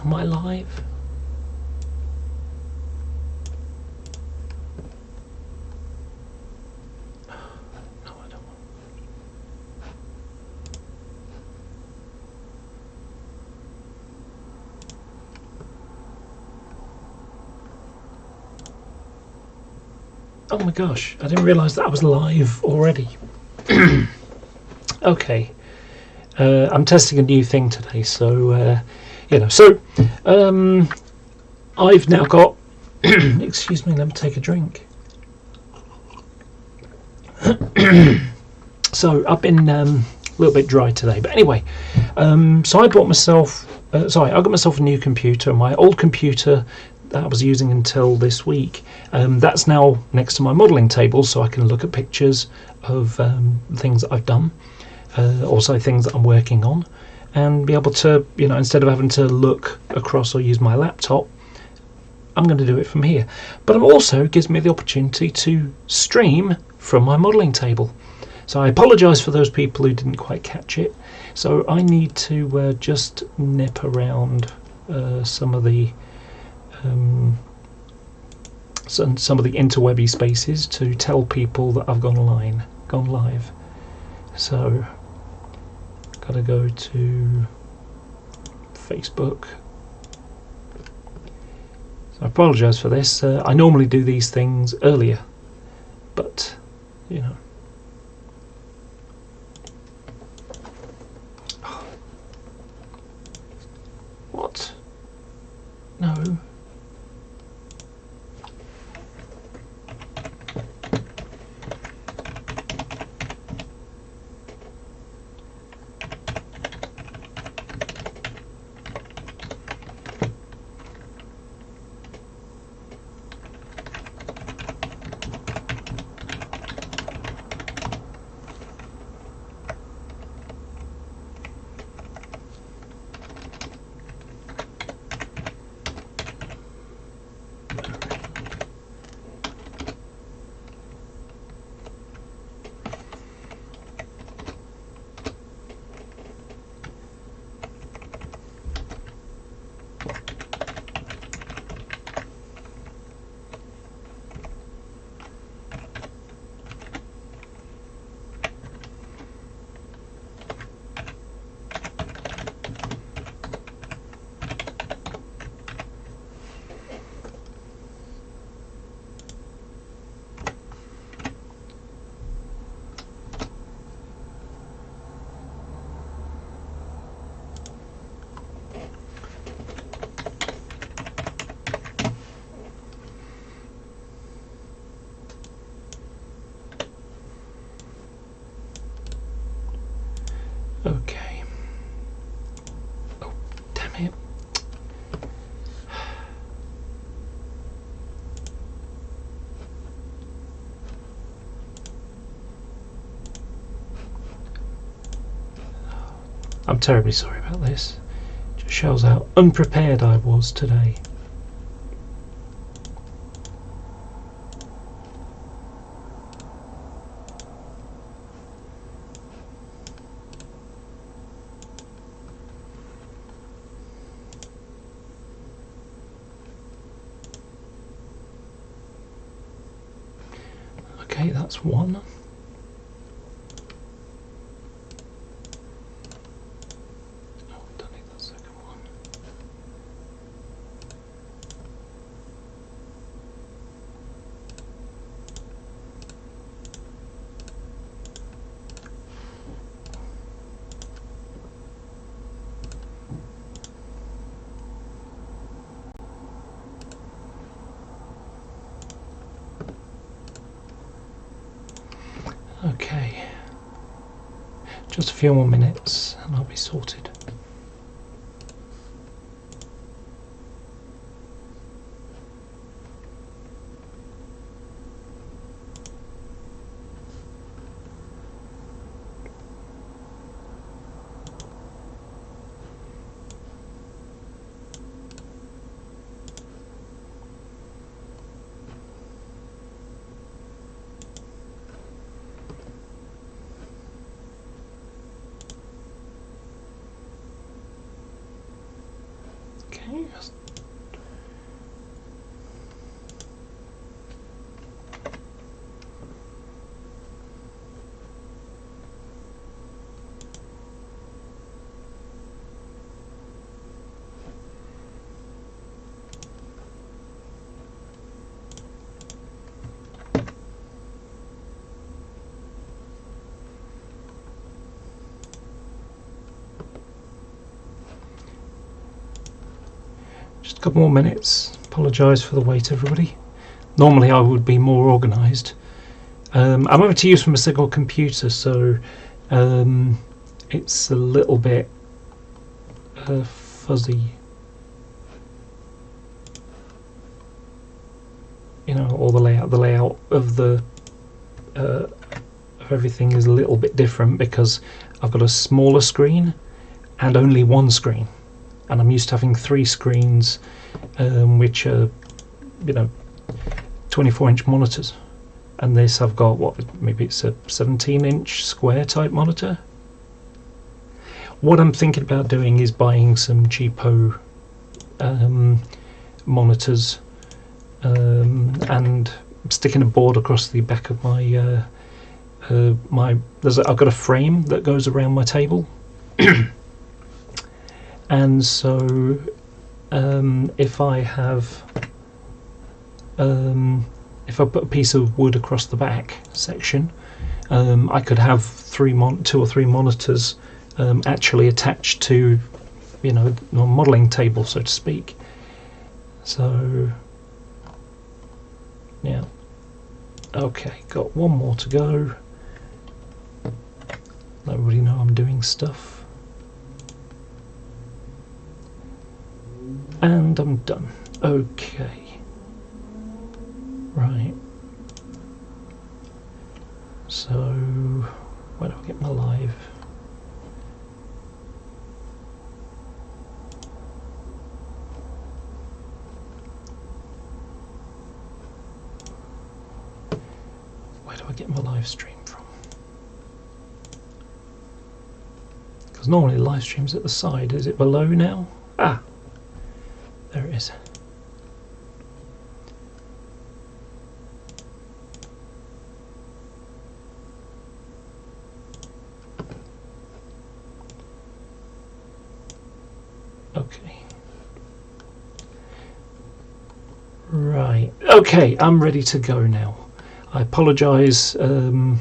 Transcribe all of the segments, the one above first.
Am I live? No, I don't. Oh my gosh, I didn't realise that I was live already. Okay, I'm testing a new thing today, so I've now got. Excuse me, let me take a drink. So I've been a little bit dry today, but anyway, so I got myself a new computer. My old computer that I was using until this week, that's now next to my modelling table, so I can look at pictures of things that I've done, also things that I'm working on, and be able to, instead of having to look across or use my laptop, I'm going to do it from here. But it also gives me the opportunity to stream from my modelling table. So I apologise for those people who didn't quite catch it. So I need to just nip around some of the interwebby spaces to tell people that I've gone live. So gotta go to Facebook. So I apologise for this. I normally do these things earlier, but What? No. Okay. Oh, damn it. I'm terribly sorry about this. Just shows how unprepared I was today. Okay, that's one. Oh, don't need that second one. Okay, just a few more minutes and I'll be sorted. Okay. Just a couple more minutes. Apologise for the wait, everybody. Normally I would be more organised. I'm having to use from a single computer, so it's a little bit fuzzy. You know, all the layout of of everything is a little bit different because I've got a smaller screen and only one screen. And I'm used to having 3 screens, which are, 24-inch monitors. And this I've got, maybe it's a 17-inch square type monitor. What I'm thinking about doing is buying some cheapo monitors and sticking a board across the back of my I've got a frame that goes around my table. And so if I put a piece of wood across the back section, I could have 2 or 3 monitors actually attached to, a modelling table, so to speak. So yeah, okay, got one more to go. Let everybody know I'm doing stuff. And I'm done. Okay. Right. So, where do I get my live? Where do I get my live stream from? Because normally the live stream's at the side. Is it below now? Ah! There it is. Okay. Right. Okay, I'm ready to go now. I apologise to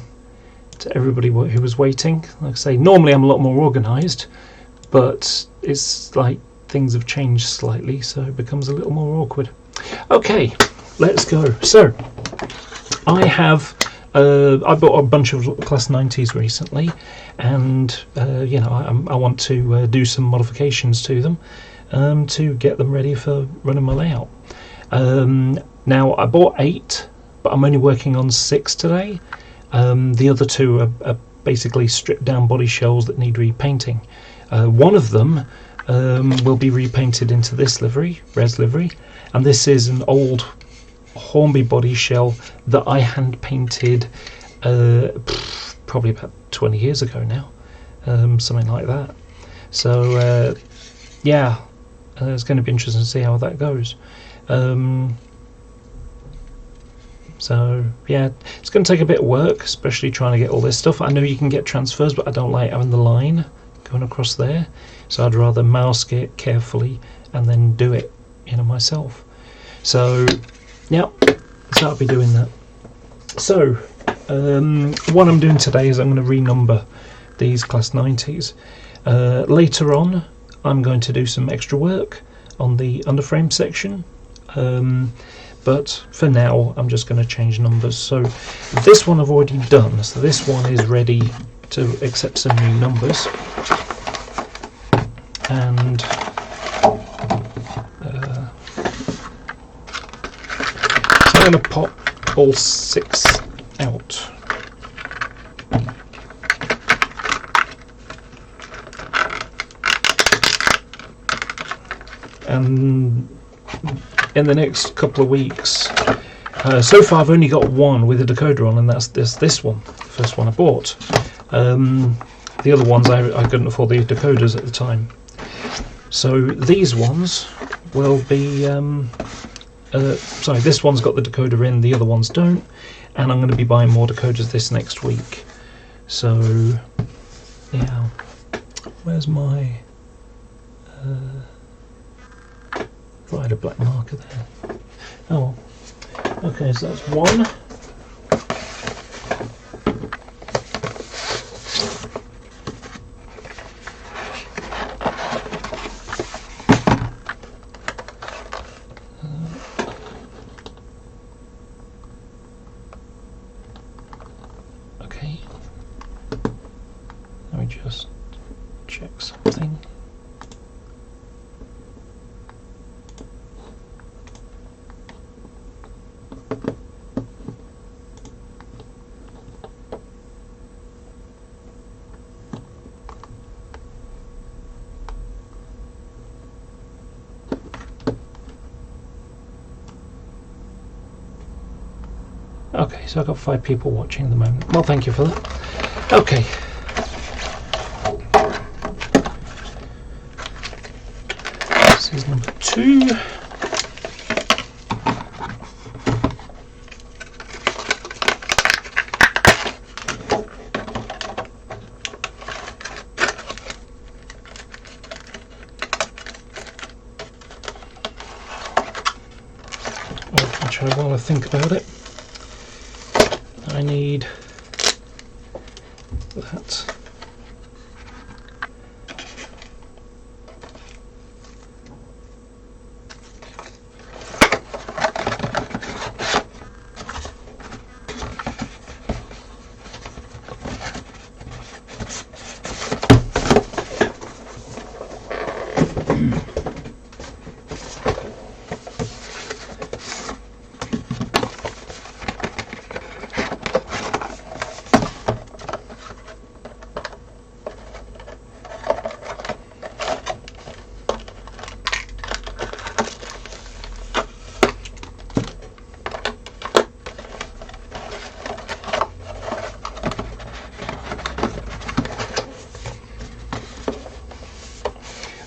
everybody who was waiting. Like I say, normally I'm a lot more organised, but it's like things have changed slightly, so it becomes a little more awkward. Okay, let's go. So I bought a bunch of Class 90s recently, and I want to do some modifications to them to get them ready for running my layout. Now I bought 8, but I'm only working on 6 today. The other 2 are basically stripped down body shells that need repainting. One of them will be repainted into this livery, res livery, and this is an old Hornby body shell that I hand painted probably about 20 years ago now, something like that. So yeah, it's going to be interesting to see how that goes. So yeah, it's going to take a bit of work, especially trying to get all this stuff. I know you can get transfers, but I don't like having the line going across there, so I'd rather mask it carefully and then do it myself. So yeah, so I'll be doing that. So what I'm doing today is I'm going to renumber these Class 90s. Later on I'm going to do some extra work on the underframe section, but for now I'm just going to change numbers. So this one I've already done, so this one is ready to accept some new numbers, and so I'm going to pop all 6 out. And in the next couple of weeks, so far I've only got one with a decoder on, and that's this one, the first one I bought. The other ones I couldn't afford the decoders at the time. So these ones will be sorry, this one's got the decoder in, the other ones don't, and I'm going to be buying more decoders this next week. So yeah, where's my I had a black marker there. Oh well. Okay, so that's one. Okay, let me just check something. Okay, so I've got 5 people watching at the moment. Well, thank you for that. Okay. This is number 2. Which I want to think about it. I need that.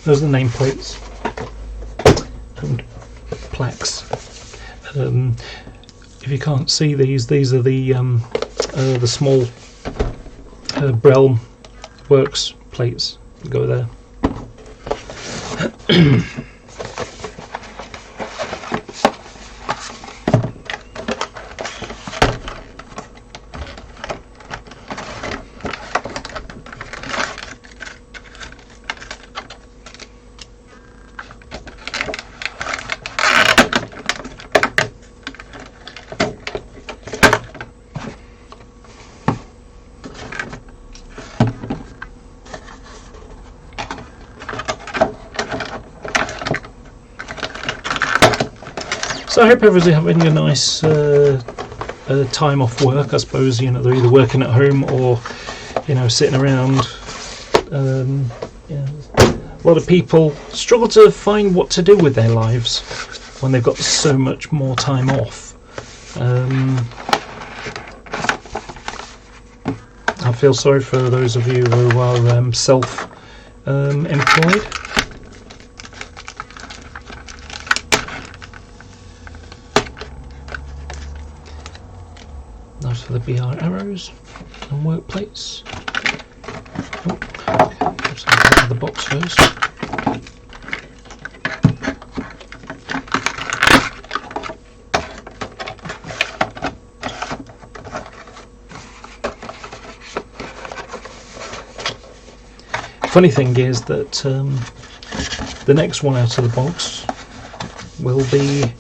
Those are the nameplates and plaques. If you can't see these are the small Brel Works plates that go there. So I hope everyone's having a nice time off work. I suppose, you know, they're either working at home or, you know, sitting around. Yeah, a lot of people struggle to find what to do with their lives when they've got so much more time off. I feel sorry for those of you who are self-employed. Those for the BR arrows and work plates. Oh, let's get out of the box first. Funny thing is that the next one out of the box will be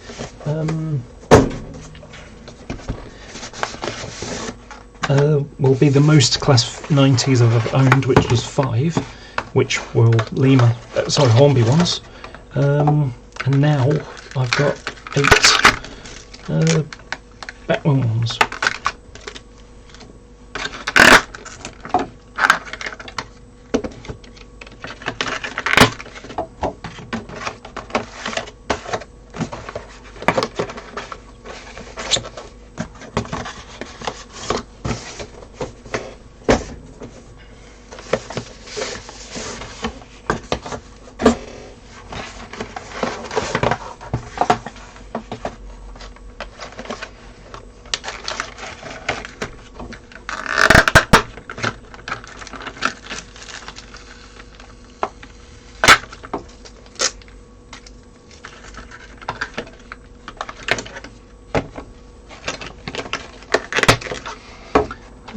the most Class 90s I've ever owned, which was 5, which were all Hornby ones, and now I've got 8 Bachmann ones.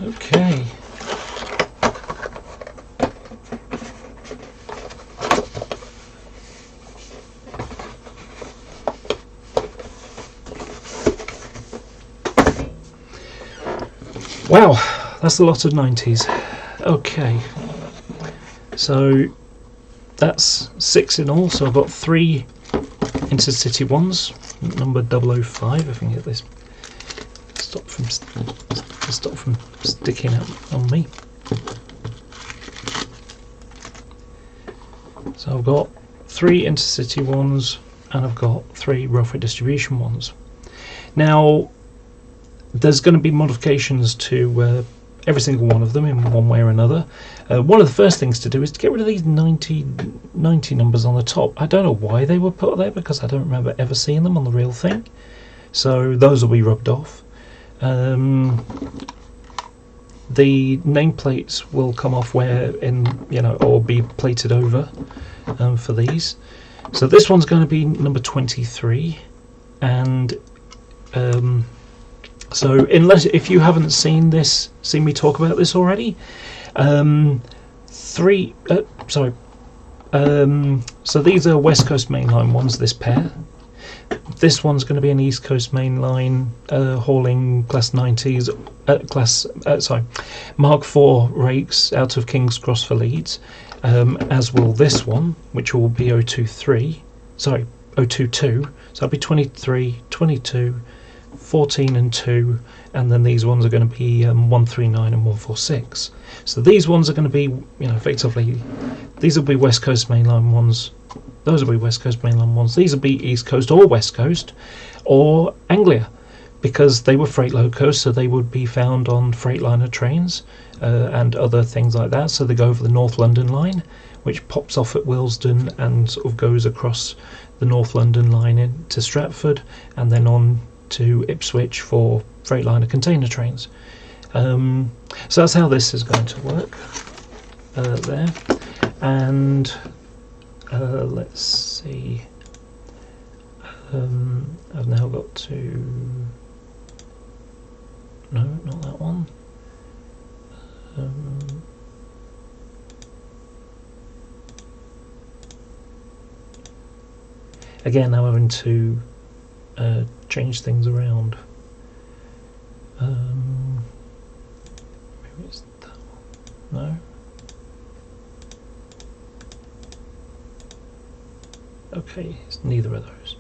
Okay. Wow, that's a lot of 90s. Okay, so that's 6 in all, so I've got 3 intercity ones, number 005, if I can get this stop from sticking out on me. So I've got 3 intercity ones and I've got 3 rough distribution ones. Now there's going to be modifications to every single one of them in one way or another. One of the first things to do is to get rid of these 90 numbers on the top. I don't know why they were put there, because I don't remember ever seeing them on the real thing. So those will be rubbed off. The nameplates will come off or be plated over for these. So this one's going to be number 23, and so if you haven't seen me talk about this already, so these are West Coast mainline ones, this pair. This one's going to be an East Coast mainline hauling Class 90s, Mark IV rakes out of King's Cross for Leeds, as will this one, which will be 022. So it'll be 23, 22, 14 and 2, and then these ones are going to be 139 and 146. So these ones are going to be, effectively, these will be West Coast mainline ones. Those will be West Coast mainline ones. These will be East Coast or West Coast or Anglia, because they were freight locos, so they would be found on Freightliner trains and other things like that. So they go over the North London line, which pops off at Willesden and sort of goes across the North London line into Stratford, and then on to Ipswich for Freightliner container trains. So that's how this is going to work there. And let's see, I've now got to, no, not that one. Again, I'm having to change things around. Maybe it's that one. No. Okay, it's neither of those.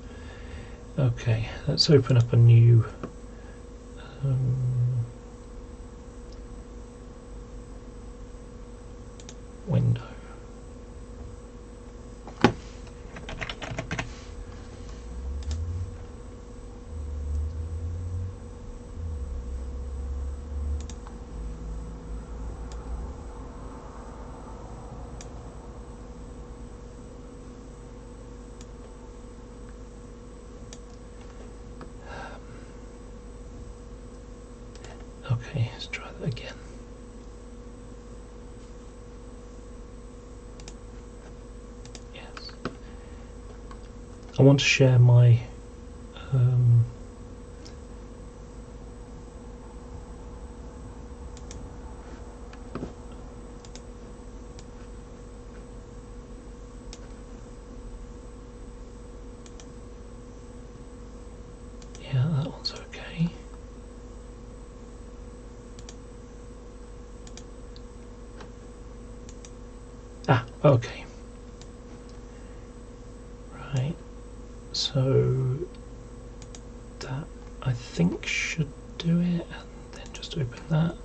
Okay, let's open up a new window. Okay, let's try that again. Yes. I want to share my yeah, that one's okay. Okay. Right. So that, I think, should do it, and then just open that.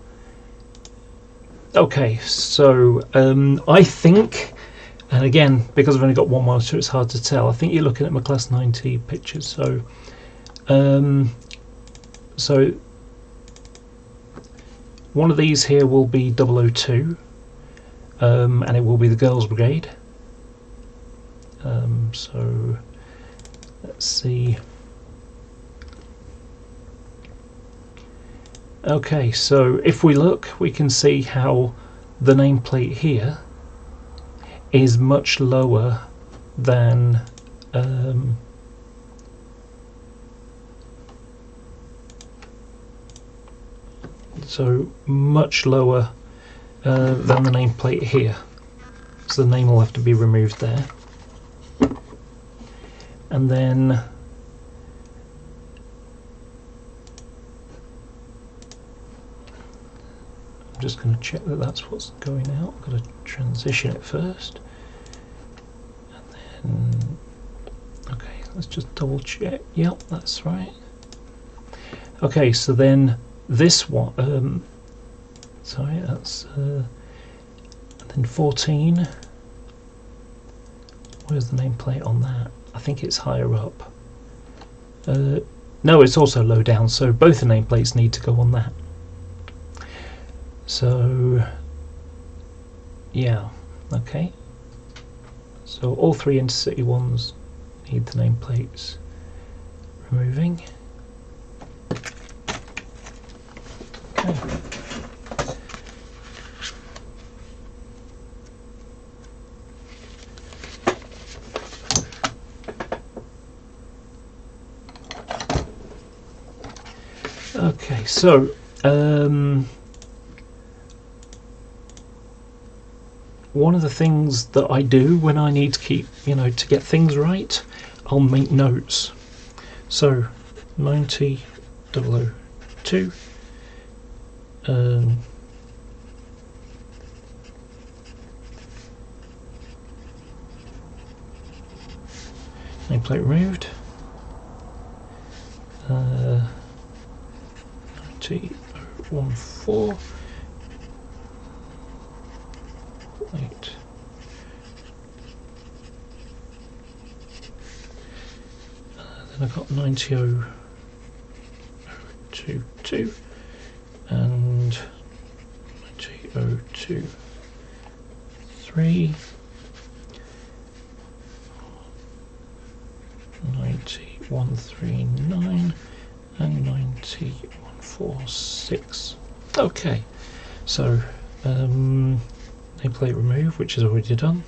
Okay, so I think, and again, because I've only got one monitor, it's hard to tell. I think you're looking at my Class 90 pictures. So so one of these here will be 002. And it will be the Girls Brigade. So let's see. Okay, so if we look, we can see how the nameplate here is much lower than so much lower than the nameplate here. So the name will have to be removed there. And then I'm just going to check that that's what's going out. I've got to transition it first. And then, okay, let's just double check. Yep, that's right. Okay, so then this one, sorry, that's, and then 14. Where's the nameplate on that? I think it's higher up. No, it's also low down, so both the nameplates need to go on that. So, yeah, okay. So all three intercity ones need the nameplates removing. Okay. Okay, so one of the things that I do when I need to keep, to get things right, I'll make notes. So 90,002. Nameplate removed. 9014. 8. Then I've got 90022 and 90023, 90139 and 90146. Okay, so nameplate remove, which is already done.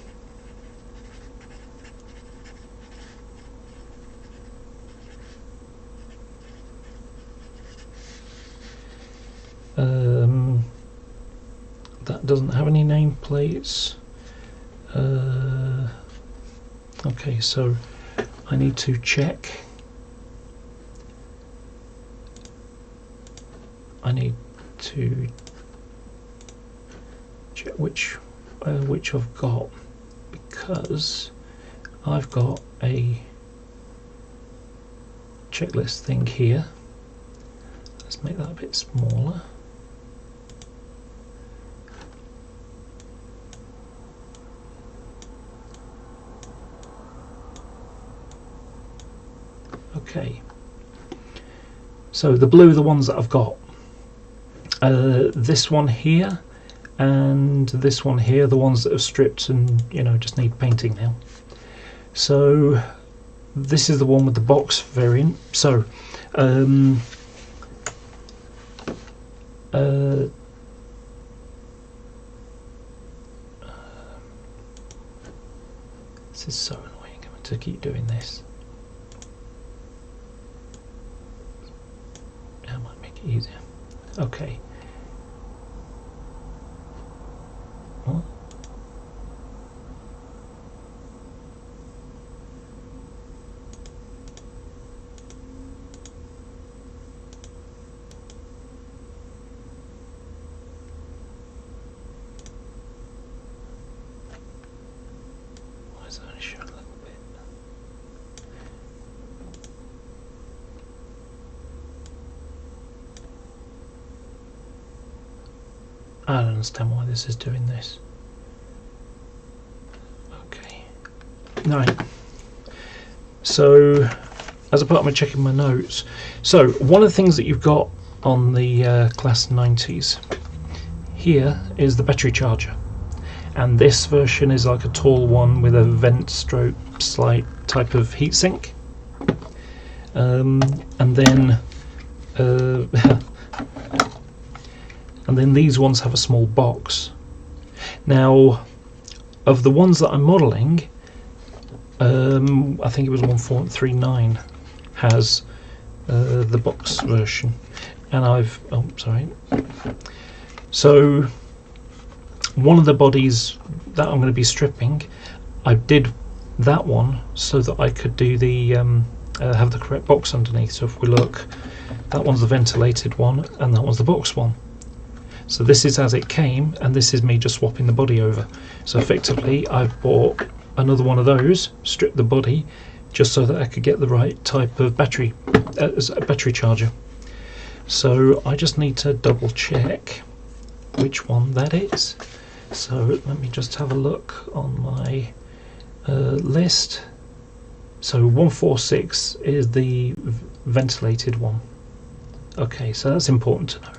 That doesn't have any nameplates. Okay, so I need to check. I need to check which I've got, because I've got a checklist thing here. Let's make that a bit smaller. Okay, so the blue are the ones that I've got. This one here and this one here, the ones that have stripped and just need painting now. So this is the one with the box variant. So this is so annoying having to keep doing this. That might make it easier. Okay. What? Why is that only showing a little bit? I don't understand why this is doing this. Okay. Right. So, as a part of my checking my notes, so one of the things that you've got on the Class 90s here is the battery charger, and this version is like a tall one with a vent stroke slide type of heatsink, and then and then these ones have a small box. Now, of the ones that I'm modelling, I think it was 1.39 has the box version, and so one of the bodies that I'm going to be stripping, I did that one so that I could do the have the correct box underneath. So if we look, that one's the ventilated one and that one's the box one. So this is as it came, and this is me just swapping the body over. So effectively I bought another one of those, stripped the body just so that I could get the right type of battery charger. So I just need to double check which one that is. So let me just have a look on my list. So 146 is the ventilated one. Okay, so that's important to know.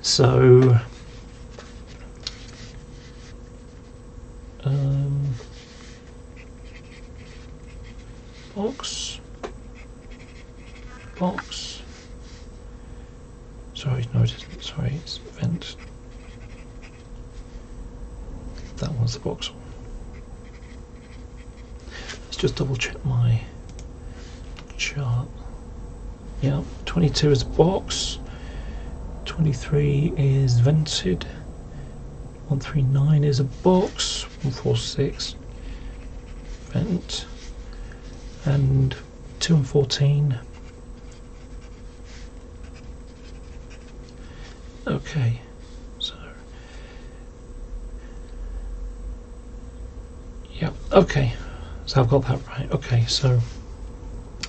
So box. Sorry, no, it isn't. Sorry, it's vent. That one's the box one. Let's just double check my chart. Yeah, 22 is box, 23 is vented, 139 is a box, 146 vent, and 2 and 14. Okay, so yeah, okay, so I've got that right. Okay, so I'm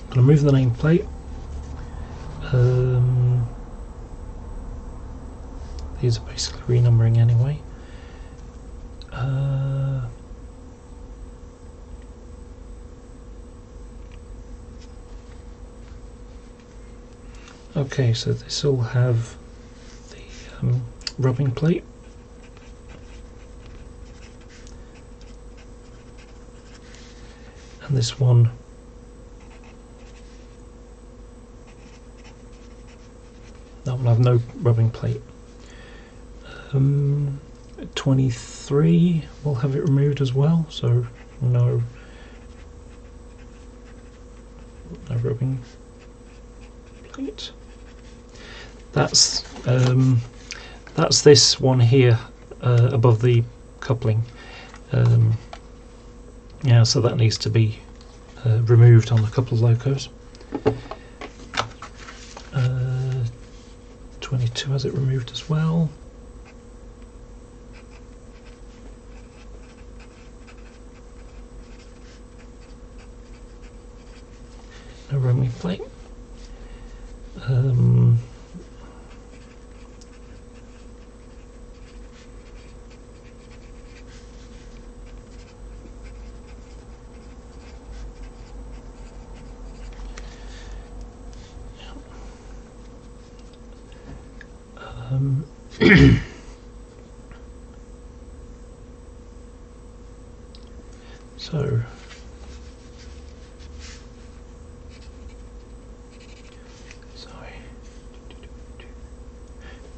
going to move the nameplate. These are basically renumbering anyway. Okay, so this will have the rubbing plate. And this one that will have no rubbing plate. 23 will have it removed as well, so no rubbing plate. That's this one here above the coupling. Yeah, so that needs to be removed on a couple of locos. 22 has it removed as well. No rubbing plate. So sorry,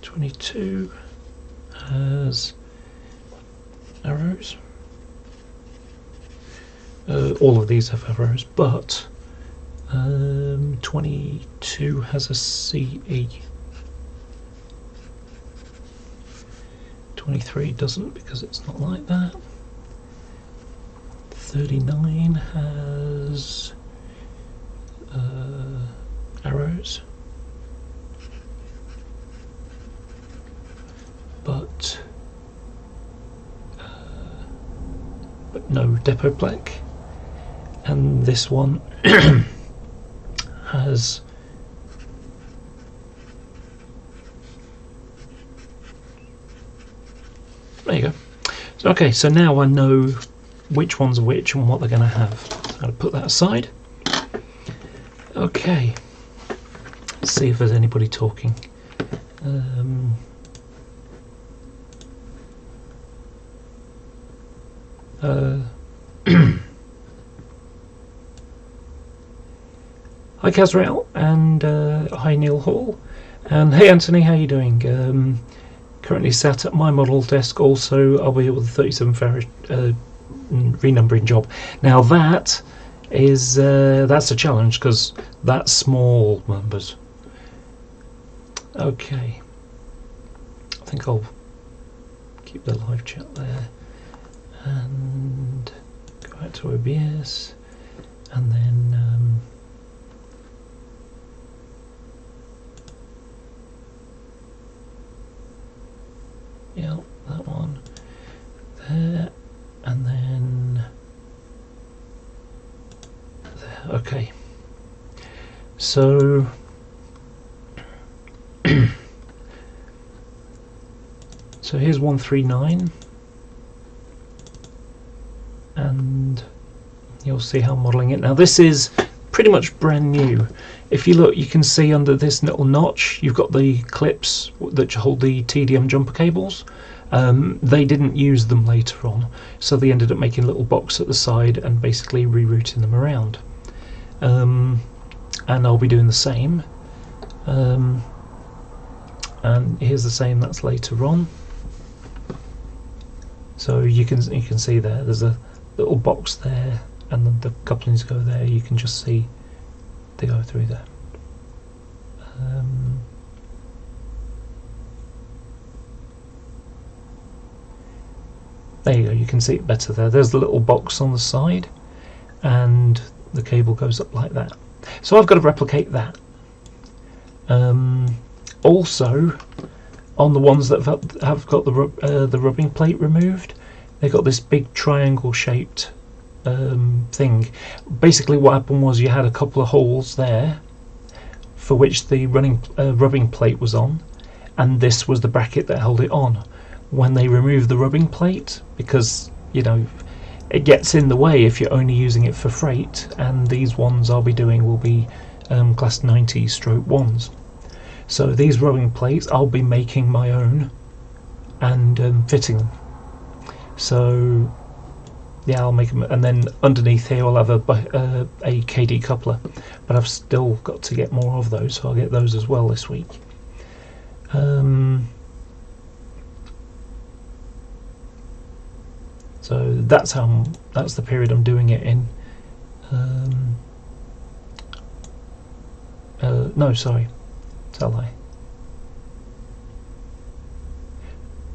22 has arrows. All of these have arrows, but 22 has a CE. 23 doesn't, because it's not like that. 39 has arrows, but no depot plaque, and this one has there you go. So, okay, so now I know which ones are which and what they're going to have. So I'm going to put that aside. Okay, let's see if there's anybody talking. Hi Casrael, and hi Neil Hall, and hey Anthony, how you doing? Currently sat at my model desk. Also, I'll be here with the 37 Faraday renumbering job. Now that is that's a challenge, because that's small numbers. Okay, I think I'll keep the live chat there and go back to OBS, and then yeah, that one there, and then there. Okay, so so here's 139, and you'll see how I'm modelling it. Now this is pretty much brand new. If you look, you can see under this little notch you've got the clips that hold the TDM jumper cables. They didn't use them later on, so they ended up making a little box at the side and basically rerouting them around. And I'll be doing the same. And here's the same that's later on. So you can see there's a little box there, and then the couplings go there. You can just see they go through there. There you go, you can see it better there. There's the little box on the side, and the cable goes up like that. So I've got to replicate that. Also, on the ones that have got the rubbing plate removed, they've got this big triangle shaped thing. Basically what happened was you had a couple of holes there for which the rubbing plate was on, and this was the bracket that held it on. When they removed the rubbing plate, because you know it gets in the way if you're only using it for freight, and these ones I'll be doing will be class 90/1s. So these rubbing plates I'll be making my own and fitting them. So yeah, I'll make them, and then underneath here I'll have a KD coupler, but I've still got to get more of those, so I'll get those as well this week. So that's the period I'm doing it in. No, sorry, tell I.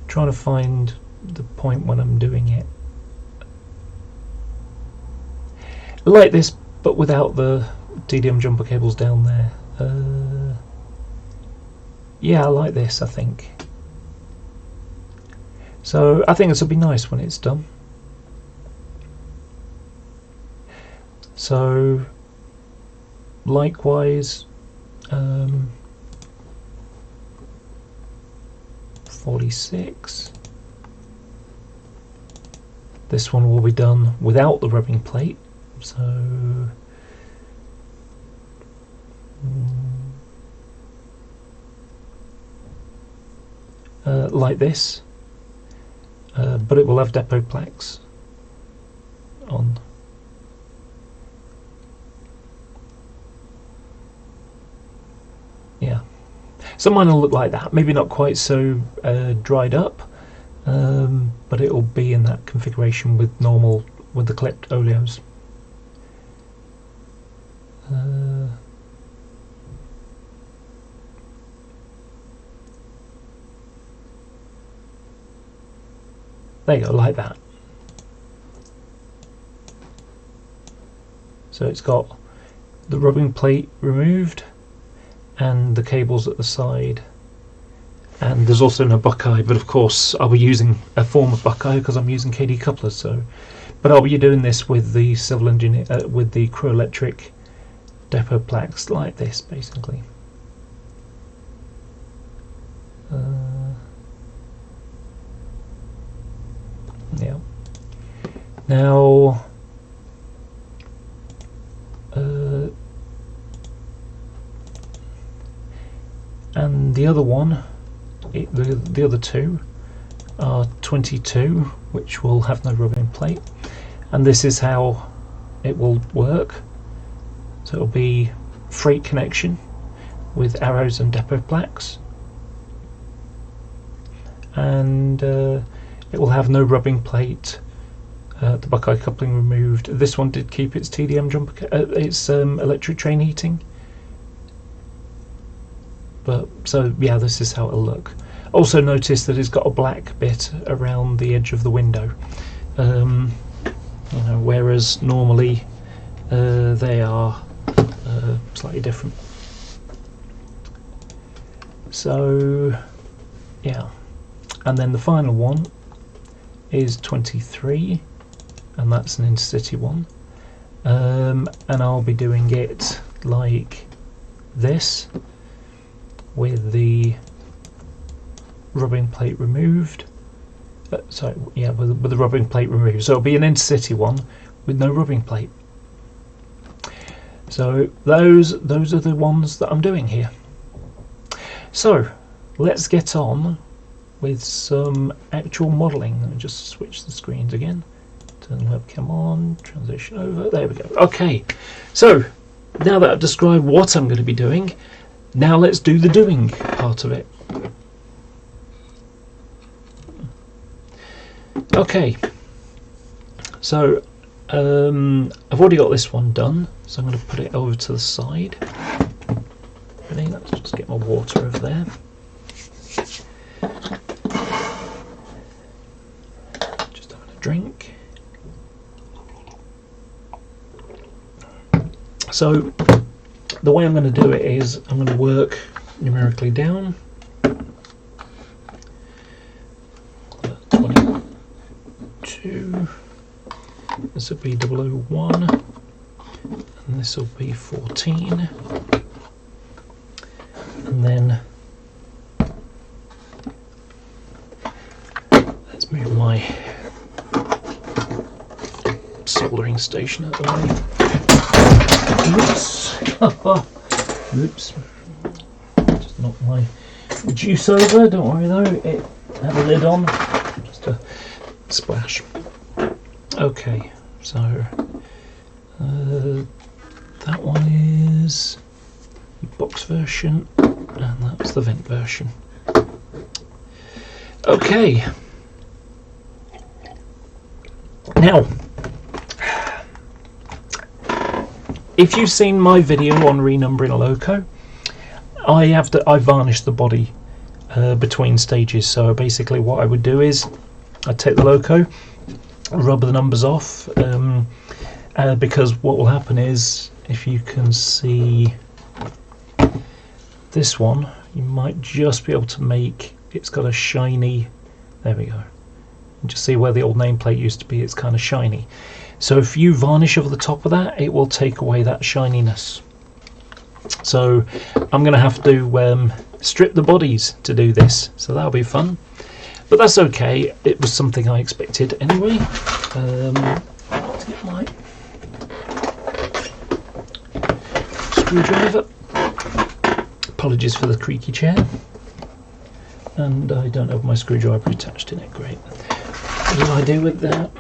Trying to find the point when I'm doing it. Like this, but without the TDM jumper cables down there. Yeah, I like this, I think. So I think this will be nice when it's done. So likewise, 46. This one will be done without the rubbing plate. So like this, but it will have depot plaques on. Yeah, so mine will look like that. Maybe not quite so dried up, but it will be in that configuration with the clipped oleos. There you go, like that. So it's got the rubbing plate removed and the cables at the side, and there's also no Buckeye, but of course I'll be using a form of Buckeye because I'm using KD couplers. So, but I'll be doing this with the civil engineer, with the Crew Electric depot plaques like this, basically. Yeah. Now, and the other one, the other two are 22, which will have no rubbing plate, and this is how it will work. So it'll be freight connection with arrows and depot plaques, and it will have no rubbing plate, the Buckeye coupling removed. This one did keep its TDM jumper, its electric train heating. But so yeah, this is how it'll look. Also notice that it's got a black bit around the edge of the window, you know, whereas normally they are slightly different. So yeah, and then the final one is 23, and that's an intercity one, and I'll be doing it like this, with the rubbing plate removed. Sorry, yeah, with the rubbing plate removed. So it'll be an intercity one with no rubbing plate. So those are the ones that I'm doing here. So let's get on with some actual modelling. Let me just switch the screens again. Turn the webcam on, transition over. There we go. Okay, so now that I've described what I'm going to be doing, now let's do the doing part of it. Okay, so I've already got this one done, so I'm going to put it over to the side. Ready? Let's just get my water over there. Just having a drink. So the way I'm going to do it is I'm going to work numerically down. 22. This will be 001, and this will be 14, and then let's move my soldering station out of the way. Oops. Oops. Just knocked my juice over. Don't worry though, it had a lid on. Just a splash. Okay, so that one is the box version, and that's the vent version. Okay, now if you've seen my video on renumbering a loco, I varnished the body between stages. So basically what I would do is I'd take the loco, rub the numbers off, because what will happen is, if you can see this one, you might just be able to make it's got a shiny, there we go, you just see where the old nameplate used to be, it's kind of shiny. So if you varnish over the top of that, it will take away that shininess. So I'm going to have to strip the bodies to do this, so that'll be fun. But that's okay, it was something I expected anyway. To get my screwdriver. Apologies for the creaky chair. And I don't have my screwdriver attached in it, great. What did I do with that?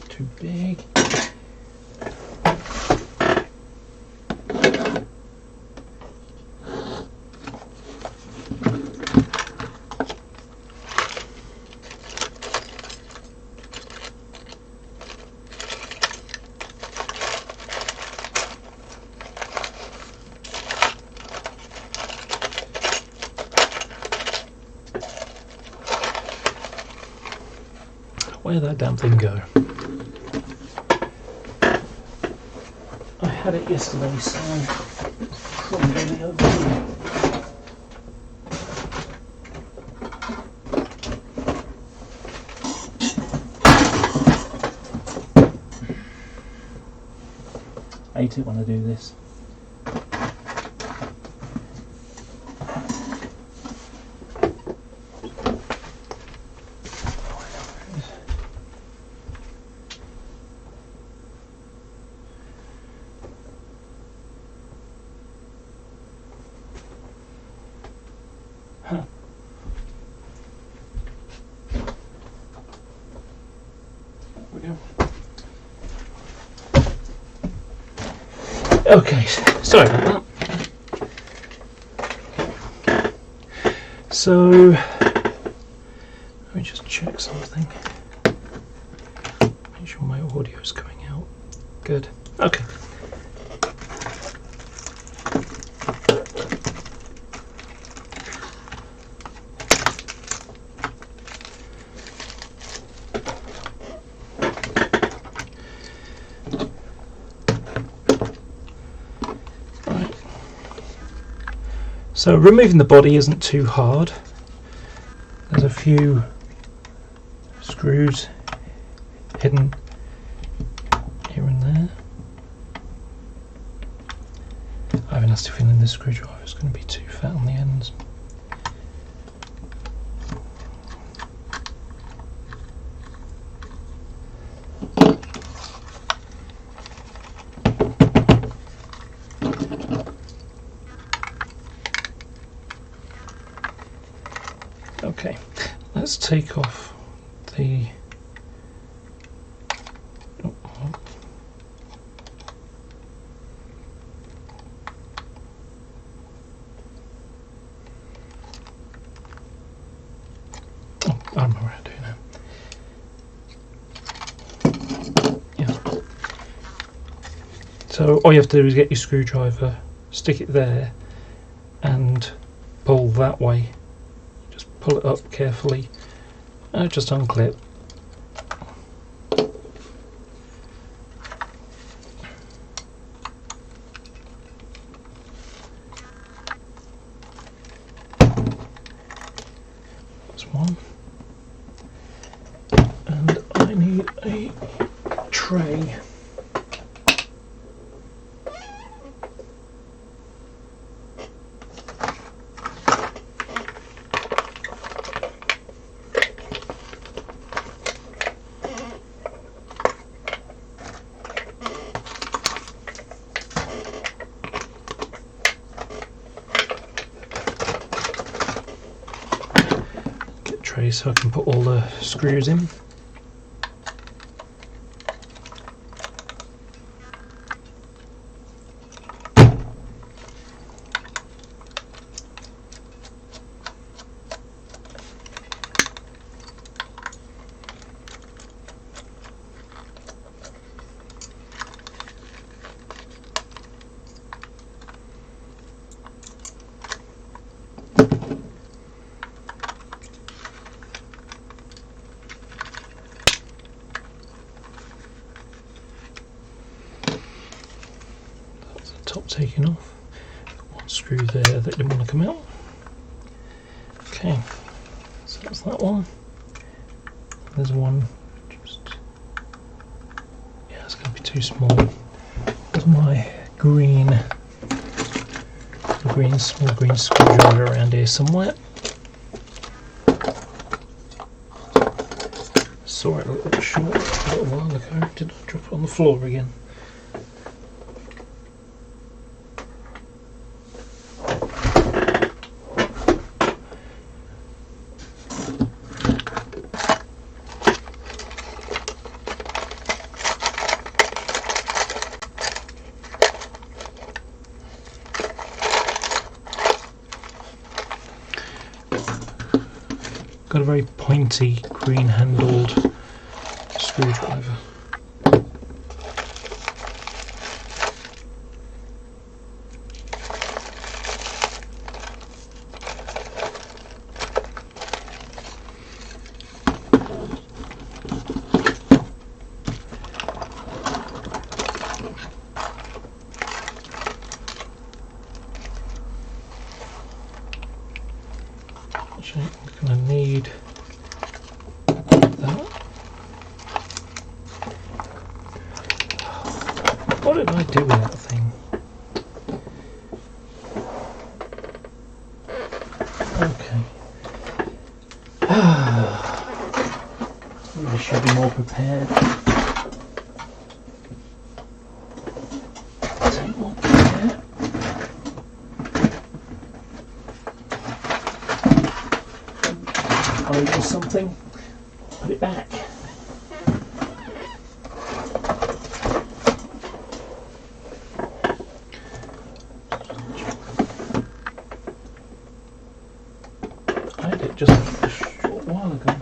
Too big. Where'd that damn thing go? I had it yesterday, so probably over here. I hate it when I do this. Okay, sorry about that. So Let me just check something. Make sure my audio is coming out. Good. Okay. Right. So removing the body isn't too hard. There's a few screws hidden here and there. I have a nasty feeling this screwdriver is going to be too fat on the ends. Okay, let's take off the I don't know what to do now. Yeah. So all you have to do is get your screwdriver, stick it there, and pull that way. Just pull it up carefully, and just unclip. That's one. And I need a tray. Tray so I can put all the screws in. Top taken off. One screw there that didn't want to come out. Okay, so that's that one. There's one just, yeah, it's going to be too small. There's my small green screwdriver around here somewhere. Saw it a little short a little while ago. Did I drop it on the floor again? Got a very pointy green handled screwdriver. Actually, I'm going to need that. What did I do with that thing? Okay. I should be more prepared. Take one there. Or something, put it back. I had it just a short while ago.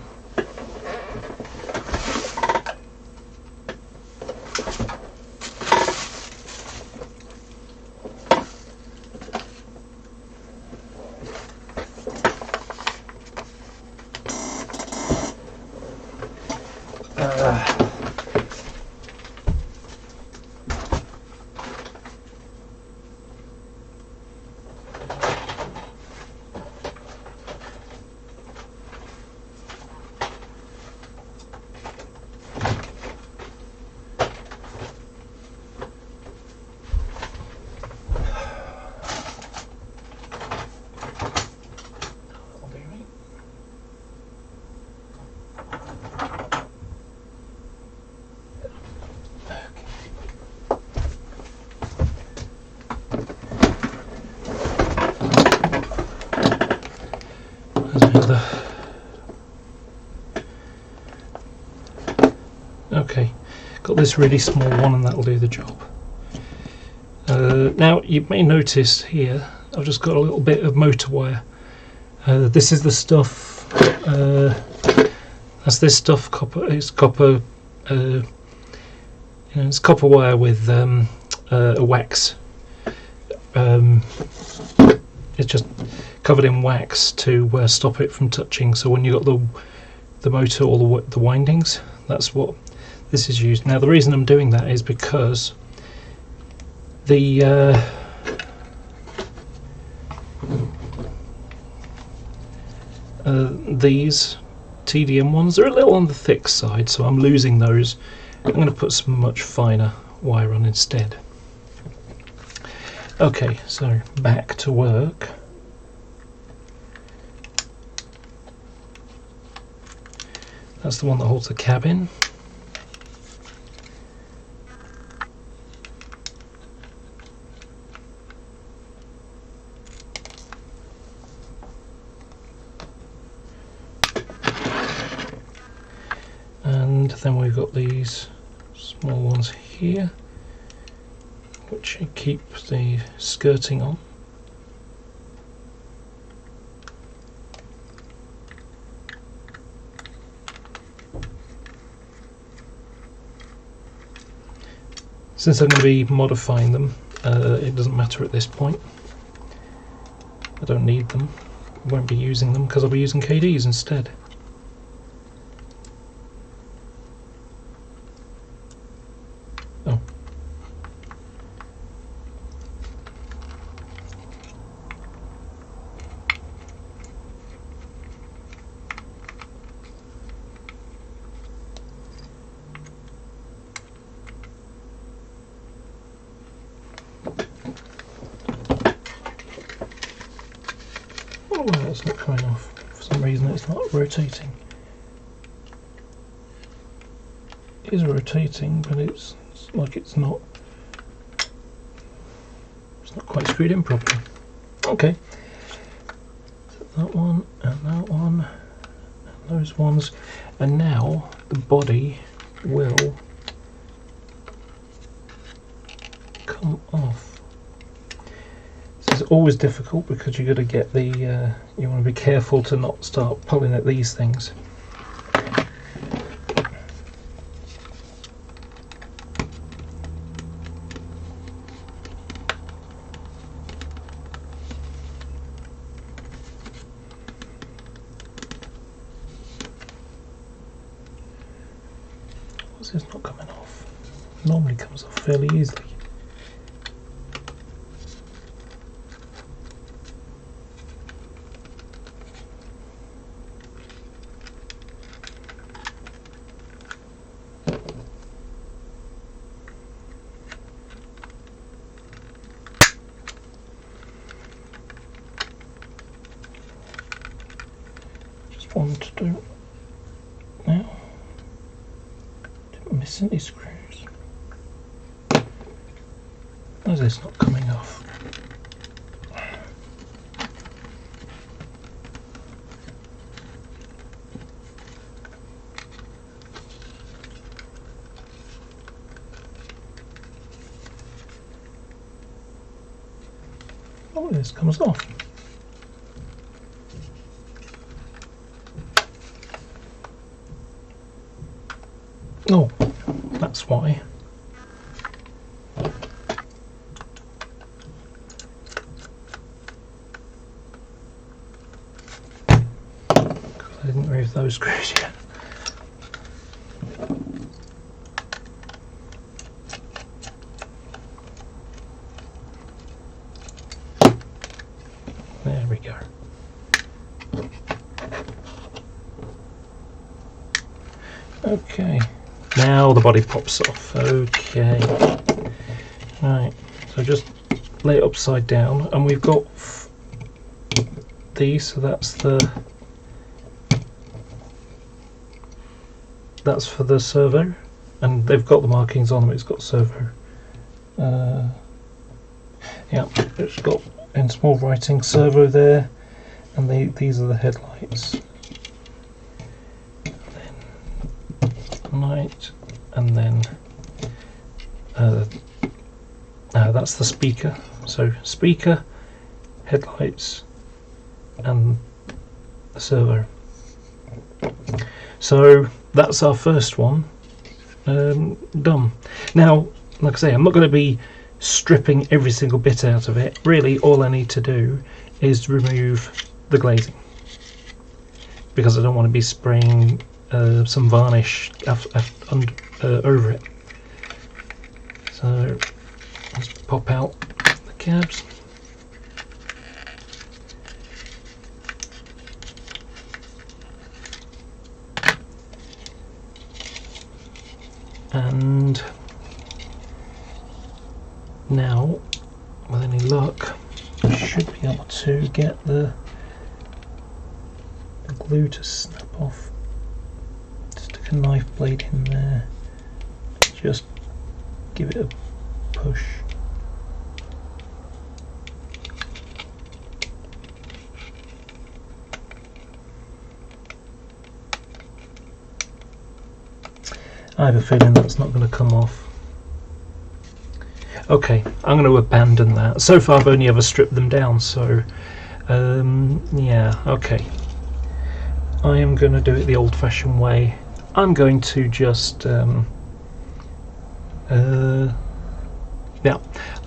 Okay, got this really small one and that'll do the job. Now you may notice here I've just got a little bit of motor wire. This is the stuff, that's this stuff, copper, it's copper, it's copper wire with a wax. It's just covered in wax to stop it from touching, so when you've got the motor or the windings, that's what this is used. Now the reason I'm doing that is because these TDM ones are a little on the thick side, so I'm losing those. I'm going to put some much finer wire on instead. Okay, so back to work. That's the one that holds the cabin. And then we've got these small ones here, which keep the skirting on. Since I'm going to be modifying them, it doesn't matter at this point. I don't need them. I won't be using them because I'll be using KDs instead. Oh. Oh, well, that's not coming off. For some reason it's not rotating. It is rotating, but it's like it's not quite screwed in properly. Okay. So that one and that one and those ones, and now the body will come off. This is always difficult because you've got to get the you want to be careful to not start pulling at these things. What's this not coming off? Normally comes off fairly easily. One to do now. Didn't miss any screws. Why is this not coming off? Oh, this comes off. Oh, that's why. Because I didn't remove those screws yet. There we go. Okay. Now the body pops off. Okay. Right. So just lay it upside down, and we've got these. So that's for the servo, and they've got the markings on them. It's got servo. Yeah, it's got in small writing servo there, and these are the headlights. Light, and then that's the speaker. So speaker, headlights, and the servo. So that's our first one done. Now, like I say, I'm not going to be stripping every single bit out of it. Really, all I need to do is remove the glazing, because I don't want to be spraying some varnish over it. So let's pop out the cabs. And now, with any luck, I should be able to get the glue to snap off. Stick a knife blade in there, just give it a push. I have a feeling that's not going to come off. Okay, I'm going to abandon that. So far I've only ever stripped them down, so yeah, okay. I am going to do it the old-fashioned way. I'm going to just yeah,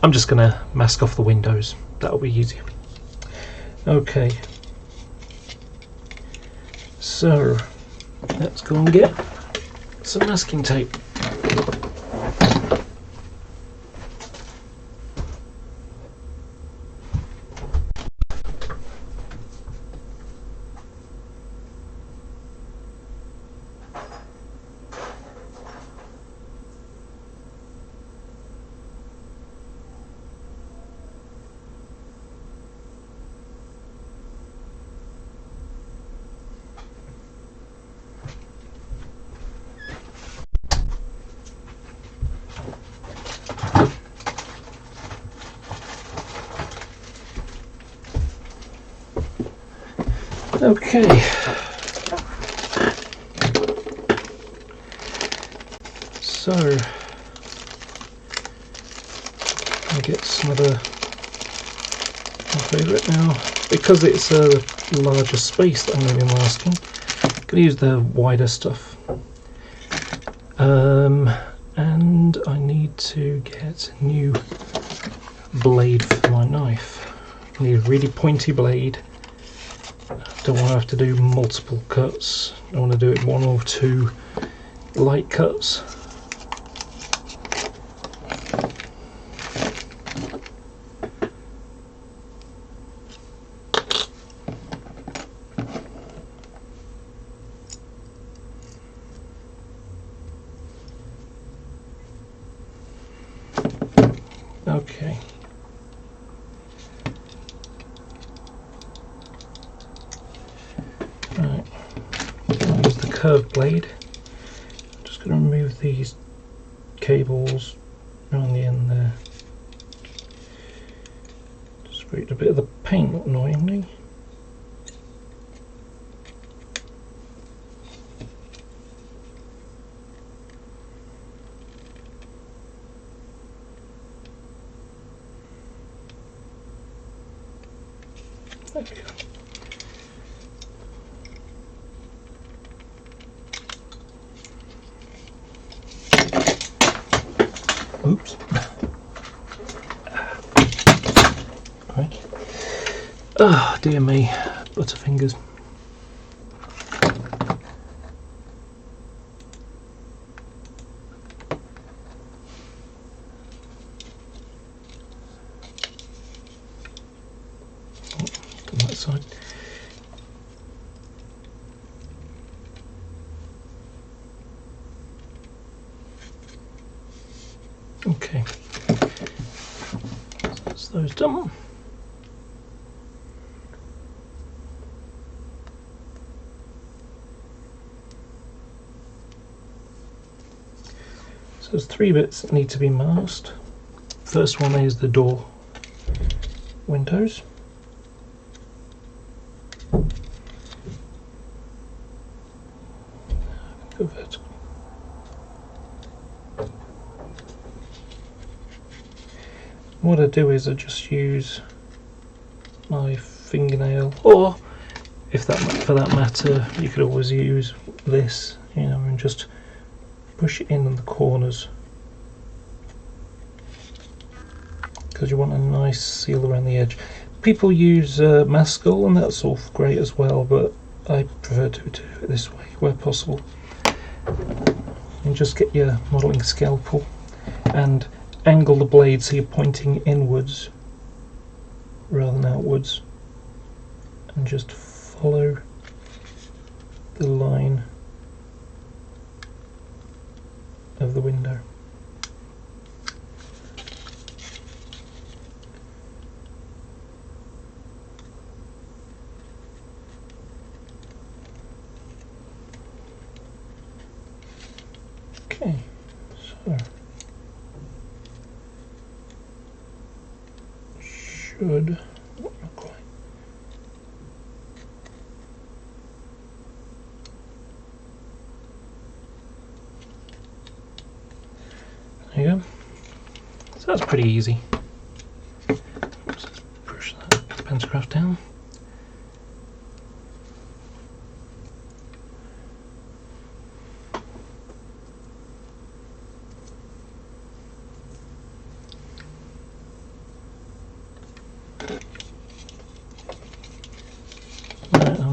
I'm just going to mask off the windows. That'll be easier. Okay, so let's go and get some masking tape. Okay, so I'll get some of my favourite now, because it's a larger space that I'm going to be masking. I'm going to use the wider stuff, and I need to get a new blade for my knife. I need a really pointy blade. Don't want to have to do multiple cuts. I want to do it one or two light cuts. Okay. Right. I'll use the curved blade. I'm just going to remove these cables around the end there. Just sprayed a bit of the paint, annoyingly. There we go. Oops. Right. Oh dear me, butterfingers. On that side. Okay, so that's those done. So there's three bits that need to be masked. First one is the door windows. Go vertical. what I do is I just use my fingernail, or if that, for that matter, you could always use this, you know, and just push it in on the corners, because you want a nice seal around the edge. People use mascal, and that's all great as well, but I prefer to do it this way where possible. And just get your modelling scalpel and angle the blade so you're pointing inwards rather than outwards, and just follow the line of the window. Okay, so should not quite. There you go. So that's pretty easy. Oops, let's push that pentagraph down.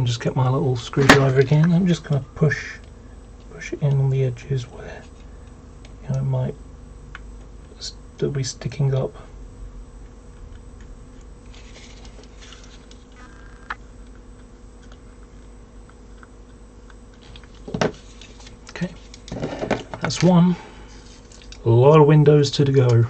Just get my little screwdriver again. I'm just going to push it in on the edges where, you know, it might still be sticking up. Okay, that's one. A lot of windows to go.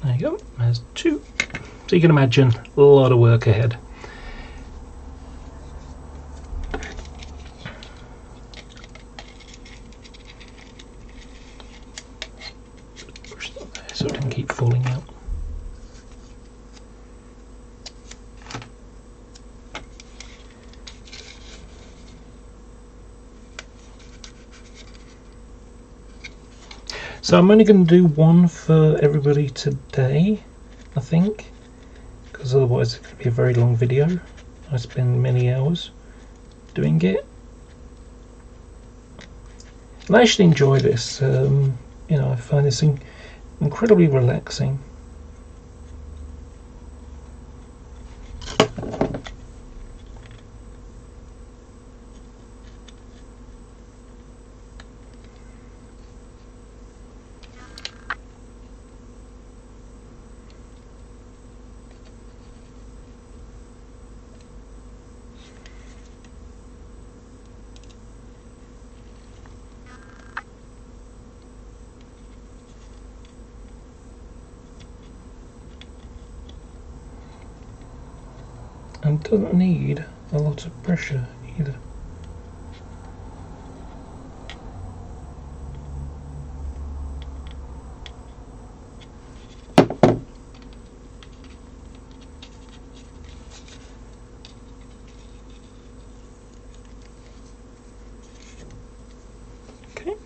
There you go, there's two. So you can imagine a lot of work ahead. Push that there so it doesn't keep falling out. So I'm only going to do one for everybody today, I think, because otherwise it's going to be a very long video. I spend many hours doing it. And I actually enjoy this. You know, I find this incredibly relaxing. And doesn't need a lot of pressure either. Okay,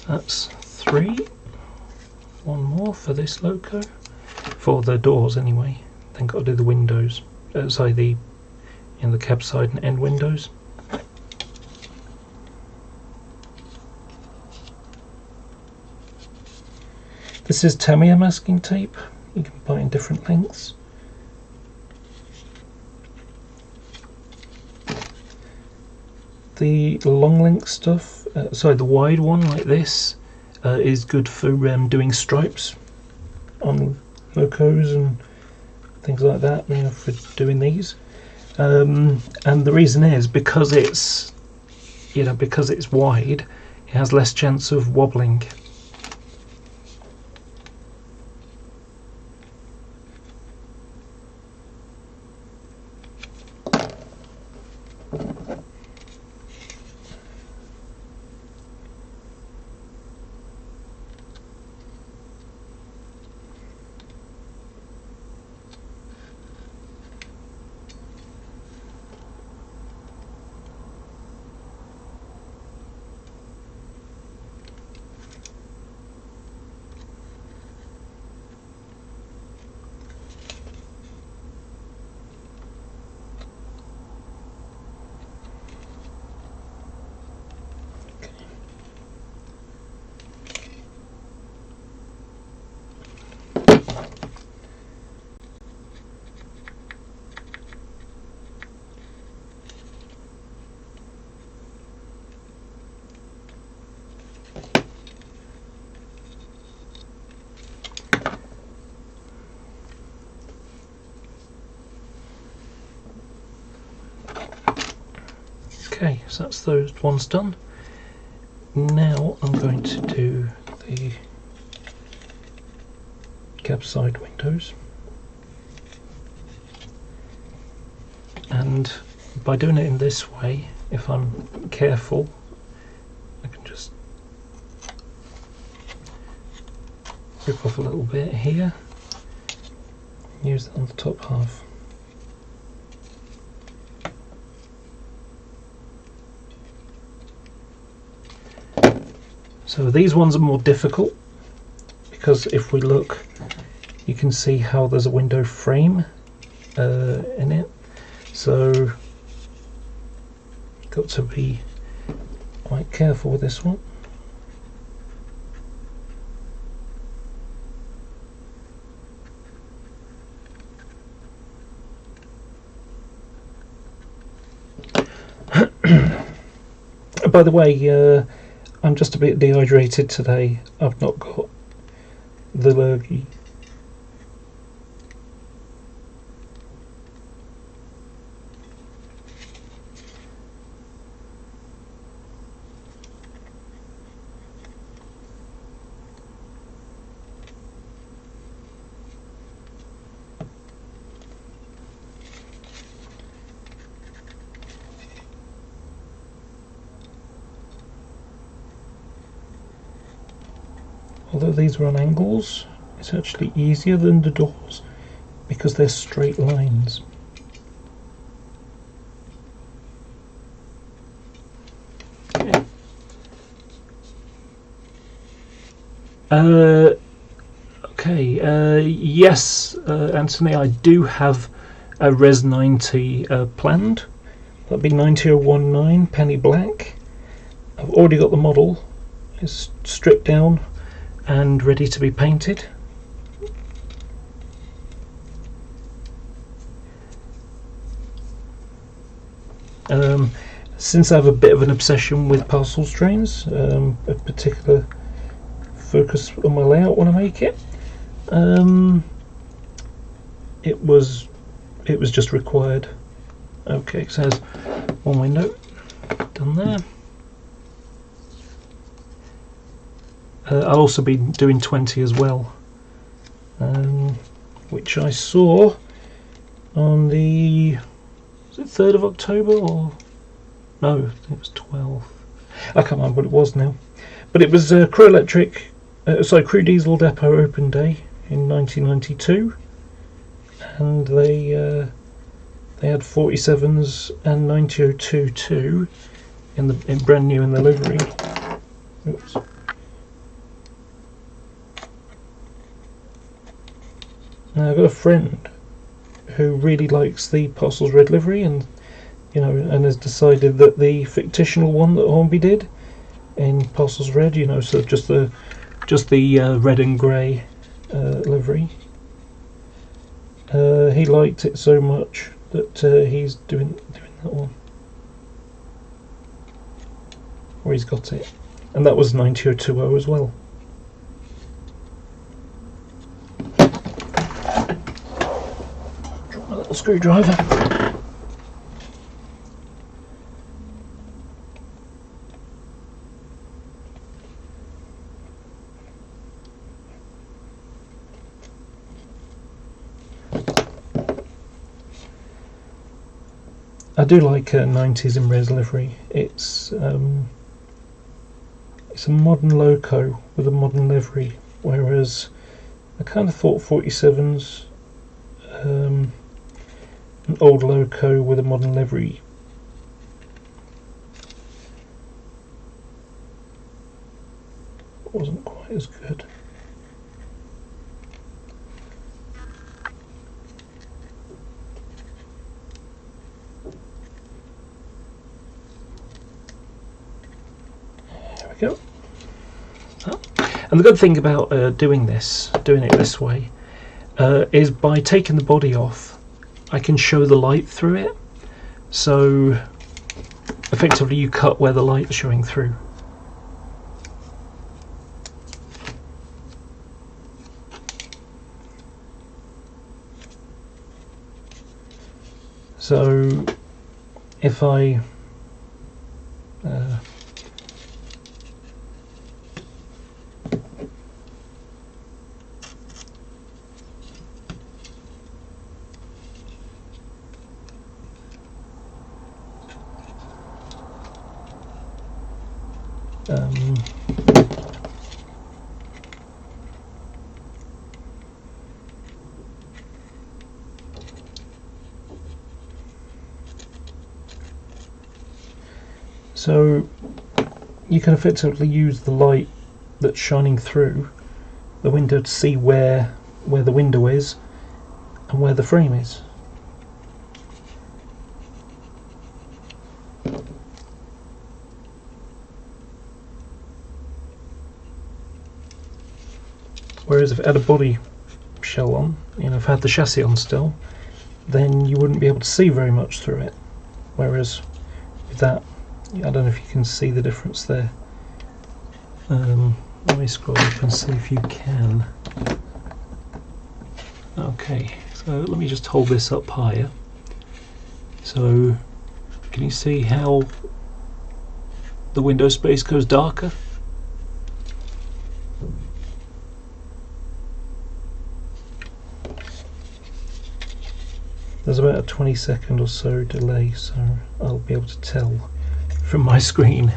that's 3. One more for this loco, for the doors anyway. Then got to do the windows, say the cab side and end windows. This is Tamiya masking tape. You can buy in different lengths. The long length stuff, sorry, the wide one like this, is good for doing stripes on locos and things like that, you know, for doing these. And the reason is because it's, you know, because it's wide, it has less chance of wobbling. Okay, so that's those ones done. Now I'm going to do the cab side windows, and by doing it in this way, if I'm careful, I can just rip off a little bit here, use that on the top half. So these ones are more difficult because if we look, you can see how there's a window frame in it. So you've got to be quite careful with this one. By the way, I'm just a bit dehydrated today. I've not got the lurgy. Although these are on angles, it's actually easier than the doors because they're straight lines. Yes, Anthony, I do have a Res 90 planned. That'll be 9019 penny black. I've already got the model. It's stripped down and ready to be painted. Since I have a bit of an obsession with parcels trains, a particular focus on my layout when I make it, it was just required. Okay, so there's one window done there. I'll also be doing 20 as well, which I saw on the, was it 3rd of October or no, I think it was 12th. I can't remember what it was now, but it was Crew Diesel Depot Open Day in 1992, and they had 47s and 9022 in brand new in the livery. Oops. Now I've got a friend who really likes the Parcels Red livery, and and has decided that the fictional one that Hornby did in Parcels Red, so just the red and grey livery, He liked it so much that he's doing that one. Where he's got it. And that was 90020 as well. Drop my little screwdriver. I do like 90s in res livery. It's a modern loco with a modern livery, whereas I kind of thought 47's an old loco with a modern livery. It wasn't quite as good. Go. And the good thing about doing it this way, is by taking the body off, I can show the light through it. So effectively, you cut where the light is showing through. So if I so you can effectively use the light that's shining through the window to see where the window is and where the frame is. Whereas if it had a body shell on, if it had the chassis on still, then you wouldn't be able to see very much through it. Whereas with that, I don't know if you can see the difference there. Let me scroll up and see if you can. Okay, so let me just hold this up higher. So can you see how the window space goes darker? There's about a 20-second or so delay, so I'll be able to tell from my screen.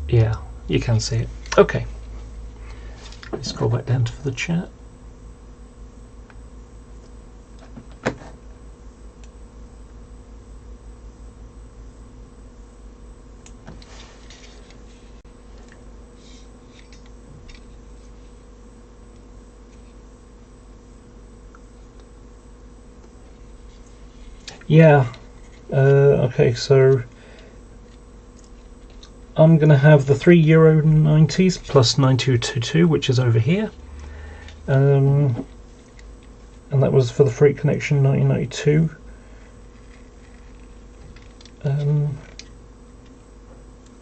Yeah, you can see it. Okay. Let's scroll back down for the chat. Yeah, okay, so I'm going to have the €3.90 plus 9222, which is over here. And that was for the Freight Connection 1992.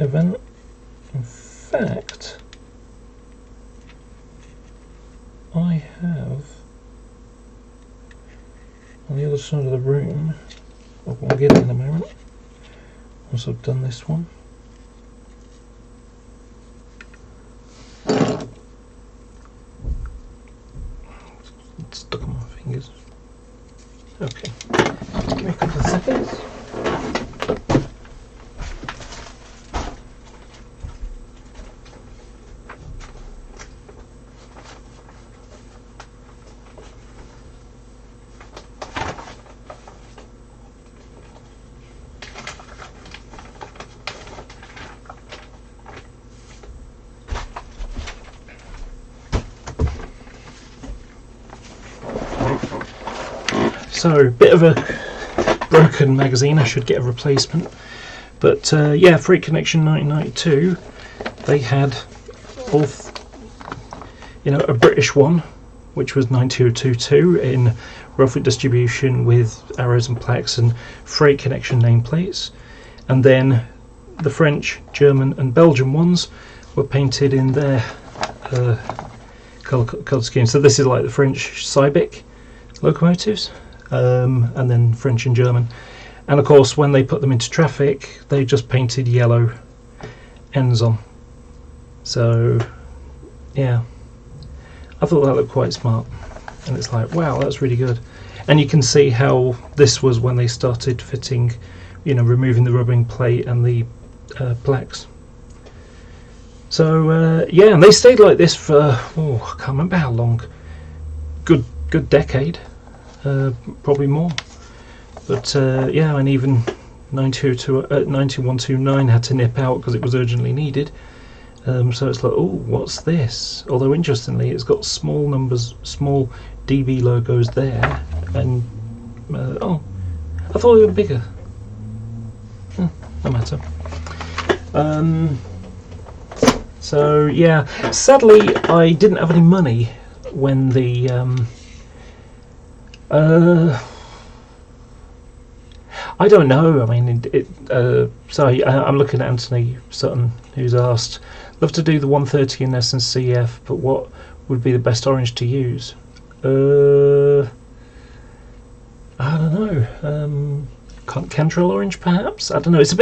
Event. In fact, I have on the other side of the room, I'll get it in a moment, once I've done this one. It's stuck on my fingers. Okay, give me a couple of seconds. So, bit of a broken magazine, I should get a replacement, But yeah, Freight Connection 1992, they had all, a British one, which was 9222 in Rothick distribution with arrows and plaques and Freight Connection nameplates, and then the French, German, and Belgian ones were painted in their colour scheme. So this is like the French Cybic locomotives, and then French and German. And of course, when they put them into traffic, they just painted yellow ends on. So, yeah, I thought that looked quite smart. And it's like, wow, that's really good. And you can see how this was when they started fitting, removing the rubbing plate and the plaques. So, yeah, and they stayed like this for, I can't remember how long. Good decade, probably more. But yeah, and even 9129 had to nip out because it was urgently needed. So it's like, oh, what's this? Although interestingly, it's got small numbers, small DB logos there, and oh, I thought they were bigger. No matter. So yeah, sadly, I didn't have any money when the I don't know. I mean, sorry, I'm looking at Anthony Sutton, who's asked, love to do the 130 in S&CF, but what would be the best orange to use? I don't know. Cantrell orange, perhaps. I don't know. It's a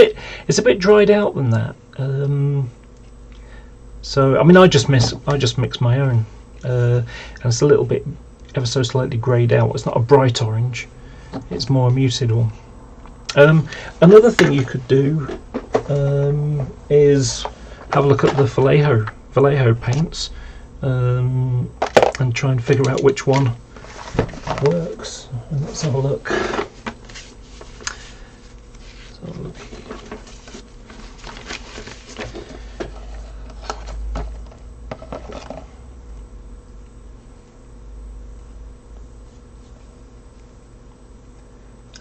bit dried out than that. So I mean, I just mix my own, and it's a little bit, ever so slightly greyed out. It's not a bright orange. It's more a muted one. Another thing you could do is have a look at the Vallejo paints, and try and figure out which one works. And let's have a look.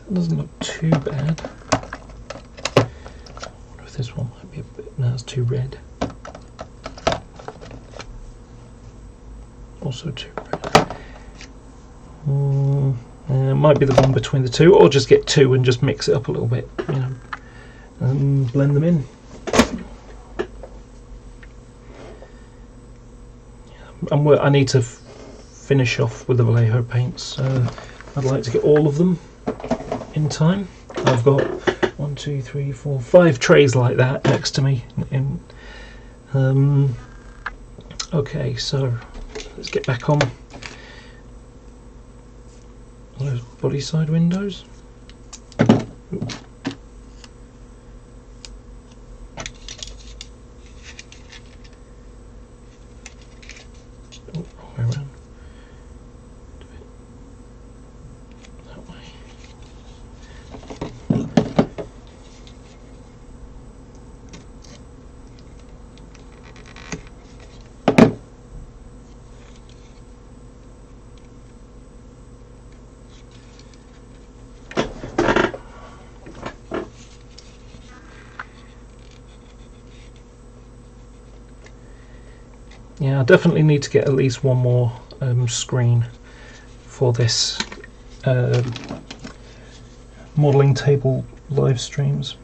It doesn't look too bad. I wonder if this one might be a bit. No, it's too red. Also too red. It might be the one between the two, or just get two and just mix it up a little bit, and blend them in. And I need to finish off with the Vallejo paints. I'd like to get all of them in time. I've got 1, 2, 3, 4, 5 trays like that next to me. Okay, so let's get back on those body side windows. Oops. Oh, wrong way around. Do it that way. Yeah, I definitely need to get at least one more screen for this modelling table live streams.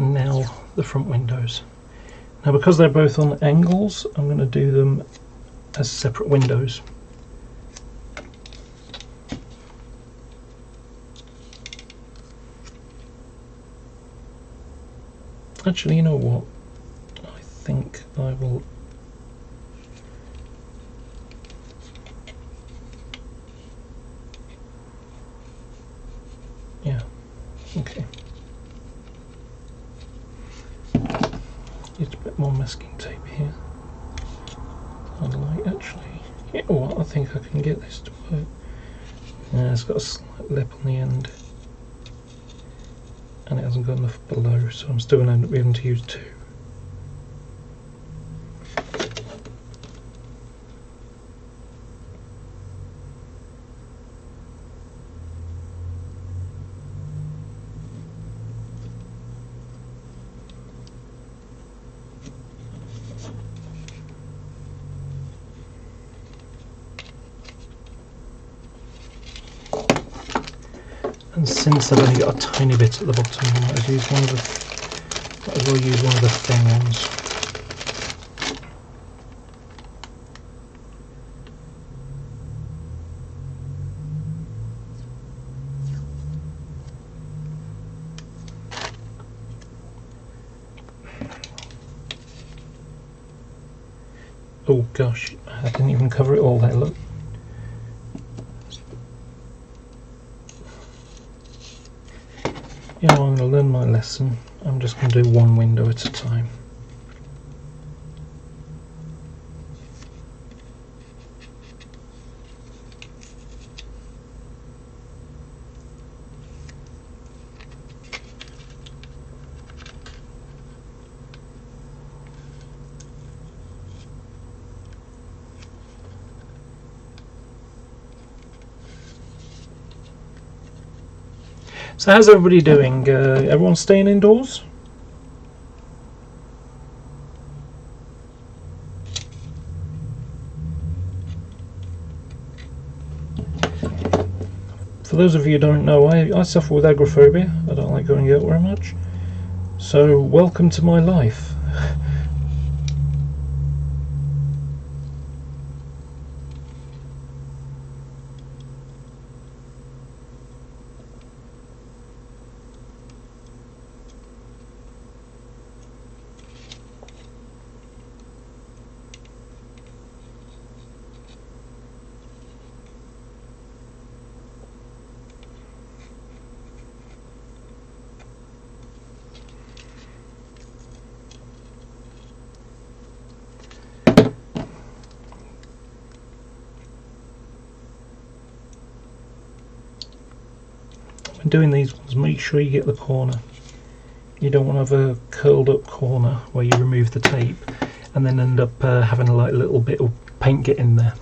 and now the front windows. Now because they're both on angles, I'm going to do them as separate windows. Actually, you know what? I think I will... Yeah, okay. It's a bit more masking tape here. I'd like actually... You know what? I think I can get this to work. Yeah, it's got a slight lip on the end. And it hasn't got enough below, so I'm still going to end up having to use two. And since I've only got a tiny bit at the bottom, I might as well use one of the thin ones. Oh gosh, I didn't even cover it all there, look. You know, I'm going to learn my lesson. I'm just going to do one window at a time. So how's everybody doing? Everyone staying indoors? For those of you who don't know, I suffer with agoraphobia. I don't like going out very much. So welcome to my life. When doing these ones, make sure you get the corner. You don't want to have a curled up corner where you remove the tape and then end up having a little bit of paint get in there.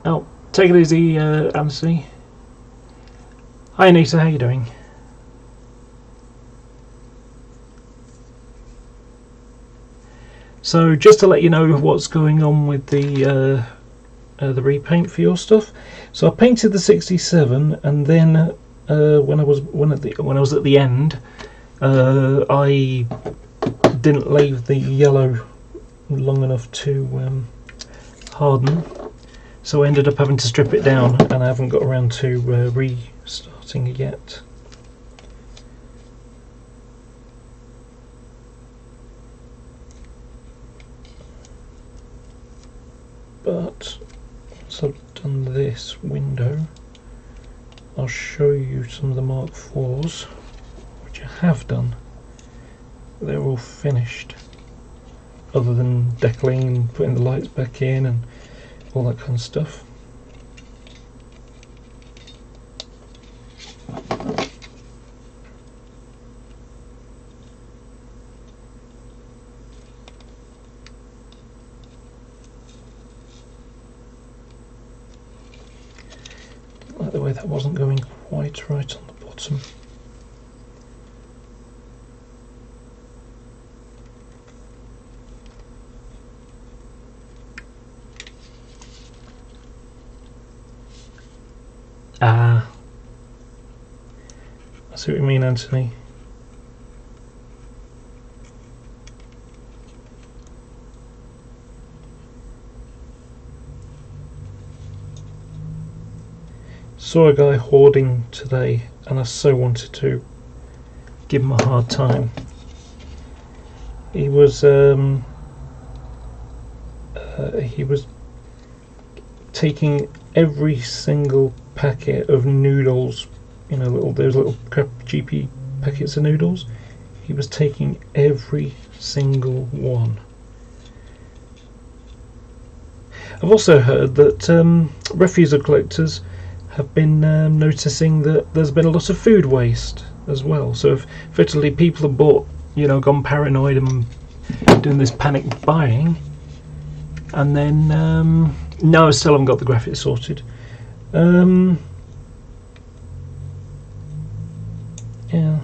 Oh, take it easy, Anthony. Hi Anita, how you doing? So just to let you know what's going on with the repaint for your stuff. So I painted the 67, and then when I was at the end, I didn't leave the yellow long enough to harden, so I ended up having to strip it down, and I haven't got around to restarting it yet. But once I've done this window, I'll show you some of the Mark IVs, which I have done. They're all finished, other than decaling and putting the lights back in and all that kind of stuff. Like the way that wasn't going quite right on the bottom. Ah, I see what you mean, Anthony. Saw a guy hoarding today, and I so wanted to give him a hard time. He was taking every single packet of noodles, you know, those little crap GP packets of noodles. He was taking every single one. I've also heard that refusal collectors have been noticing that there's been a lot of food waste as well. So if effectively people have bought, you know, gone paranoid and doing this panic buying, and then no, I still haven't got the graphics sorted. Yeah.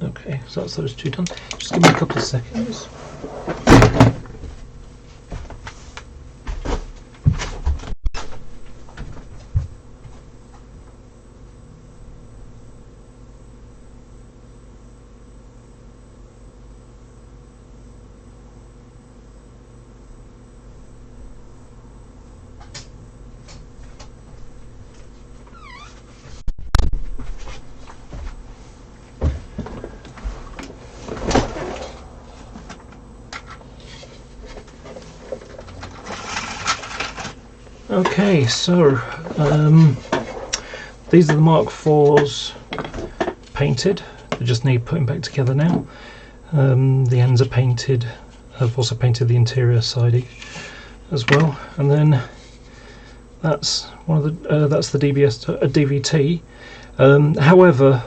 Okay, so that's those two done. Just give me a couple of seconds. Okay, so these are the Mark IVs painted. They just need putting back together now. The ends are painted. I've also painted the interior siding as well, and then that's one of the that's the DVT. However,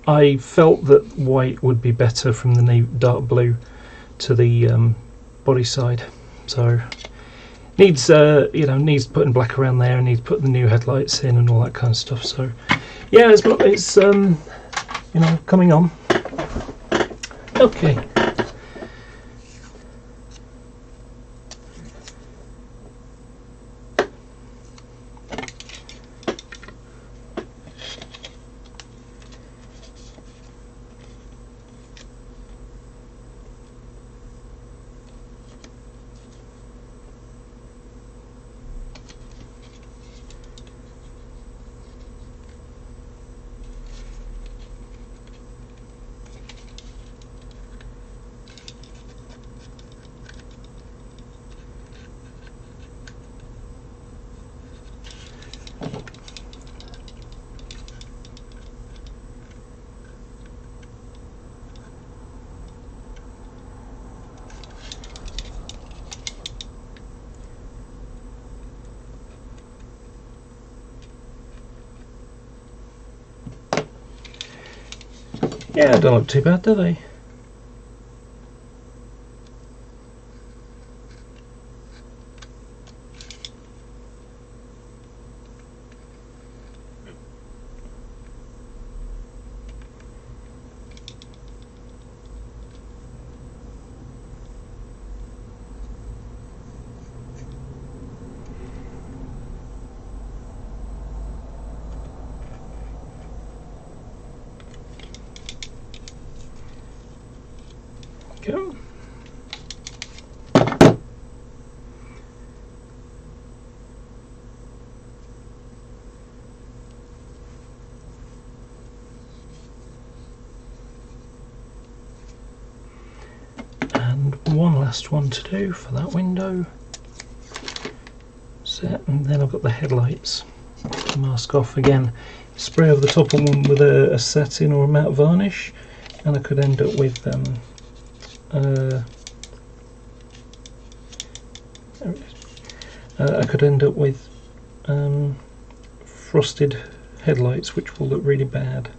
I felt that white would be better from the dark blue to the body side, so needs needs putting black around there, and needs putting the new headlights in and all that kind of stuff. So yeah, it's coming on. Okay. Yeah, they don't look too bad, do they? Go. And one last one to do for that window. Set, and then I've got the headlights to mask off again. Spray over the top of one with a satin or a matte varnish, and I could end up with frosted headlights, which will look really bad.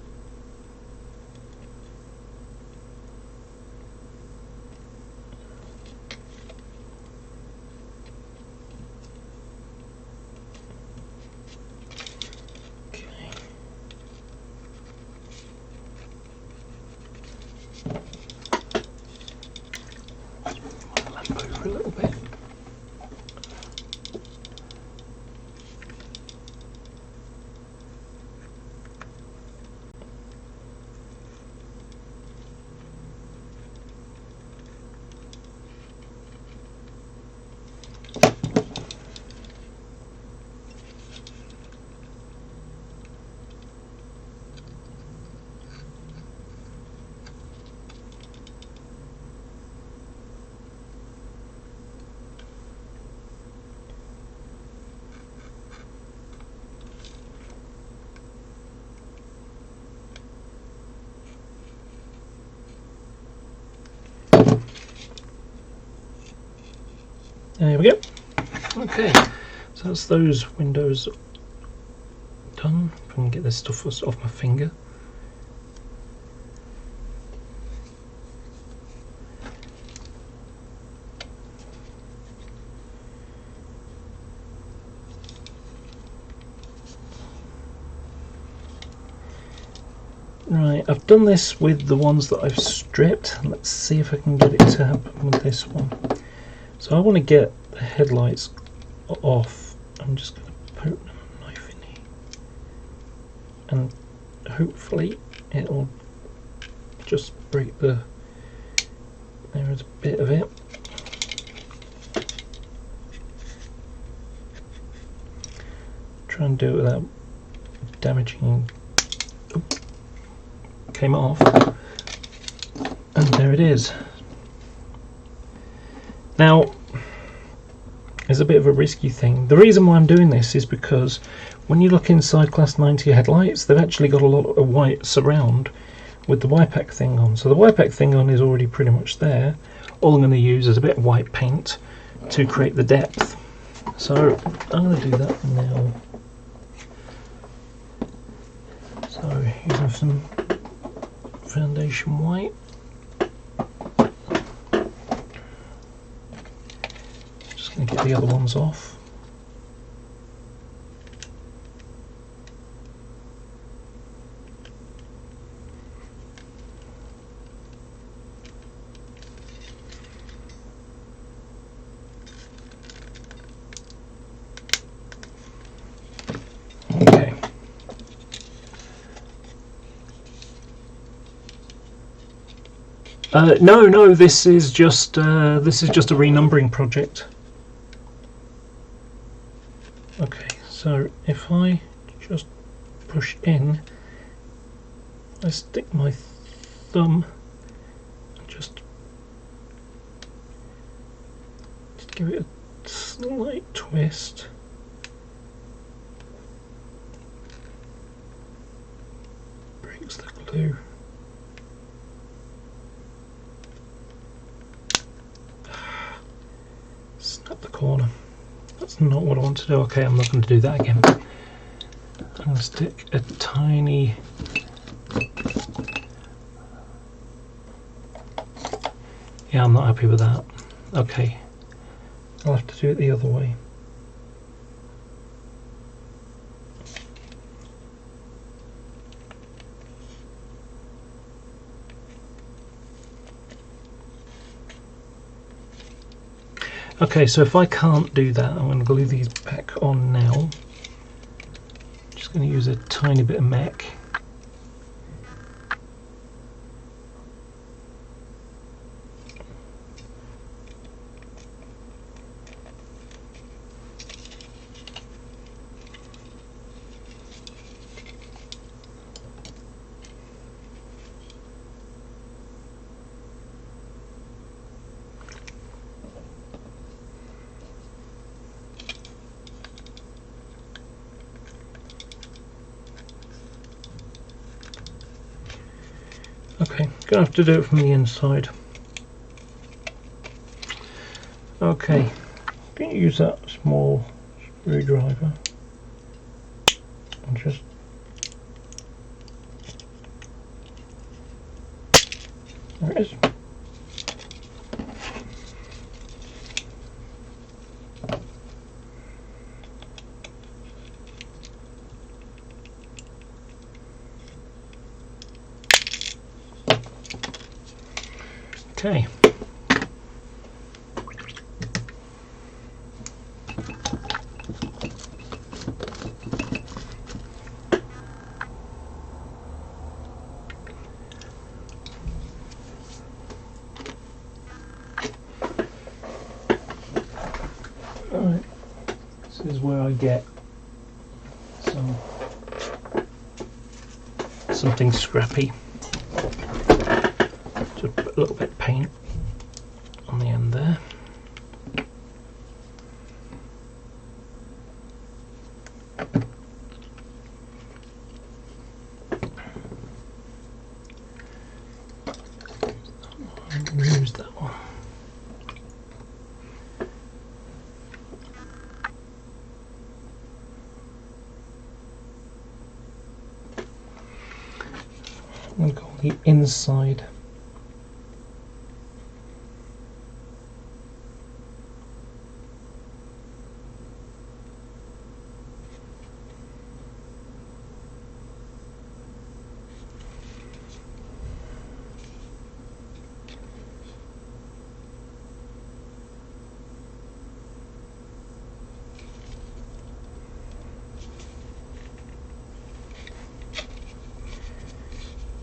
A little bit. There we go. Okay, so that's those windows done. If I can get this stuff off my finger. Right, I've done this with the ones that I've stripped. Let's see if I can get it to happen with this one. So I want to get the headlights off. I'm just going to poke a knife in here, and hopefully it'll just break the... There is a bit of it. Try and do it without damaging... Oop. Came off, and there it is. Now, it's a bit of a risky thing. The reason why I'm doing this is because when you look inside Class 90 headlights, they've actually got a lot of white surround with the YPAC thing on. So the YPAC thing on is already pretty much there. All I'm going to use is a bit of white paint to create the depth. So I'm going to do that now. So using some foundation white. Just going to get the other ones off. Okay. No, this is just a renumbering project. Okay, so if I just push in, I stick my thumb and just give it a slight twist. Breaks the glue. Snap the corner. That's not what I want to do. Okay, I'm not going to do that again. I'm going to stick a tiny... Yeah, I'm not happy with that. Okay, I'll have to do it the other way. Okay, so if I can't do that, I'm going to glue these back on now. Just going to use a tiny bit of mech. Okay, gonna have to do it from the inside. Okay, can you use that small screwdriver and just there it is. Okay. Alright, this is where I get something scrappy. Just put a little bit of paint on the end there. Use that one. the inside.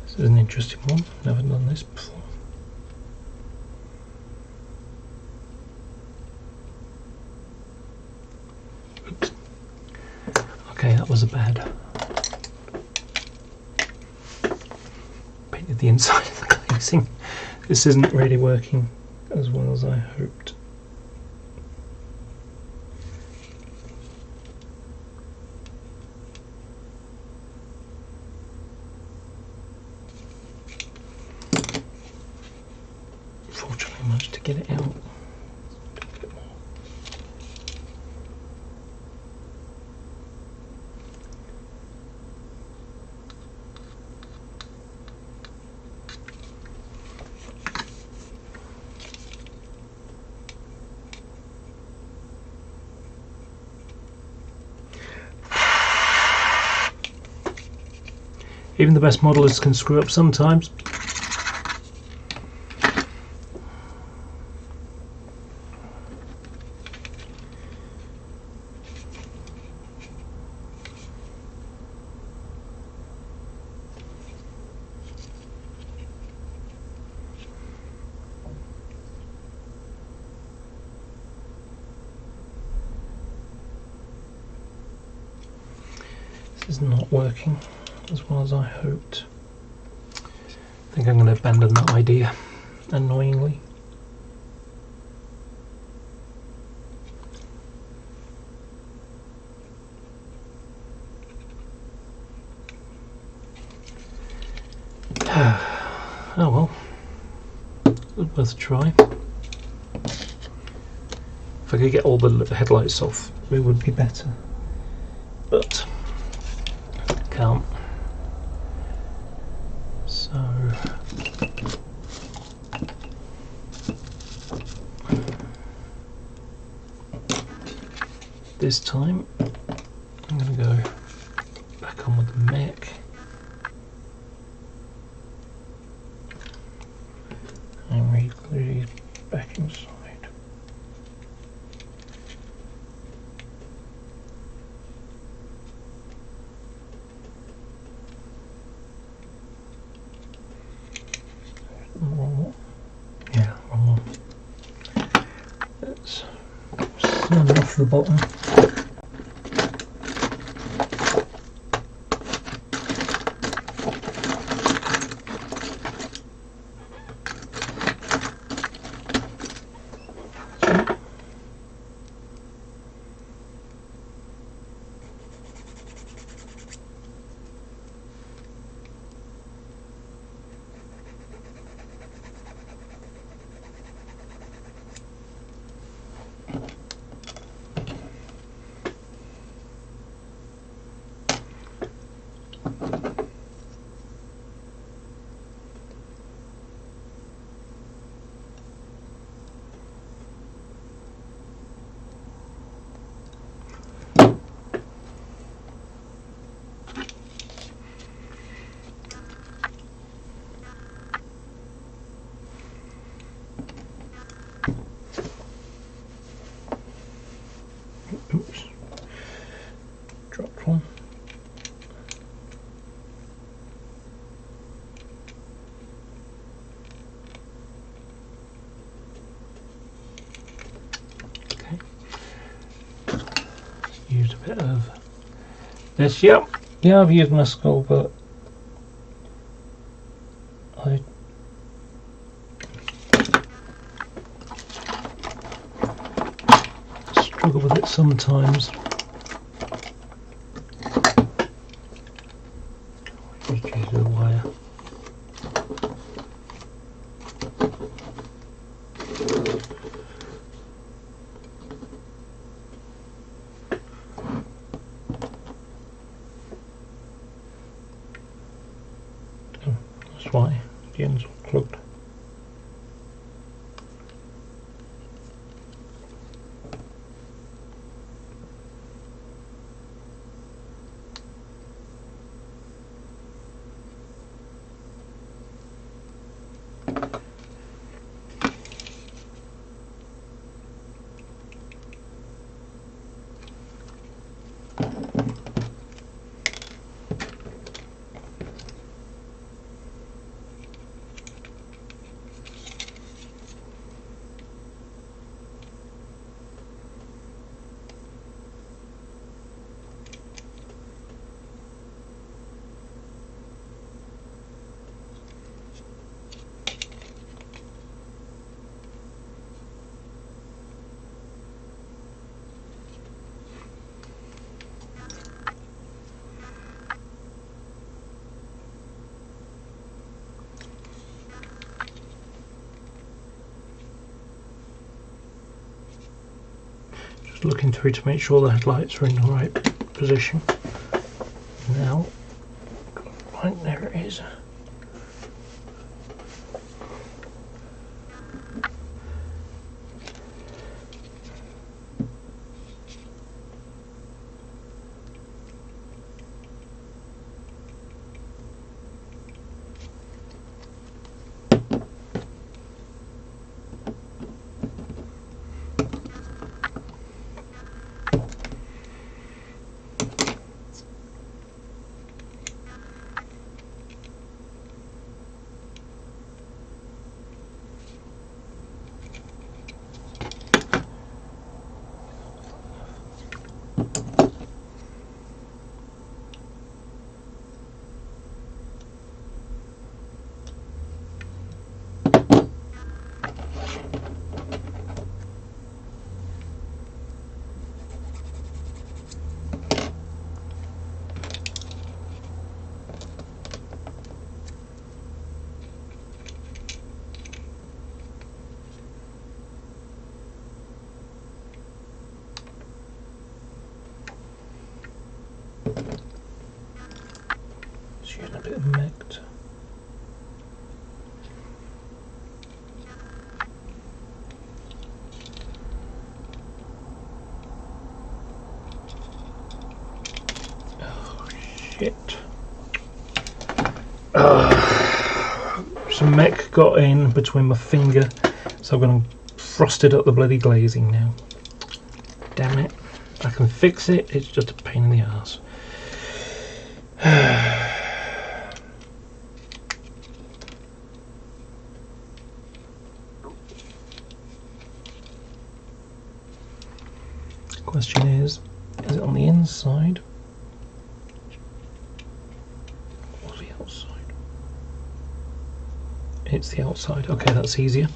This is an interesting one, never done this before. Oops. Okay, that was a bad. Painted the inside of the glazing. This isn't really working as well as I hoped. Fortunately, I managed to get it out. Even the best modelists can screw up sometimes. This is not working as well as I hoped. I think I'm going to abandon that idea, annoyingly. Oh well, it was worth a try. If I could get all the headlights off, it would be better, but can't. So this time I'm going to go back on with the mech and re-glue these back inside. Yeah, wrong one. Let's sand off the bottom. Oops, dropped one. Okay, used a bit of this. Yep, yeah, I've used my skull, but I struggle with it sometimes. Just use the wire. Oh, that's why the ends are plugged. Looking through to make sure the headlights are in the right position. Now, right there it is. It's using a bit of mect. Oh shit. Some mech got in between my finger, so I'm going to frosted up the bloody glazing now. Damn it. I can fix it, it's just a pain in the arse. Question is it on the inside or the outside? It's the outside. Okay, that's easier.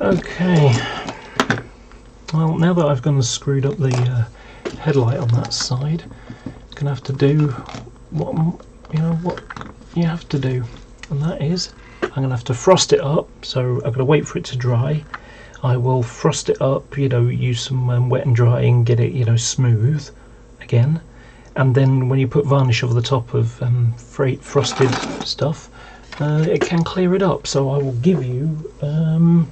Okay, well, now that I've gone and screwed up the headlight on that side, I'm gonna have to do what you have to do, and that is I'm gonna have to frost it up. So I'm gonna wait for it to dry. I will frost it up, use some wet and dry and get it, smooth again. And then when you put varnish over the top of frosted stuff, it can clear it up. So I will give you an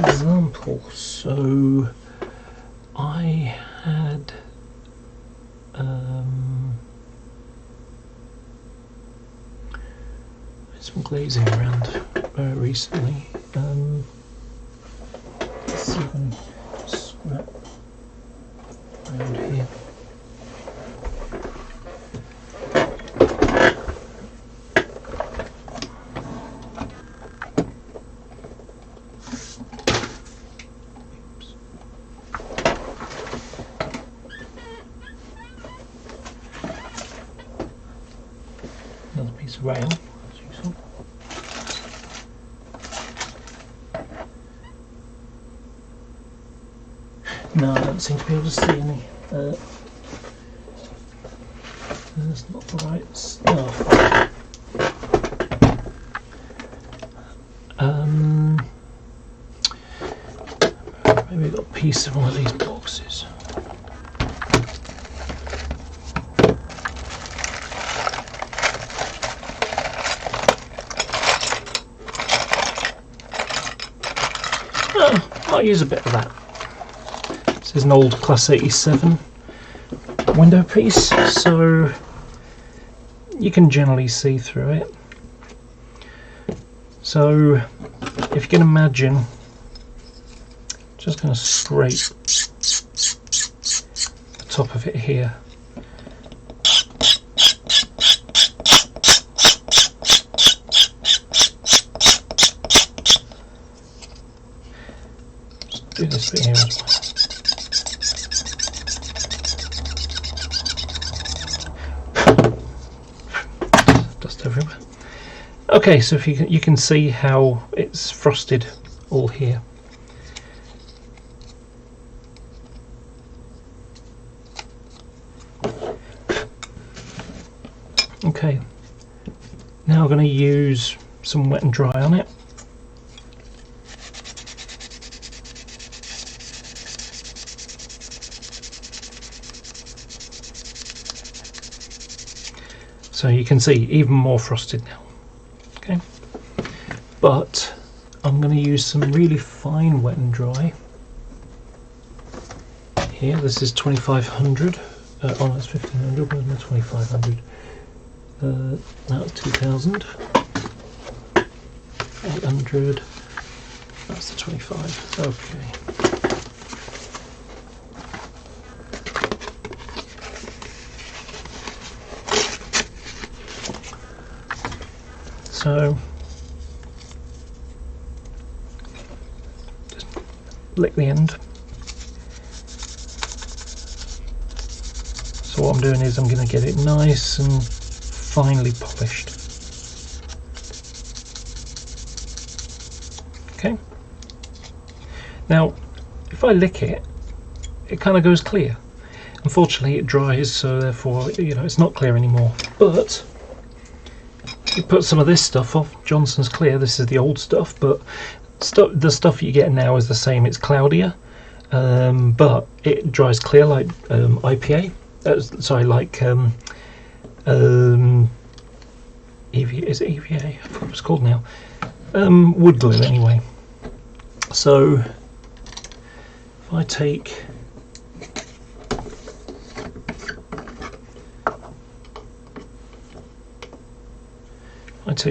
example. So I had some glazing around very recently. Let's see if I can scrap around here. Another piece of rail. No, I don't seem to be able to see any. That's not the right stuff. Maybe I've got a piece of one of these boxes. I'll use a bit of that. This is an old Class 87 window piece, so you can generally see through it. So if you can imagine, just going to scrape the top of it here. Just do this bit here as well. Dust everywhere. Okay, so if you can see how it's frosted all here. Okay, now I'm going to use some wet and dry on it. So you can see even more frosted now. Okay, but I'm going to use some really fine wet and dry. Here, this is 2500. Oh, that's 1500. Where's my 2500? That was 2000. 800. That's the 25. Okay. So just lick the end. So what I'm doing is I'm going to get it nice and finely polished. Okay. Now, if I lick it, it kind of goes clear. Unfortunately, it dries, so therefore, it's not clear anymore. But you put some of this stuff off. Johnson's Clear. This is the old stuff, but the stuff you get now is the same. It's cloudier, but it dries clear like IPA. Sorry, like EVA. Is it EVA? I forgot what it's called now. Wood glue, anyway. So if I take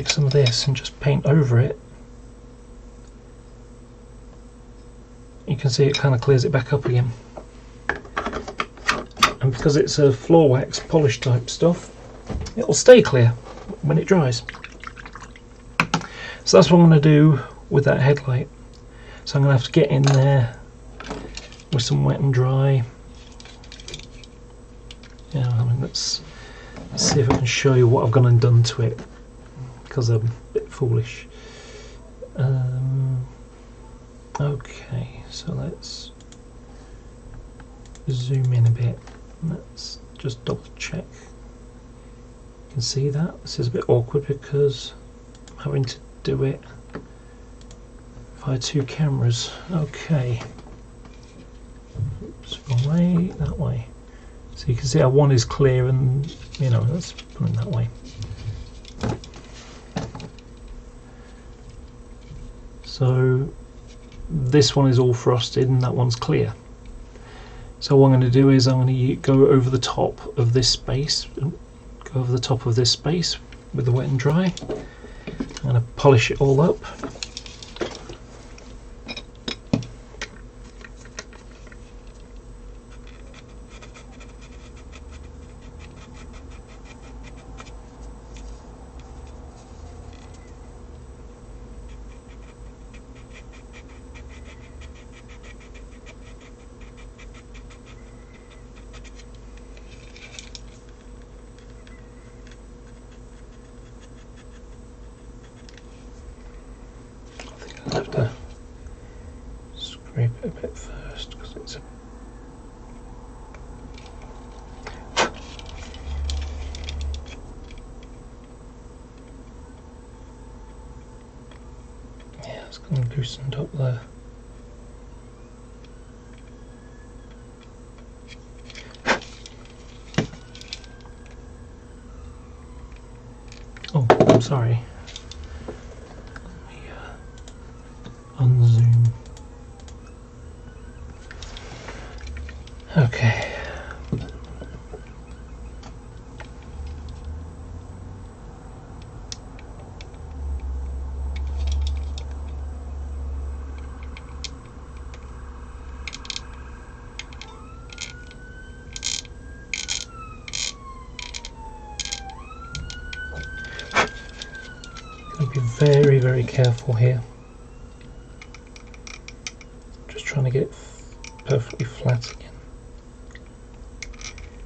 some of this and just paint over it, you can see it kind of clears it back up again. And because it's a floor wax polish type stuff, it will stay clear when it dries. So that's what I'm going to do with that headlight. So I'm going to have to get in there with some wet and dry. Yeah, I mean, let's see if I can show you what I've gone and done to it, because I'm a bit foolish. Okay, so let's zoom in a bit. Let's just double check. You can see that this is a bit awkward because I'm having to do it via two cameras. Okay, oops, wrong way, that way. So you can see how one is clear, and let's put it that way. So this one is all frosted and that one's clear. So what I'm going to do is I'm going to go over the top of this space, with the wet and dry. I'm going to polish it all up. I have to scrape it a bit first because it's it's kind of loosened up there. Oh, I'm sorry. Unzoom. Okay. Gotta be very, very careful here. Trying to get it perfectly flat again,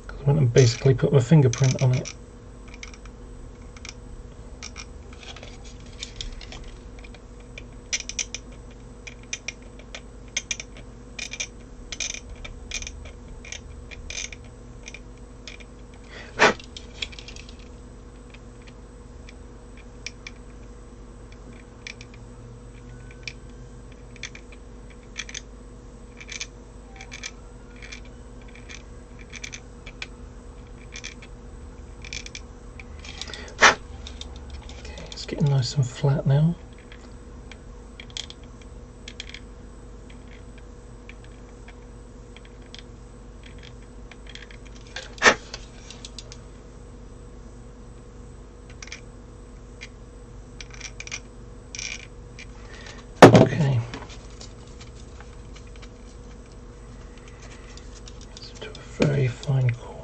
because I want to basically put my fingerprint on it. It's getting nice and flat now. Okay. Let's do a very fine corner.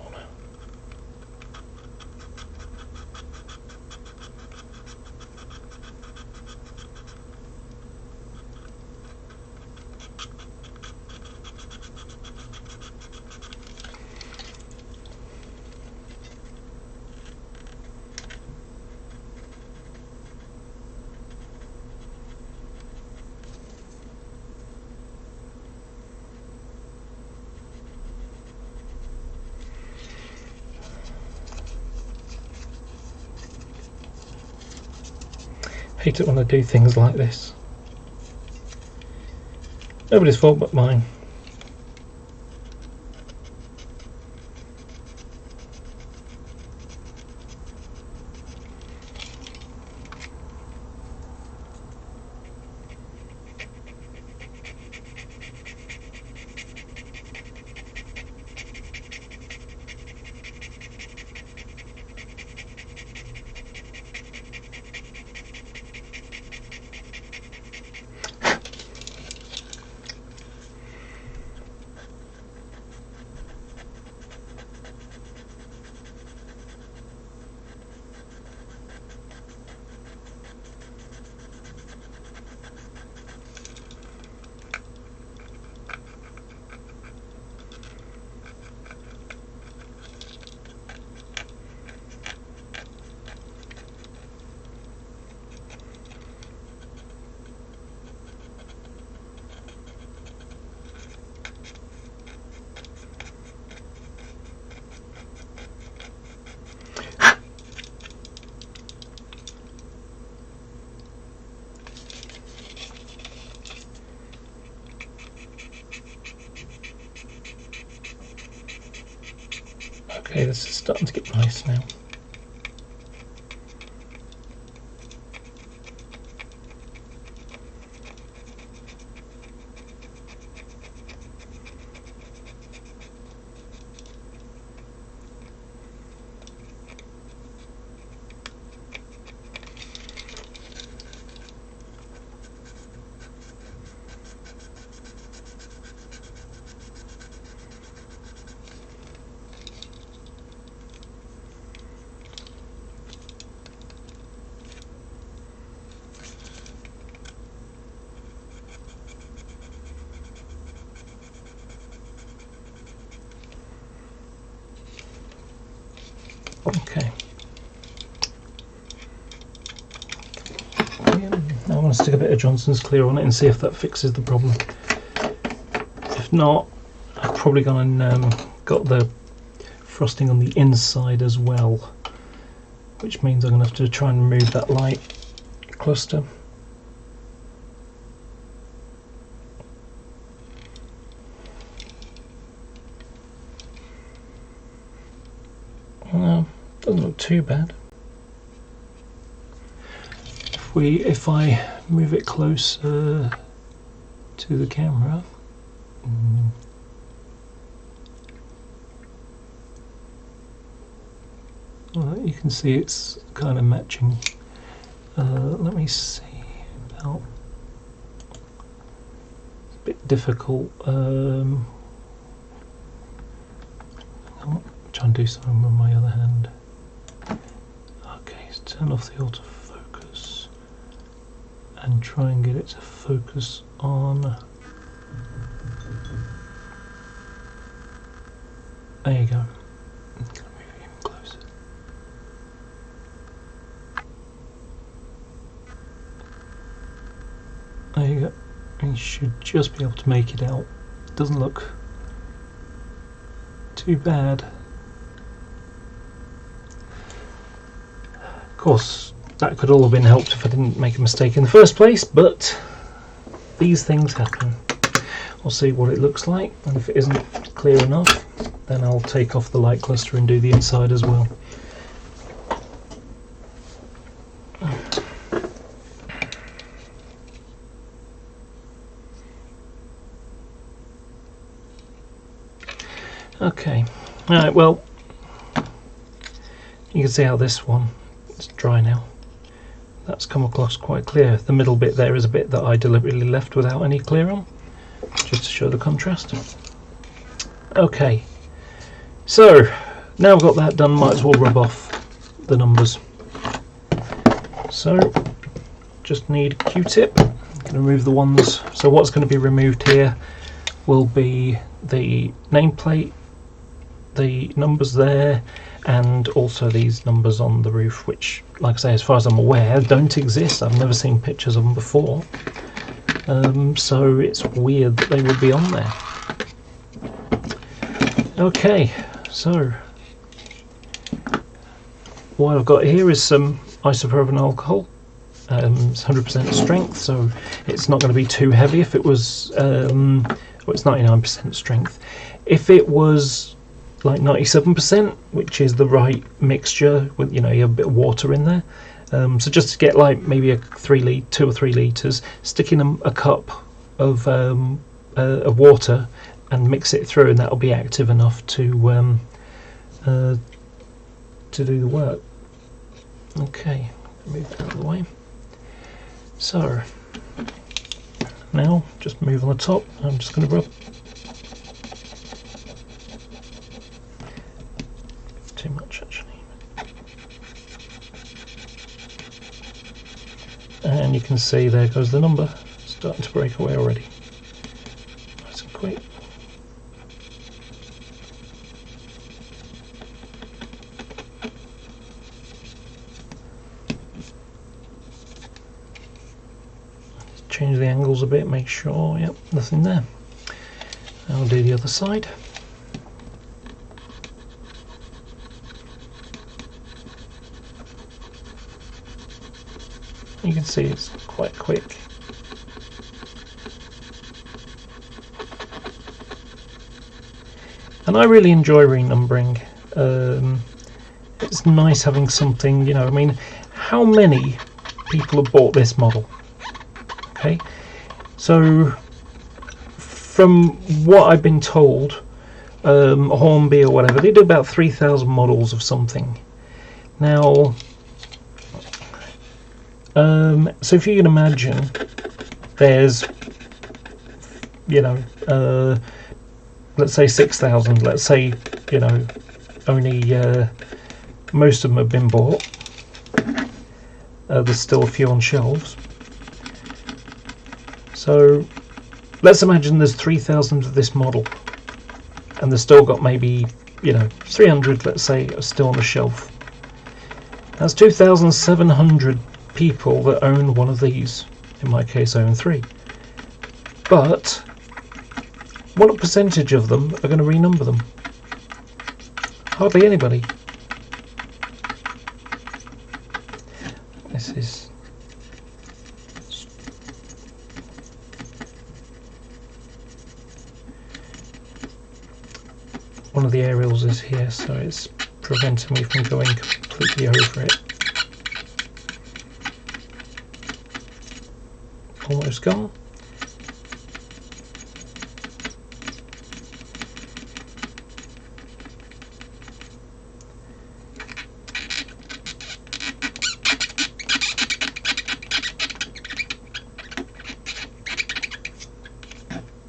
Hate it when I do things like this. Nobody's fault but mine. Okay, this is starting to get nice now. Okay. Now I'm going to stick a bit of Johnson's Clear on it and see if that fixes the problem. If not, I'm probably going to got the frosting on the inside as well, which means I'm going to have to try and remove that light cluster. Doesn't look too bad. If I move it closer to the camera, well, you can see it's kind of matching. Let me see. About it's a bit difficult. I'll try and do something with my other hand. Okay, so turn off the autofocus and try and get it to focus on. There you go. I'm going to move it even closer. There you go. You should just be able to make it out. It doesn't look too bad. Of course, that could all have been helped if I didn't make a mistake in the first place, but these things happen. I'll see what it looks like, and if it isn't clear enough, then I'll take off the light cluster and do the inside as well. Okay, alright, well, you can see how this one is dry now. That's come across quite clear. The middle bit there is a bit that I deliberately left without any clear on, just to show the contrast. Okay, so now I've got that done, might as well rub off the numbers. So, just need a Q-tip, remove the ones. So what's going to be removed here will be the nameplate, the numbers there, and also these numbers on the roof, which, like I say, as far as I'm aware, don't exist. I've never seen pictures of them before, so it's weird that they would be on there. Okay, so what I've got here is some isopropyl alcohol. It's 100% strength, so it's not going to be too heavy. If it was, well, it's 99% strength. If it was like 97%, which is the right mixture, with, you know, you have a bit of water in there. So just to get like maybe a 2 or 3 litres, stick in a cup of water and mix it through, and that'll be active enough to do the work. Okay, move that out of the way. So now just move on the top. I'm just going to rub. Too much actually. And you can see there goes the number, starting to break away already. Nice and quick. Change the angles a bit, make sure, yep, nothing there. I'll do the other side. You can see it's quite quick. And I really enjoy renumbering. It's nice having something, you know, I mean, how many people have bought this model? Okay, so from what I've been told, Hornby or whatever, they do about 3,000 models of something. Now, so if you can imagine, there's, you know, let's say 6,000, let's say, you know, only most of them have been bought. There's still a few on shelves. So let's imagine there's 3,000 of this model, and they've still got maybe, you know, 300, let's say, are still on the shelf. That's 2,700 people that own one of these. In my case, I own 3. But what percentage of them are going to renumber them? Hardly anybody. This is one of the aerials is here, so it's preventing me from going completely over it. Almost gone.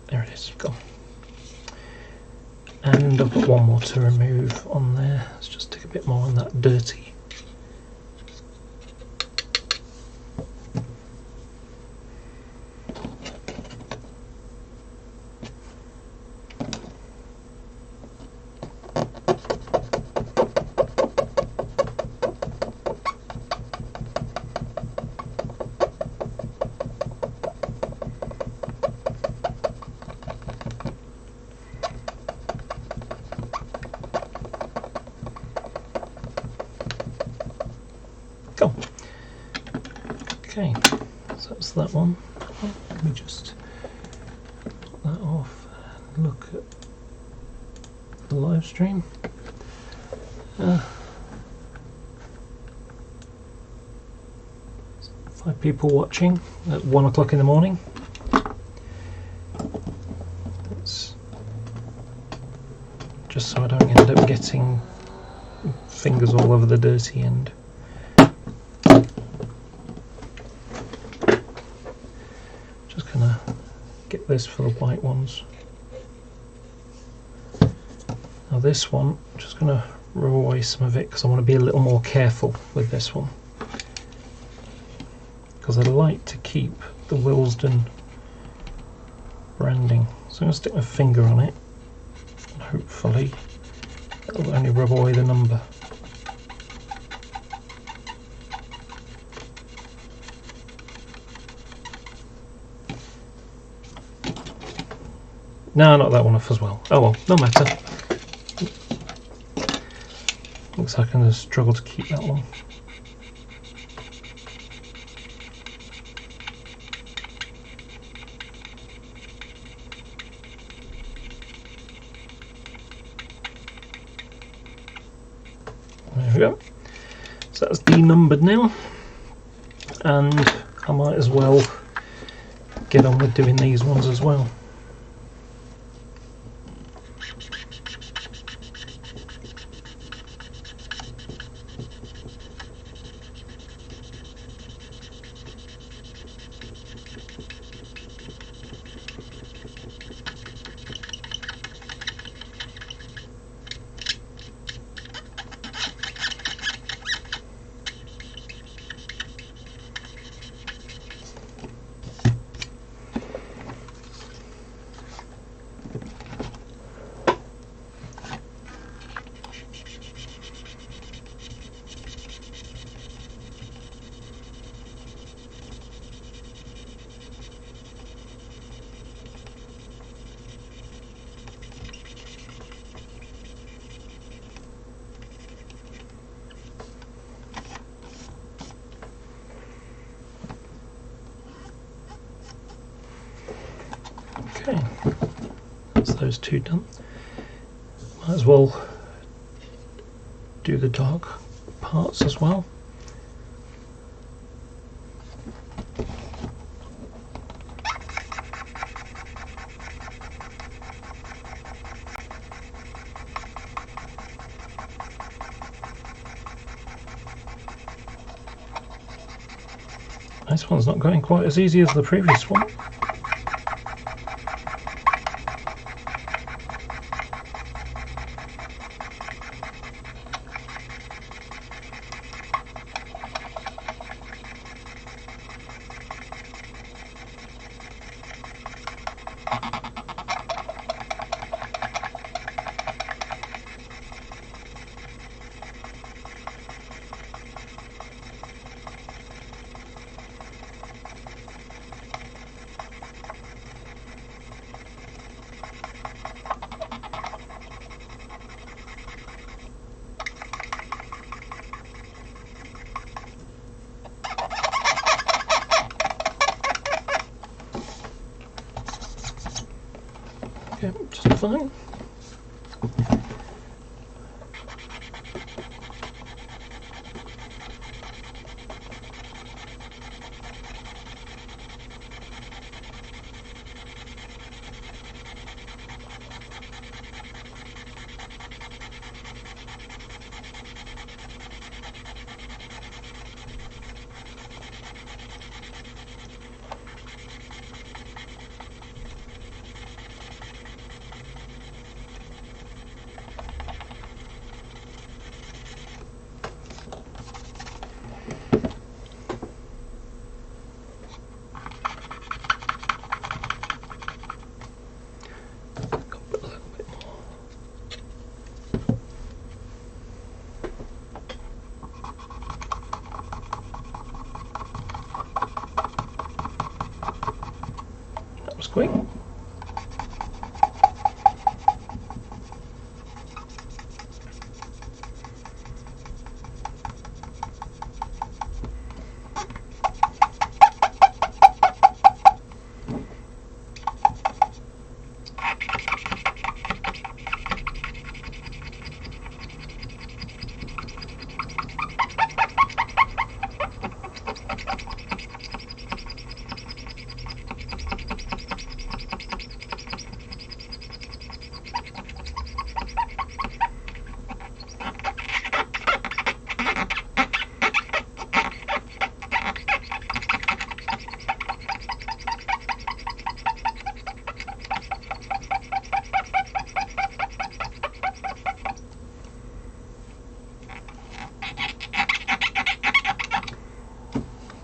There it is, gone. And I've got one more to remove on there. Let's just take a bit more on that dirty. Go. Okay, so that's that one. Let me just put that off and look at the live stream. 5 people watching at 1 o'clock in the morning. That's just so I don't end up getting fingers all over the dirty end. Just gonna get this for the white ones. Now this one, I'm just gonna rub away some of it because I want to be a little more careful with this one, because I like to keep the Willesden branding. So I'm going to stick my finger on it, and hopefully it'll only rub away the number. No, not that one off as well. Oh well, no matter. Looks like I'm going to struggle to keep that one. There we go. So that's denumbered now, and I might as well get on with doing these ones as well. Okay, that's those two done. Might as well do the dark parts as well. This one's not going quite as easy as the previous one. Okay, just fine. That was quick.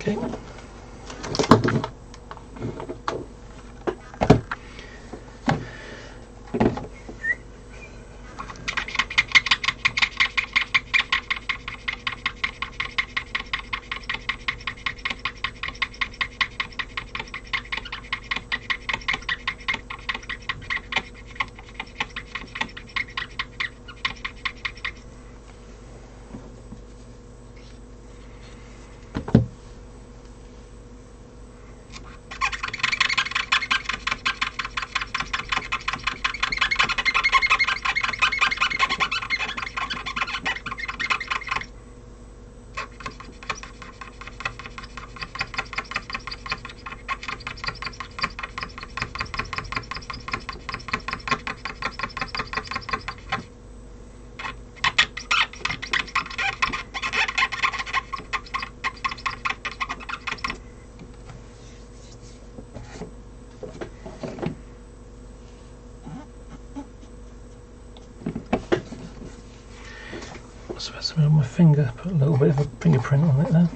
Okay. I suppose something on my finger, put a little bit of a fingerprint on it there.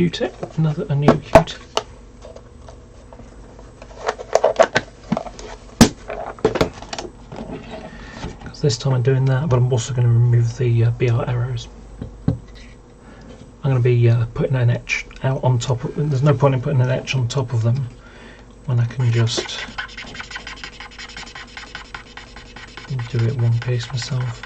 Q-tip, a new Q-tip. Because this time I'm doing that, but I'm also going to remove the BR arrows. I'm going to be putting an etch out on top of. There's no point in putting an etch on top of them when I can just do it one piece myself.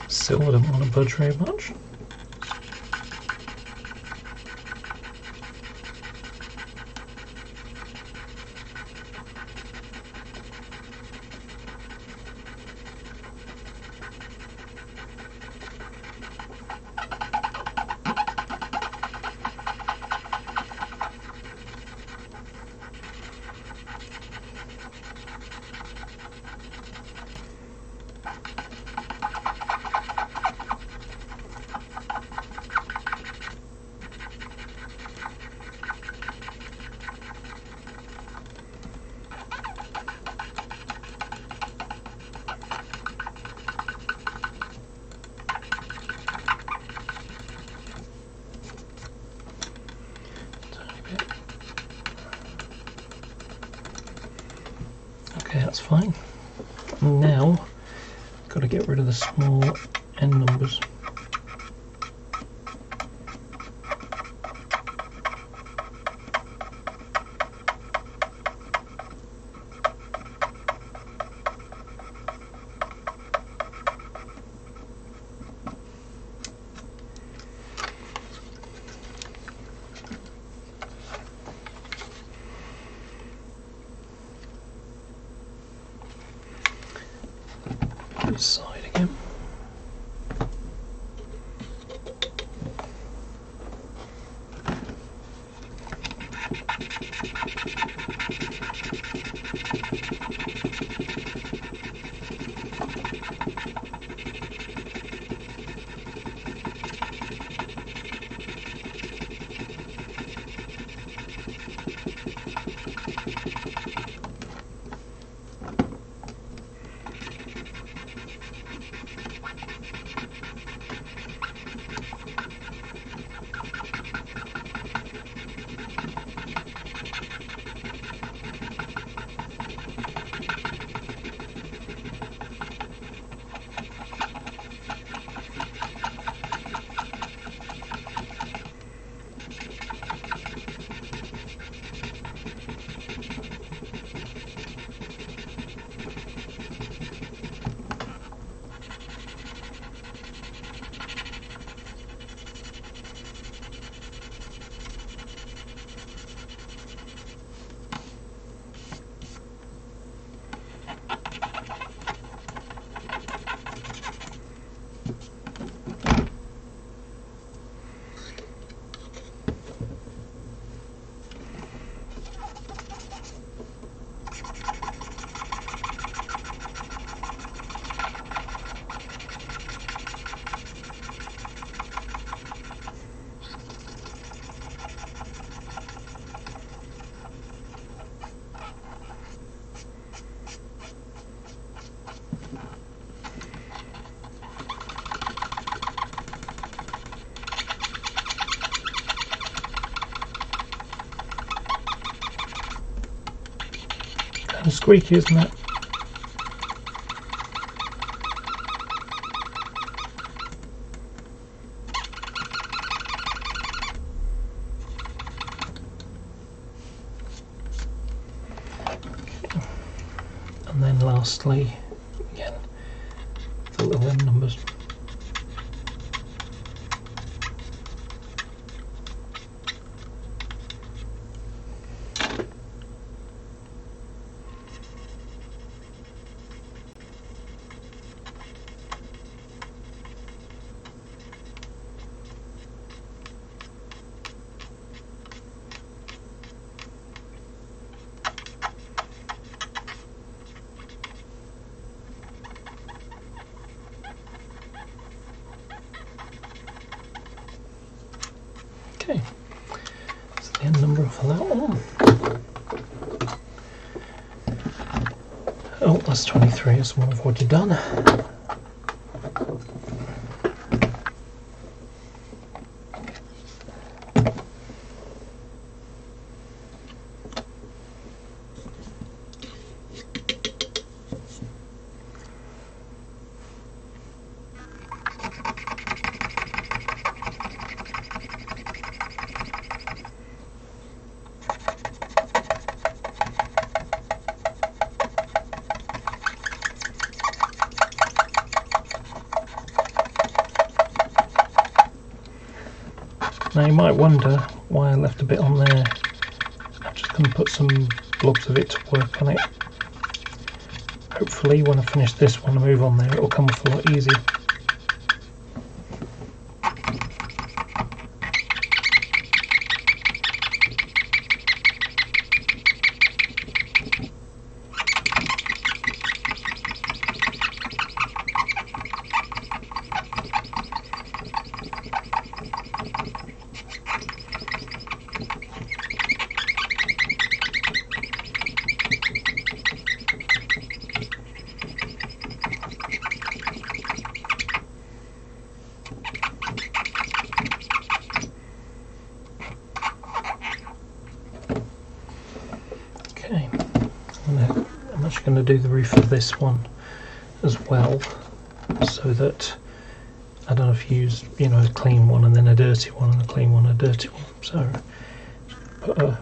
Still wouldn't want to budge very much. Okay, that's fine. Now, got to get rid of the small end numbers. This side again. Kind of squeaky, isn't it? And then lastly, again, the little end numbers. Oh, that's 23, that's more of what you've done. Now you might wonder why I left a bit on there. I'm just going to put some blobs of it to work on it. Hopefully when I finish this one and move on there, it will come off a lot easier. Okay, I'm actually going to do the roof of this one as well, so that I don't have to use, you know, a clean one and then a dirty one and a clean one and a dirty one. So put a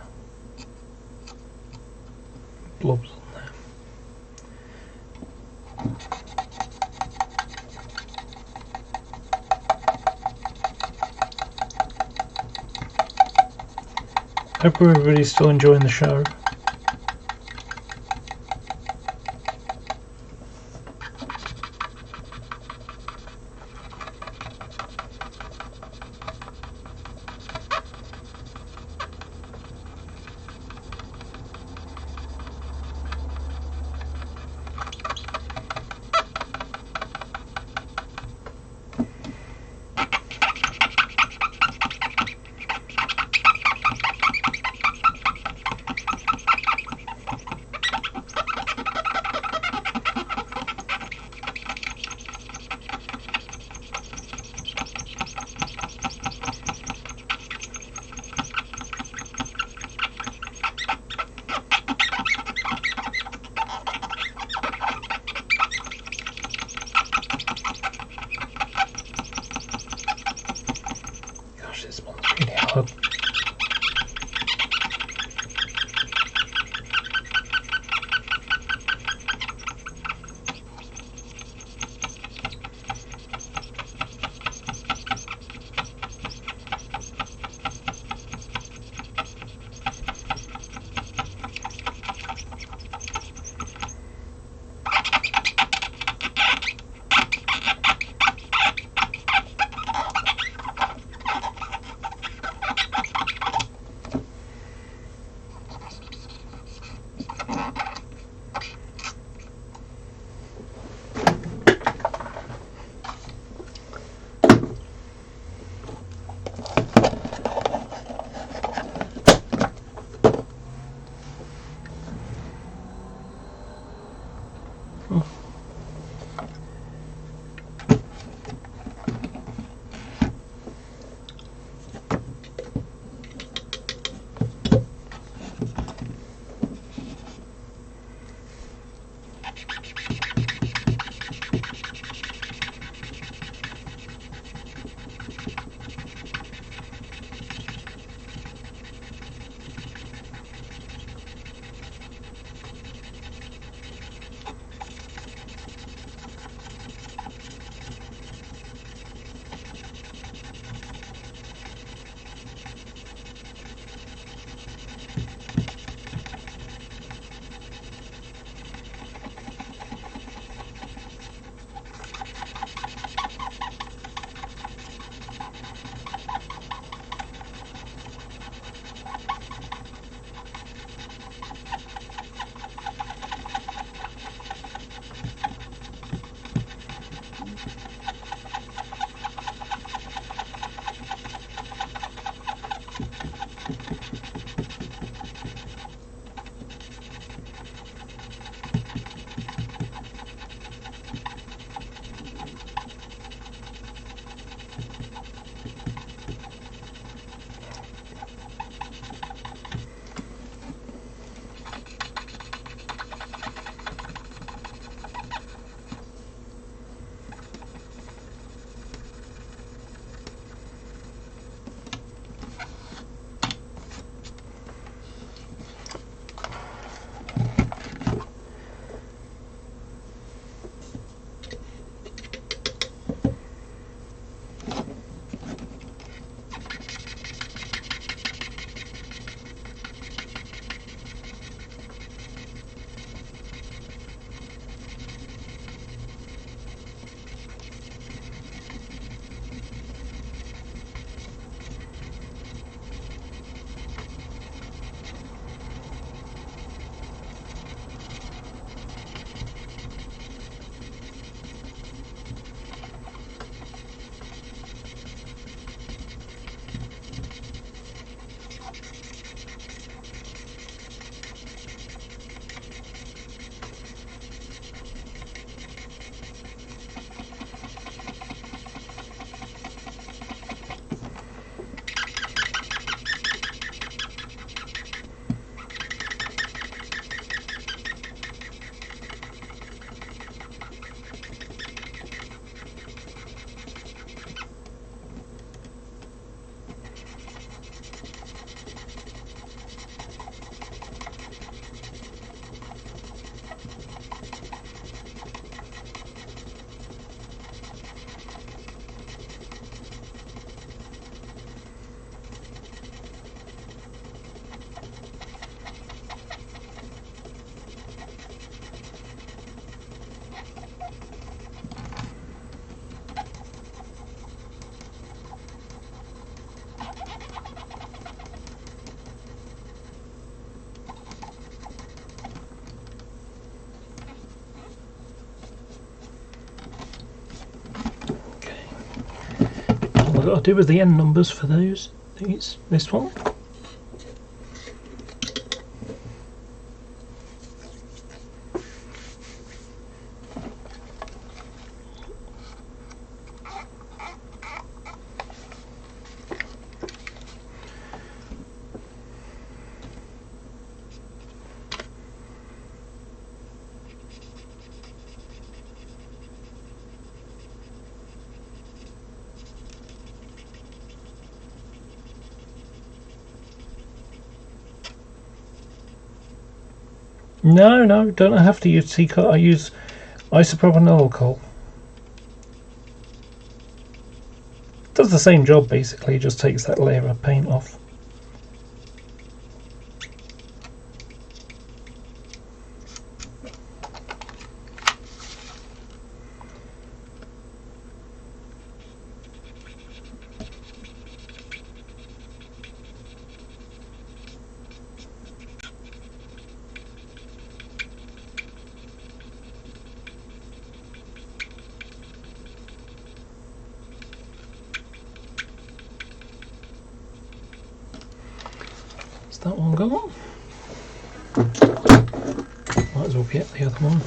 blobs on there. Hope everybody's still enjoying the show. This one's really hard. I've got to do with the end numbers for those. This one. No, don't have to use T-cut. I use isopropyl alcohol. Does the same job basically, just takes that layer of paint off. That one gone. Might as well get the other one.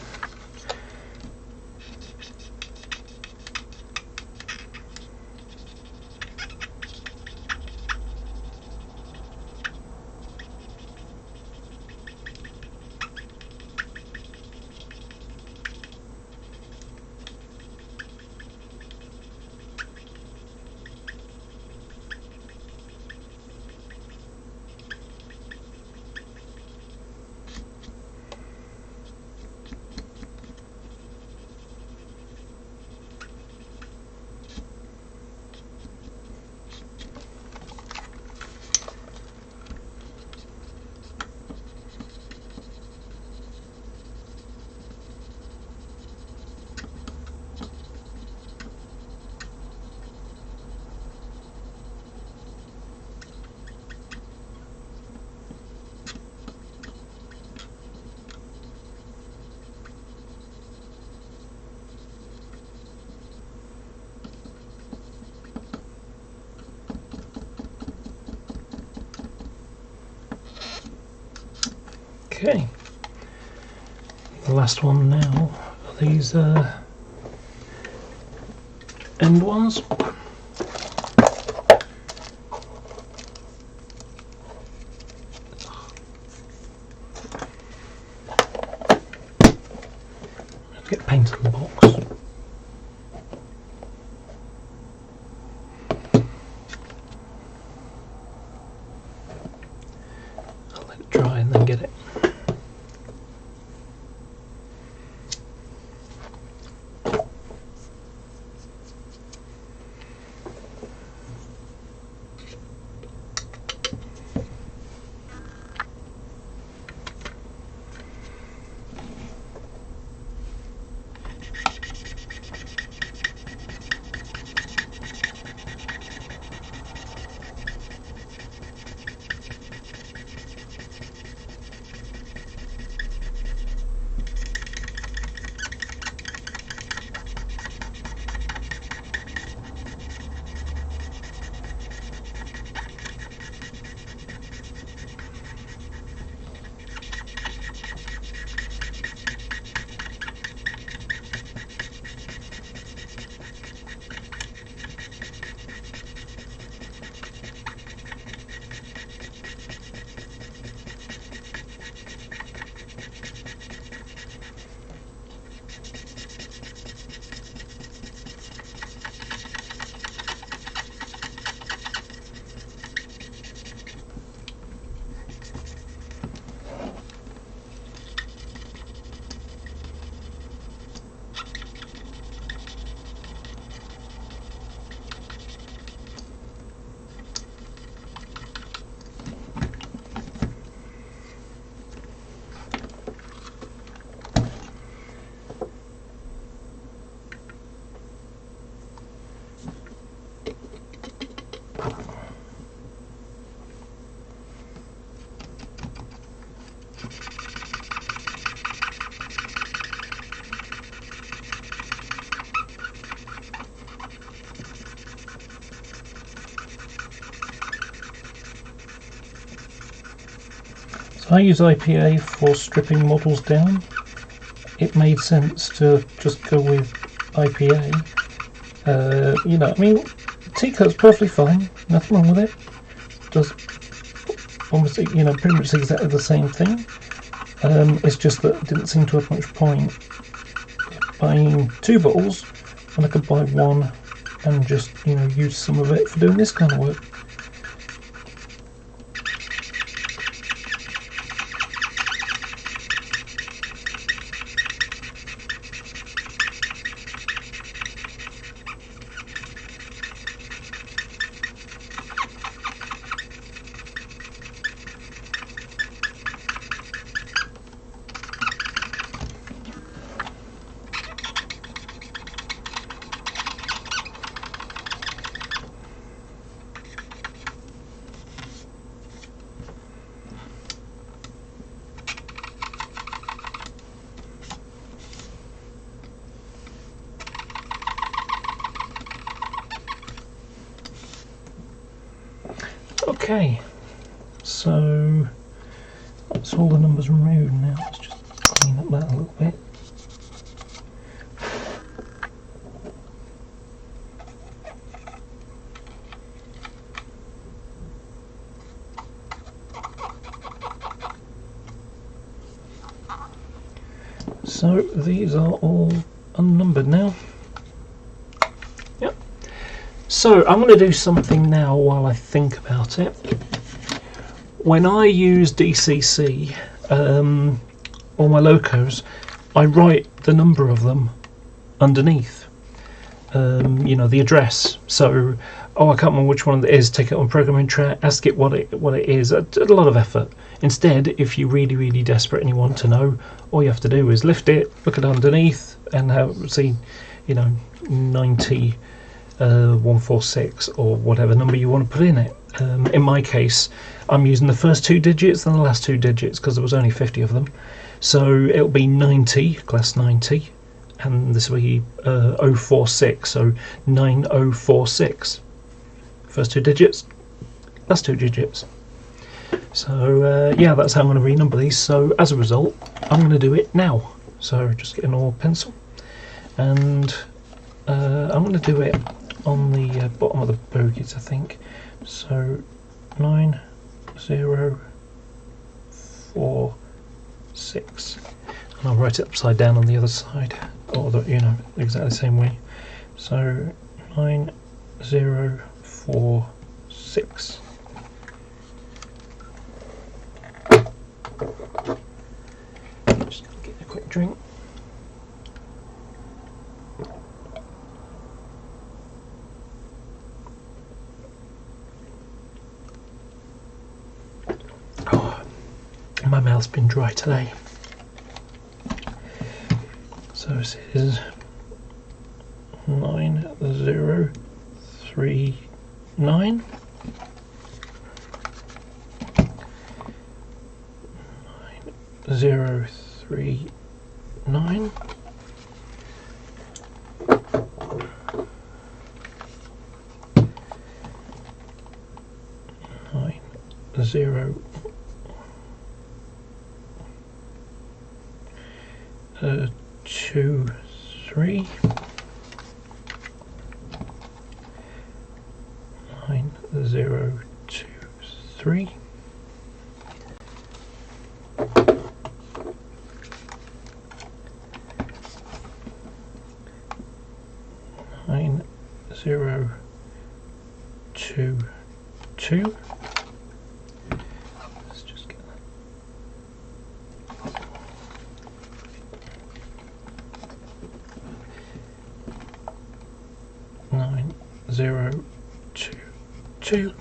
Okay, the last one now are these end ones. Let's get paint on the box. I'll let it dry and then get it. I use IPA for stripping models down. It made sense to just go with IPA. You know, I mean, T-cut's perfectly fine, nothing wrong with it. Does almost, you know, pretty much exactly the same thing. It's just that it didn't seem to have much point buying 2 bottles when I could buy one and just, you know, use some of it for doing this kind of work. Okay, so that's all the numbers removed now. Let's just clean up that a little bit. So these are all unnumbered now. Yep. So I'm going to do something now while I think about it. When I use DCC on my locos, I write the number of them underneath. You know, the address. So, oh, I can't remember which one it is. Take it on programming track, ask it what it is. A lot of effort. Instead, if you're really desperate and you want to know, all you have to do is lift it, look at underneath, and see, you know, 90 146 or whatever number you want to put in it. In my case, I'm using the first 2 digits and the last 2 digits because there was only 50 of them. So it'll be 90, class 90, and this will be 046, so 9046. First 2 digits, last 2 digits. So yeah, that's how I'm going to renumber these. So as a result, I'm going to do it now. So just get an old pencil, and I'm going to do it on the bottom of the bogies, I think. So 9046, and I'll write it upside down on the other side, or the, you know, exactly the same way. So 9046. Just get a quick drink. Oh, my mouth's been dry today. So this is 9039. 9039. 9023. 9023. 9022. Let's just get that. 9022. 9014.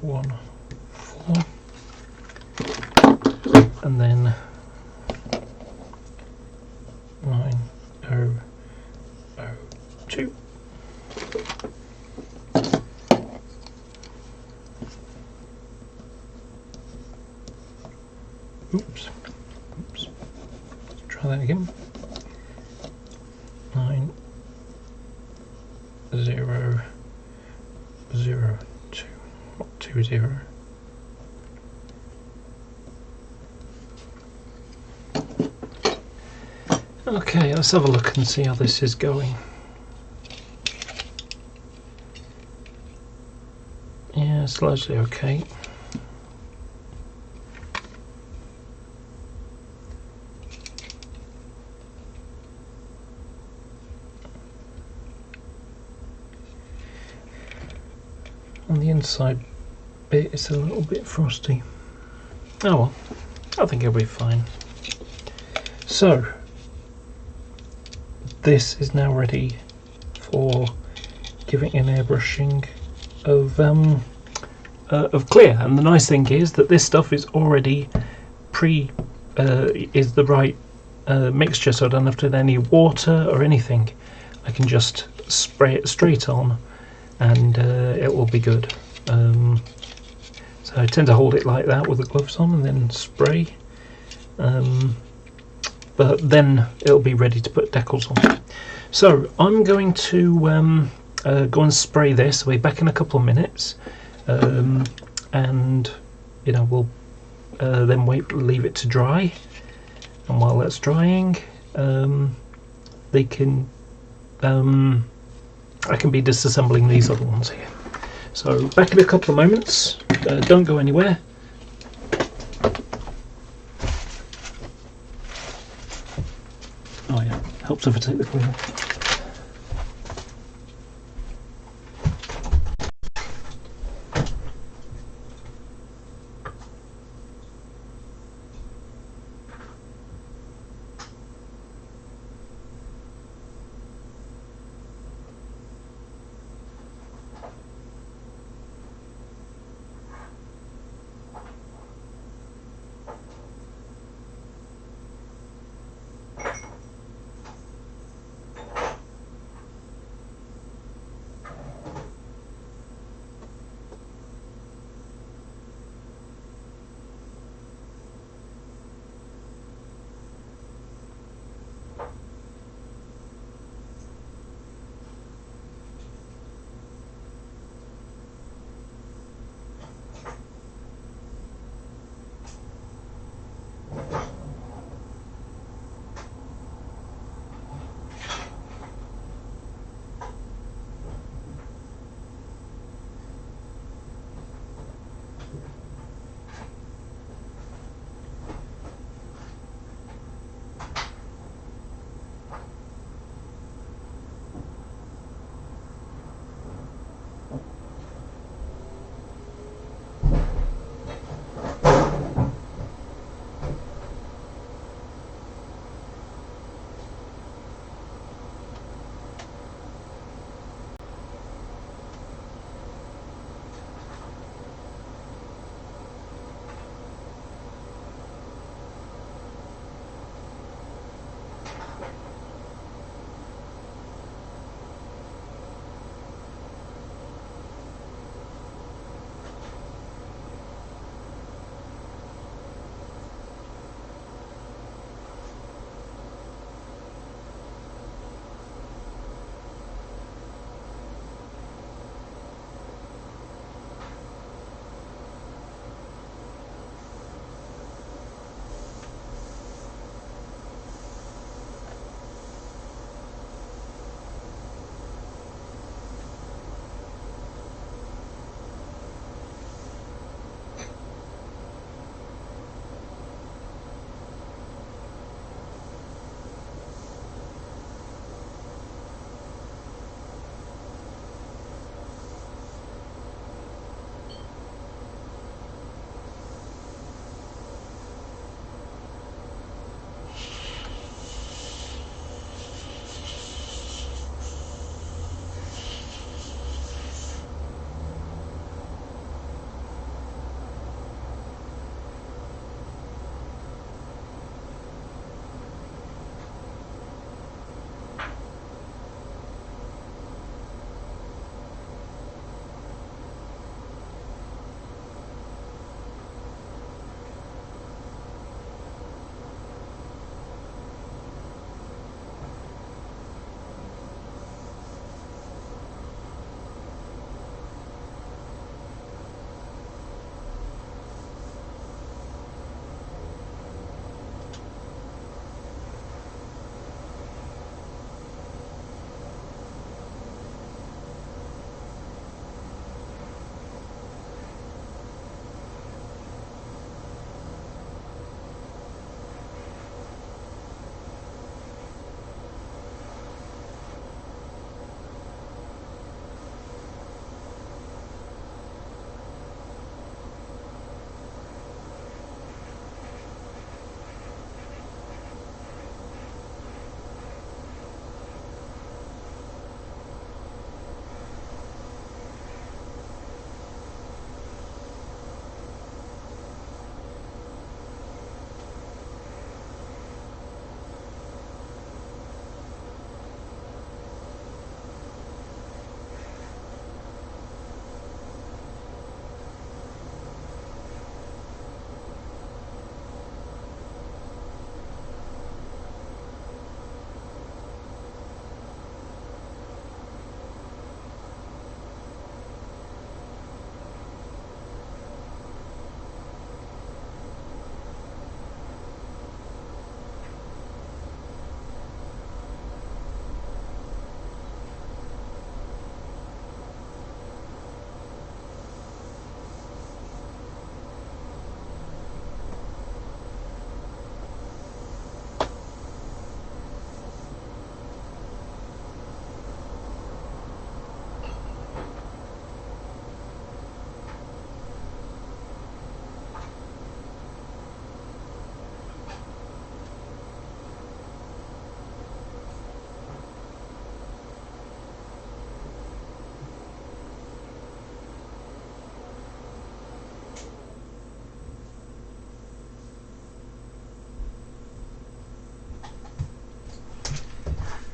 9014, and then 9002. 9,0,02, not 20. Okay, let's have a look and see how this is going. Yeah, it's largely okay. On the inside bit it's a little bit frosty. Oh well, I think it'll be fine. So this is now ready for giving an airbrushing of clear, and the nice thing is that this stuff is already is the right mixture, so I don't have to add any water or anything. I can just spray it straight on and it will be good. So I tend to hold it like that with the gloves on and then spray, but then it'll be ready to put decals on. So I'm going to go and spray this. We'll be back in a couple of minutes, and we'll then leave it to dry, and while that's drying they can I can be disassembling these other ones here. So back in a couple of moments. Don't go anywhere. Oh yeah, helps if I take the cleaner.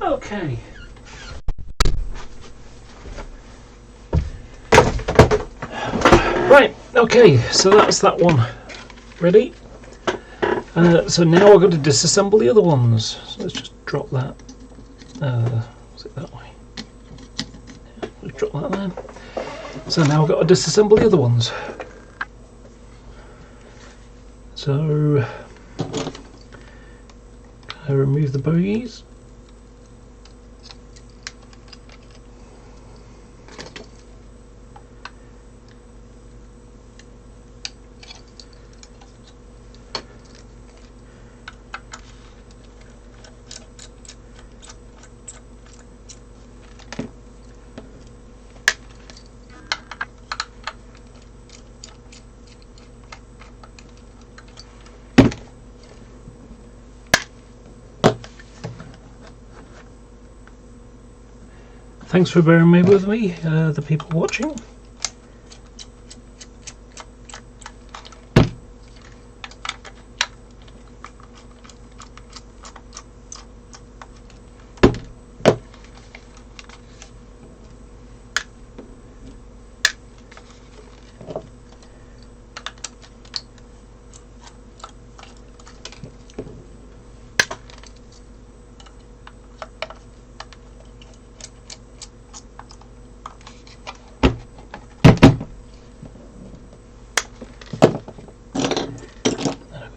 Okay. Right, okay, so that's that one ready. So now I've got to disassemble the other ones. So let's just drop that. Was it that way? Yeah, let's drop that there. So now I've got to disassemble the other ones. So I remove the bogies. Thanks for bearing with me, the people watching.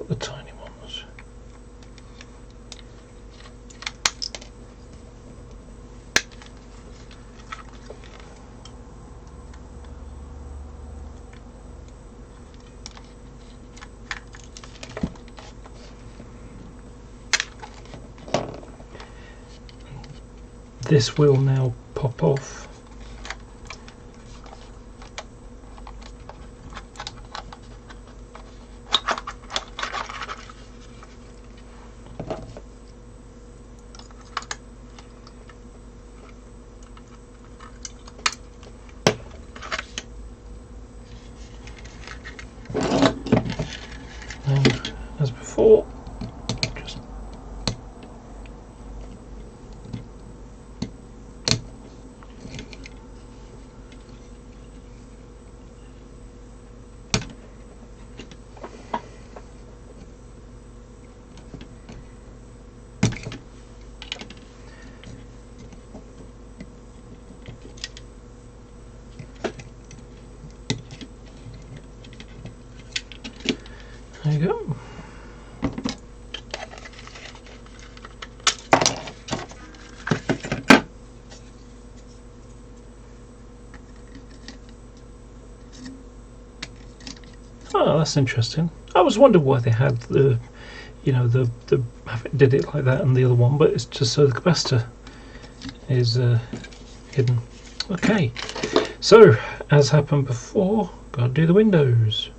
The tiny ones. This will now pop off. And as before, just there you go. Oh, that's interesting. I was wondering why they had the, you know, the did it like that and the other one, but it's just so the capacitor is hidden. Okay, so as happened before, gotta do the windows.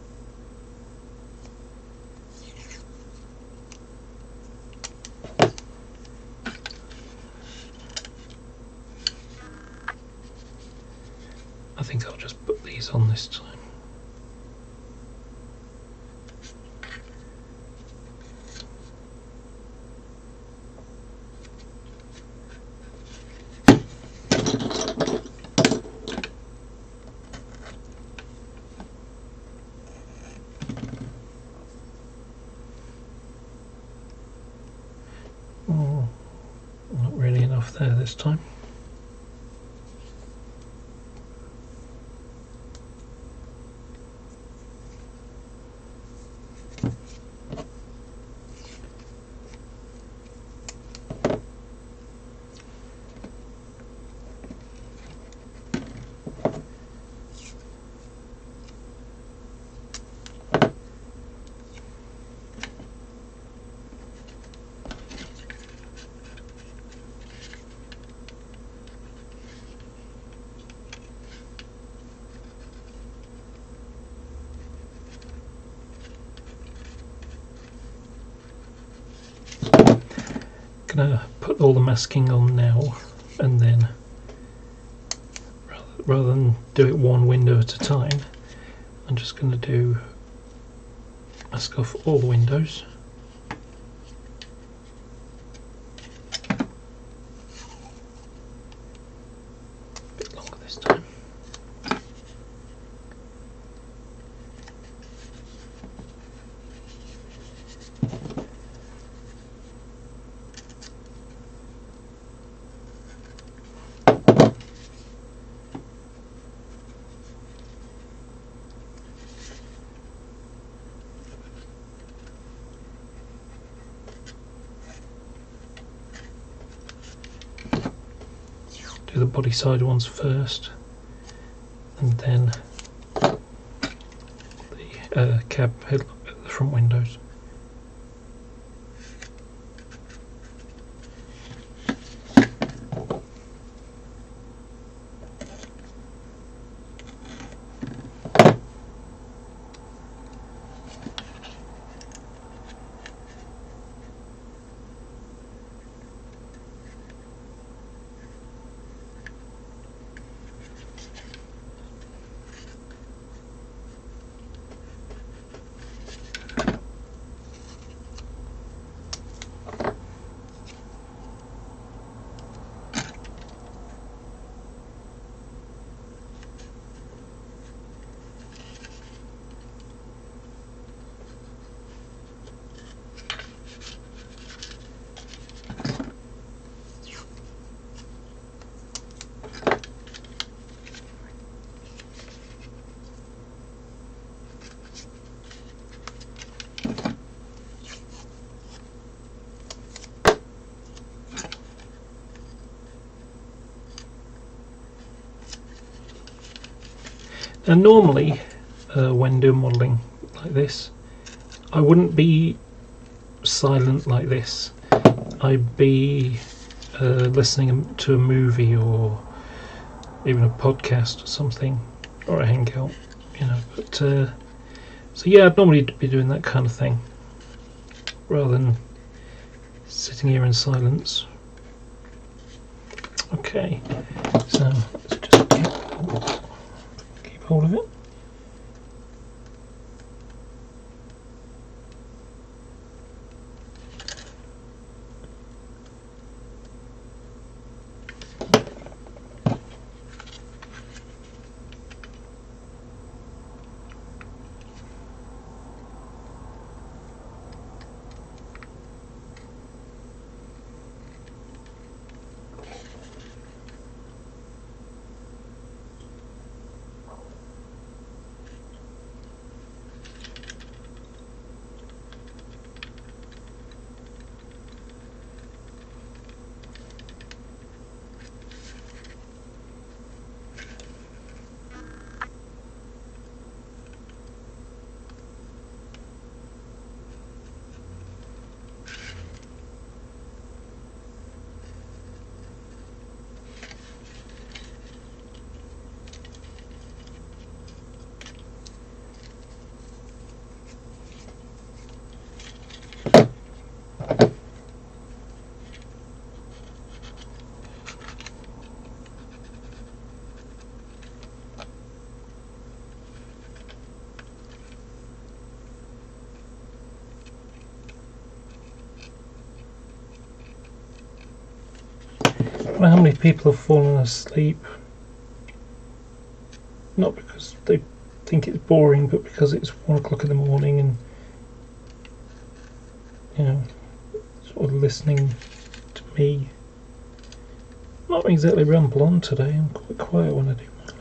I think I'll just put these on this time. Oh, not really enough there this time. Gonna put all the masking on now, and then rather than do it one window at a time, I'm just going to mask off all the windows. do the body side ones first, and then the cab headlamp at the front windows. And normally, when doing modelling like this, I wouldn't be silent like this. I'd be listening to a movie or even a podcast or something, or a hangout, you know. But so yeah, I'd normally be doing that kind of thing rather than sitting here in silence. Okay, so let's just keep hold of it. I don't know how many people have fallen asleep, not because they think it's boring, but because it's 1 o'clock in the morning and, you know, sort of listening to me. I'm not exactly ramble on today, I'm quite quiet when I do modelling.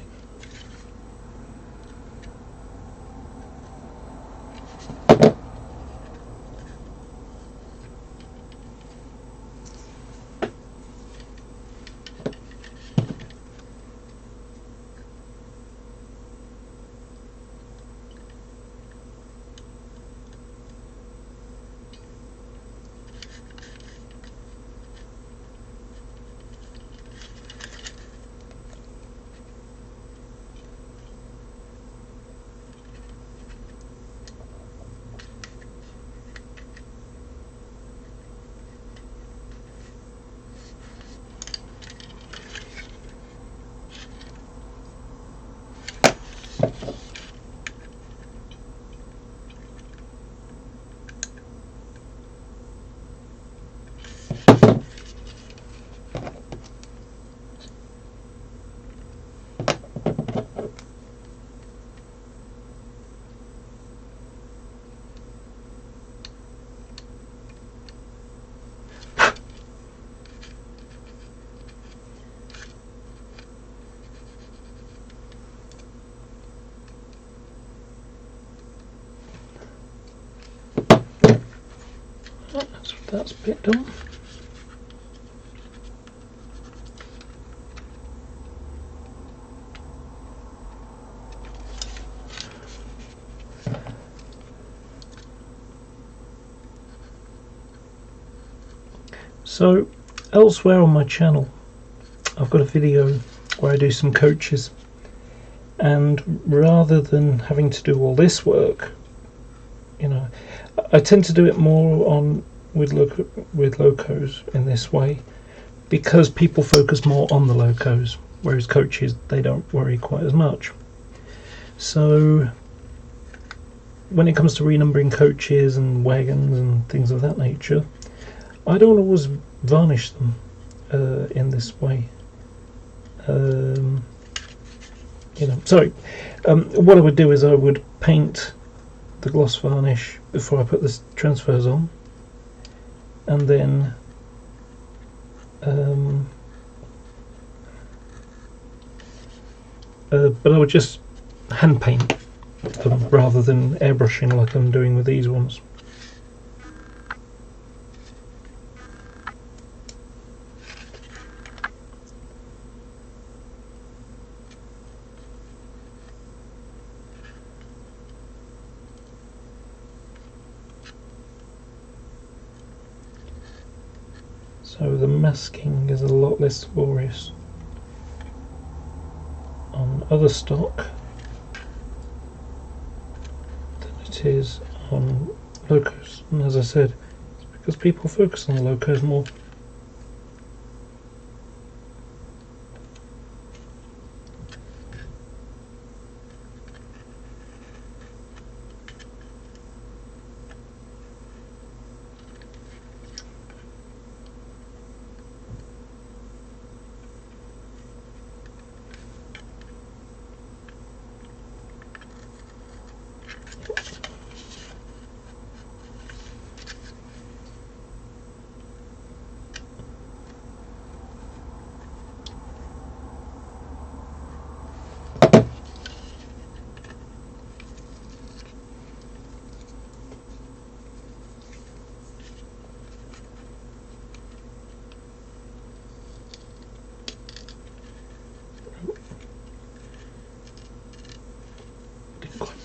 That's a bit done. So elsewhere on my channel I've got a video where I do some coaches, and rather than having to do all this work, you know, I tend to do it more on with locos in this way, because people focus more on the locos, whereas coaches, they don't worry quite as much. So when it comes to renumbering coaches and wagons and things of that nature, I don't always varnish them in this way. What I would do is I would paint the gloss varnish before I put the transfers on, and then but I would just hand paint them rather than airbrushing like I'm doing with these ones. So the masking is a lot less glorious on other stock than it is on locos, and as I said, it's because people focus on the locos more.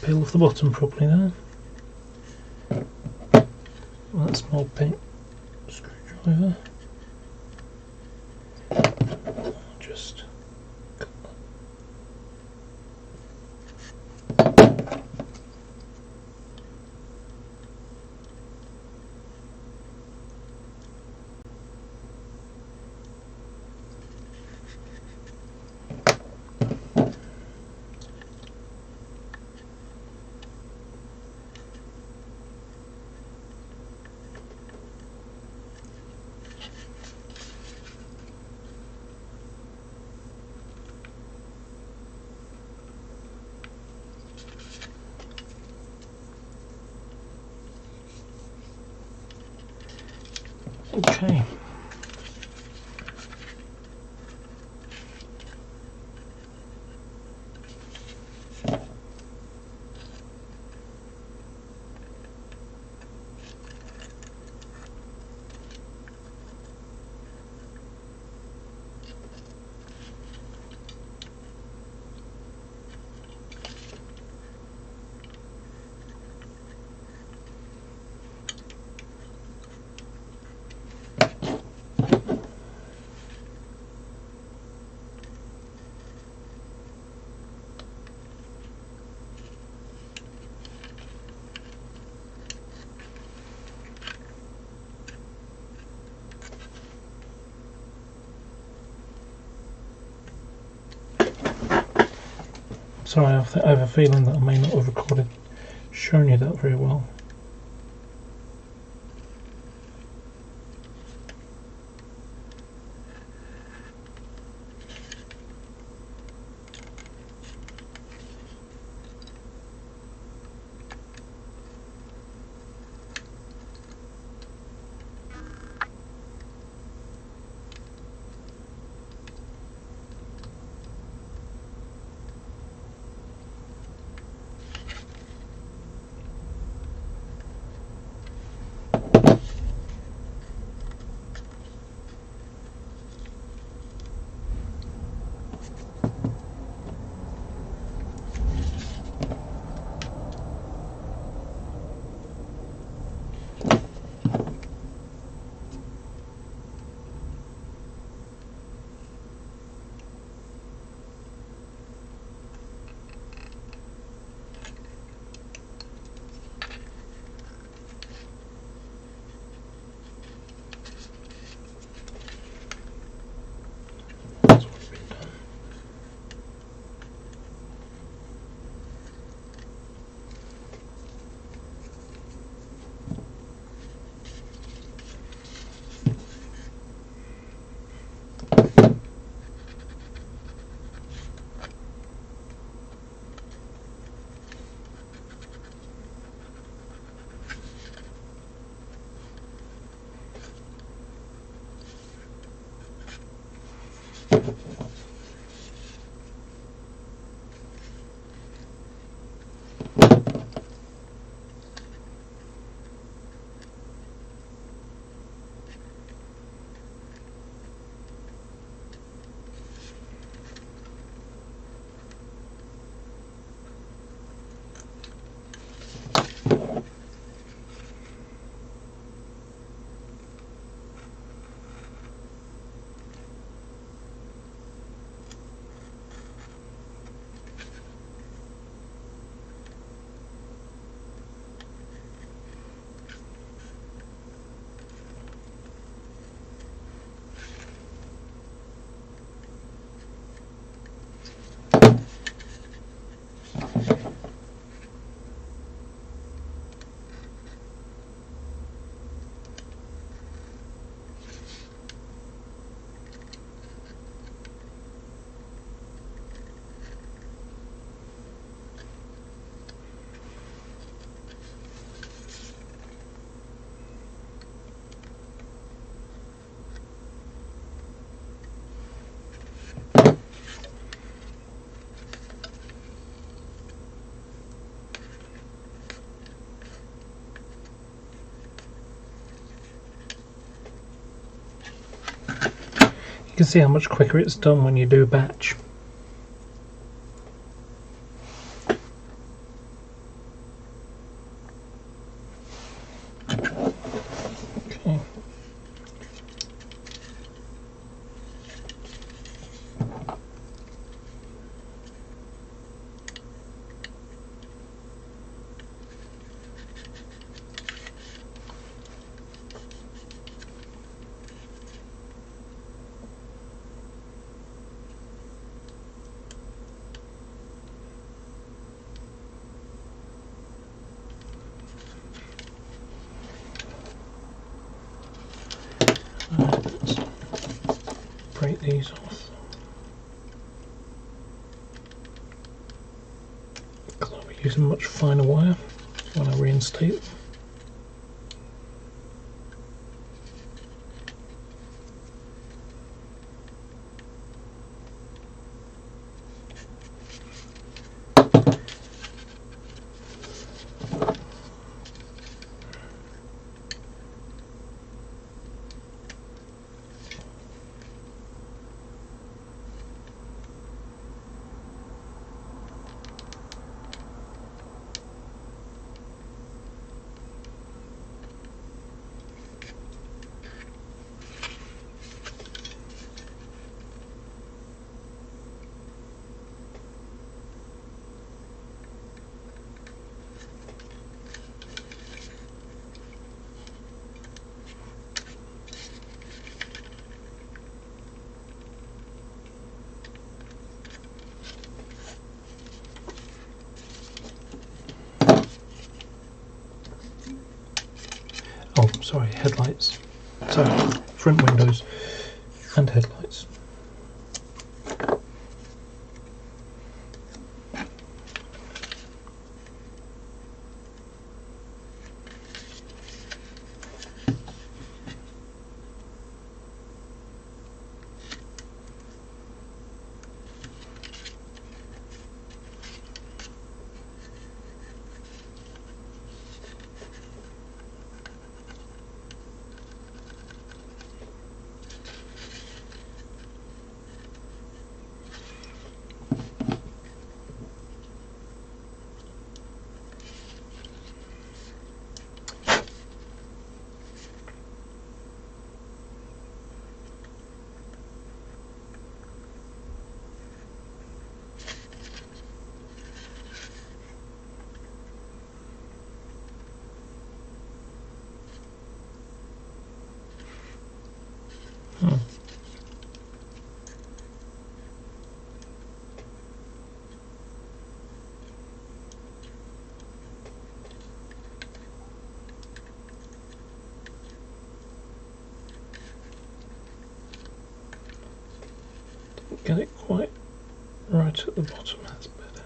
Peel off the bottom properly there. That small paint screwdriver. Just cut that. Okay. Sorry, I have a feeling that I may not have shown you that very well. You can see how much quicker it's done when you do a batch. Okay. Let's break these off. Because I'll be using much finer wire when I reinstate them. Oh, sorry, headlights. So, front windows and headlights. Get it quite right at the bottom, that's better.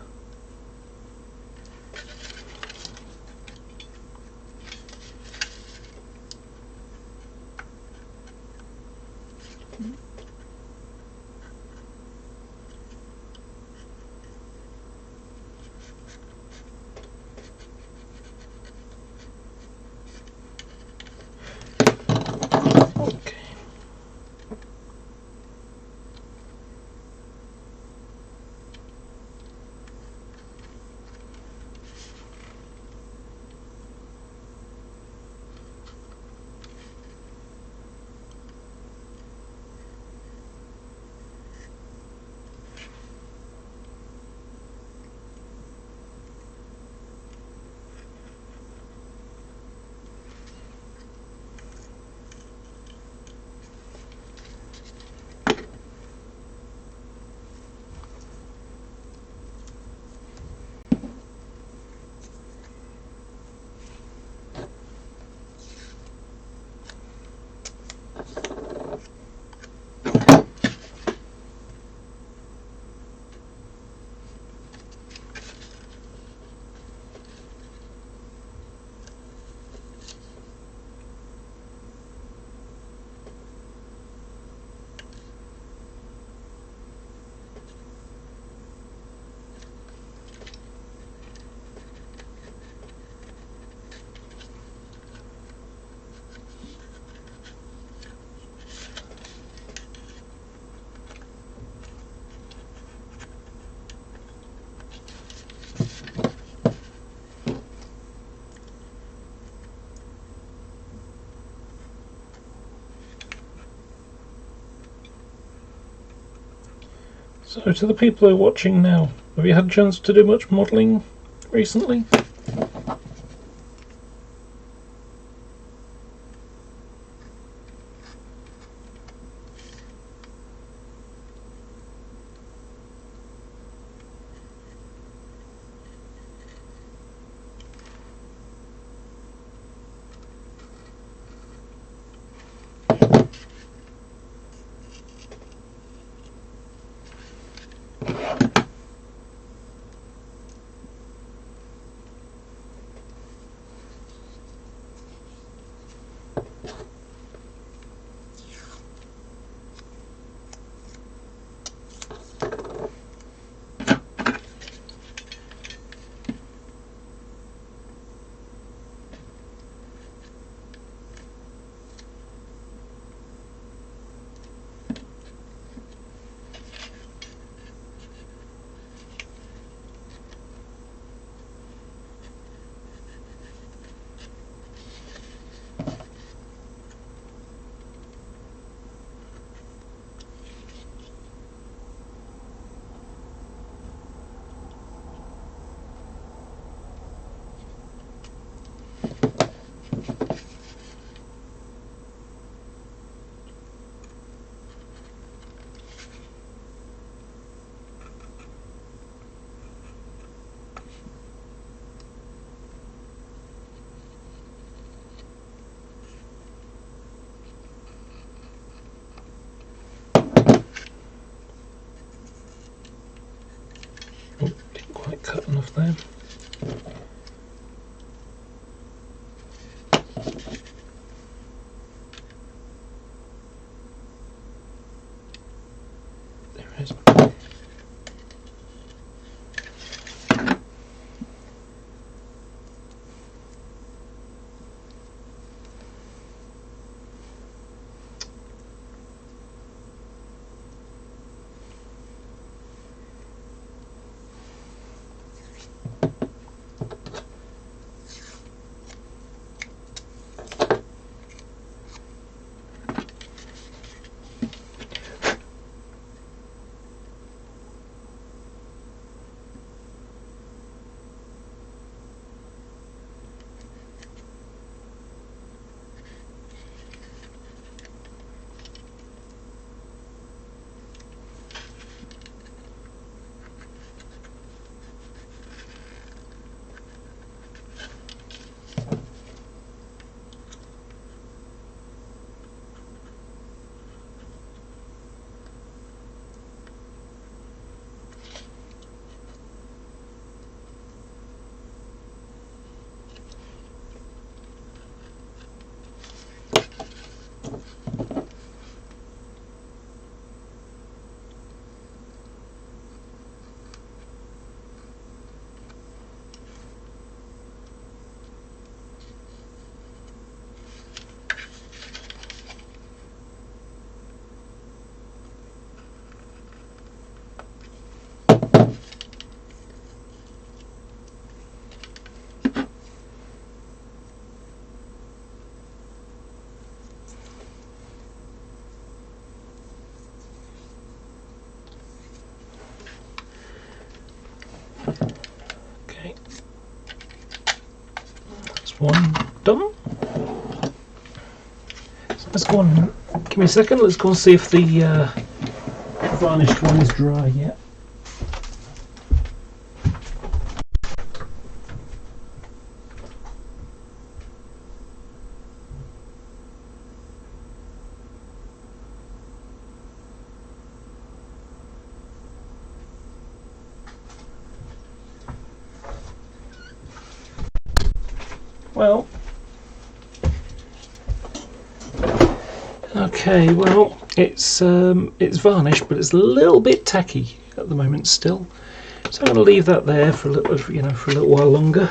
So to the people who are watching now, have you had a chance to do much modelling recently? Oh, didn't quite cut enough there. There it is. Okay, that's one done. So let's go on. Give me a second. Let's go and see if the varnished one is dry yet. Well, okay. Well, it's varnished, but it's a little bit tacky at the moment still. So I'm going to leave that there for a little, for a little while longer.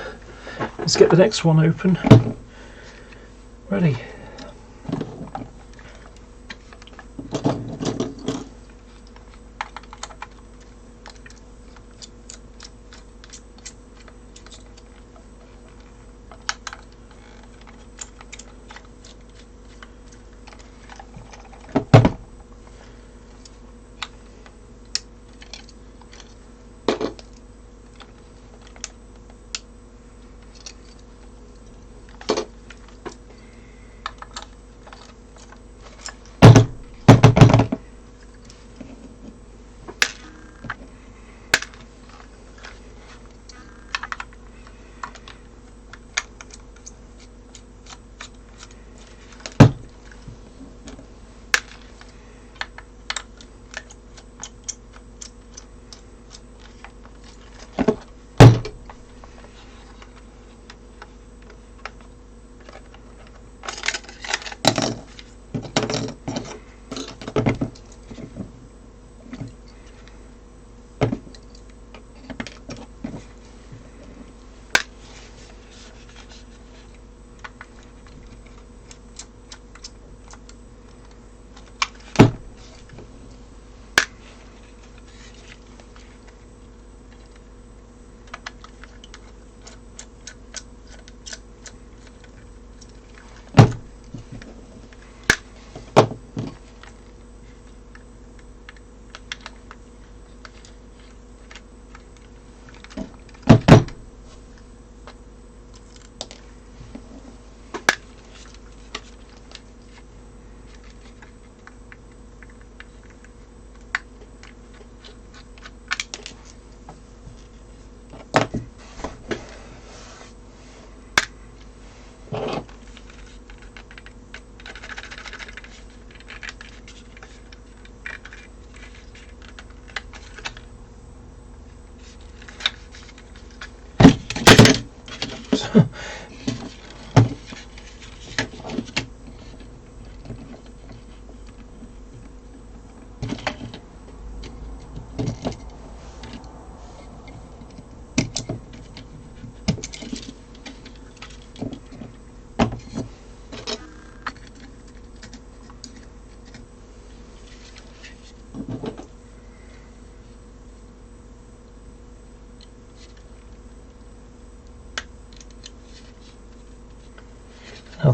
Let's get the next one open. Ready.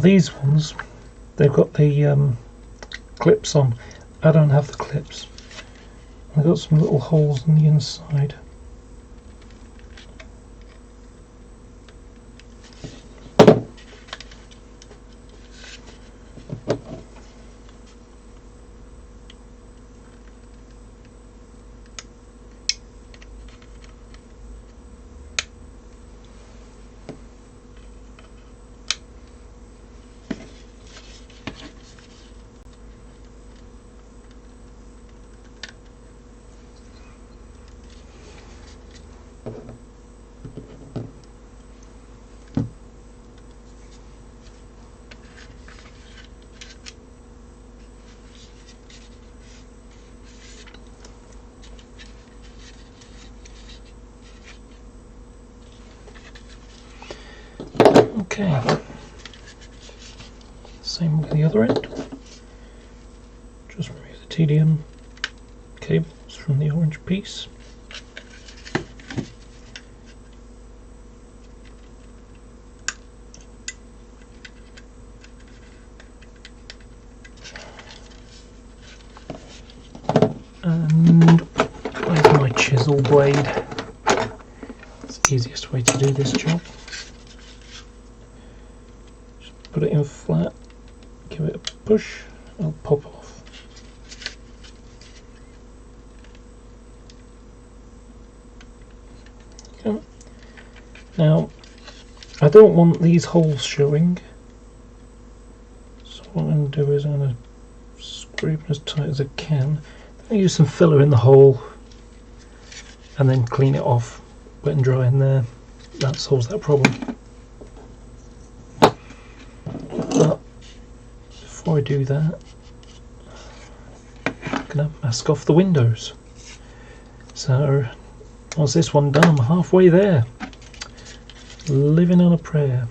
these ones, they've got the clips on. I don't have the clips. I've got some little holes in the inside. Okay, same with the other end. Just remove the TDM cables from the orange piece. And where's my chisel blade? It's the easiest way to do this job. Put it in flat, give it a push, it'll pop off. Okay. Now, I don't want these holes showing, so what I'm going to do is I'm going to scrape them as tight as I can. Then use some filler in the hole and then clean it off, wet and dry in there. That solves that problem. But before I do that, I'm going to mask off the windows. So once this one done, I'm halfway there. Living on a prayer.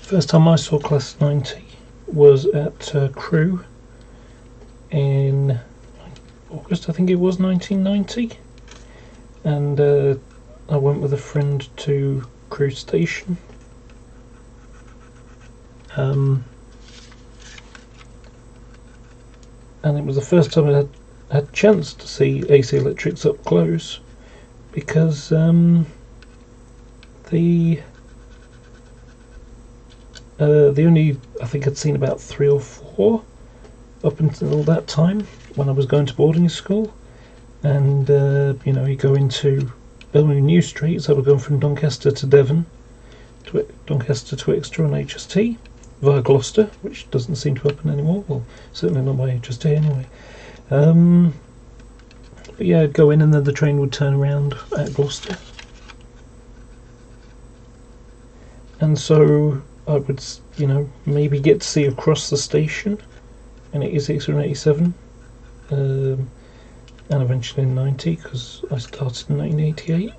First time I saw Class 90 was at Crewe in August, I think it was, 1990, and I went with a friend to Crewe Station. And it was the first time I had a chance to see AC Electrics up close, because the only, I think I'd seen about 3 or 4 up until that time when I was going to boarding school, and you know, you go into Birmingham New Street, so we're going from Doncaster to Devon, to Doncaster to Exeter on HST via Gloucester, which doesn't seem to happen anymore. Well, certainly not by HST anyway. But yeah, I'd go in and then the train would turn around at Gloucester, and so I would, you know, maybe get to see across the station in 86 or 87, and eventually in 90, because I started in 1988.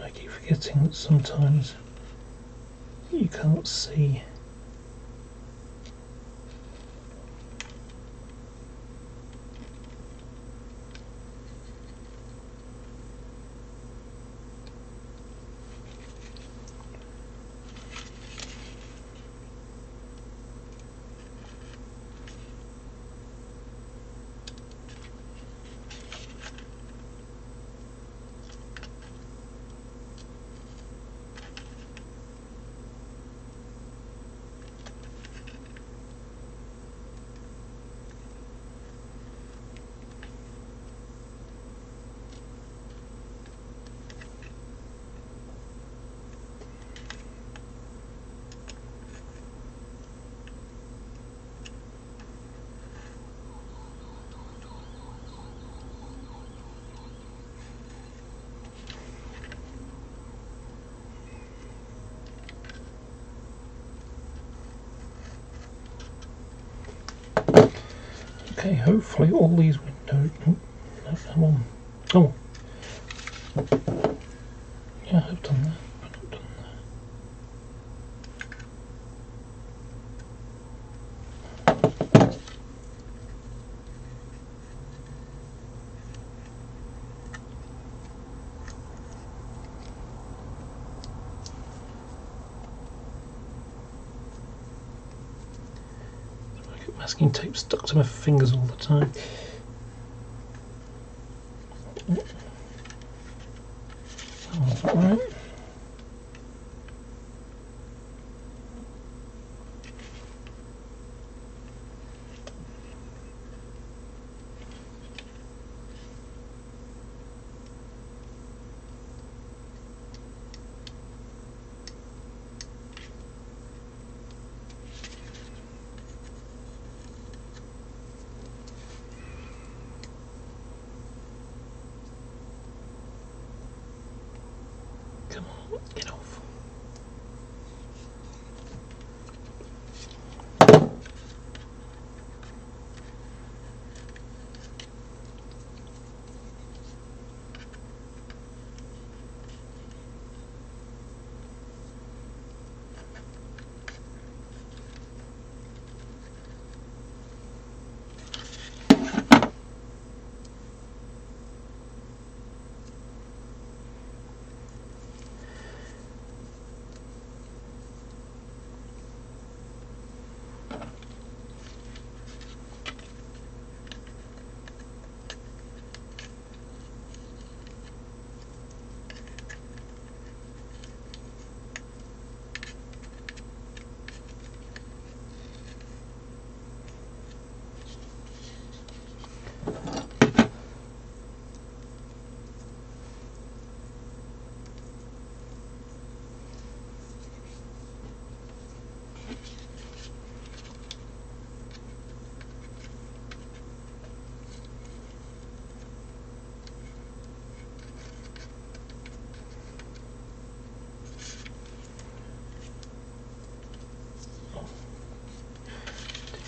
I keep forgetting that sometimes you can't see. Okay, hopefully all these windows. Oh, no, come on. Oh, yeah, I've done that, but not done Masking tape stuck to my fingers all the time. That wasn't right. Come on, get off.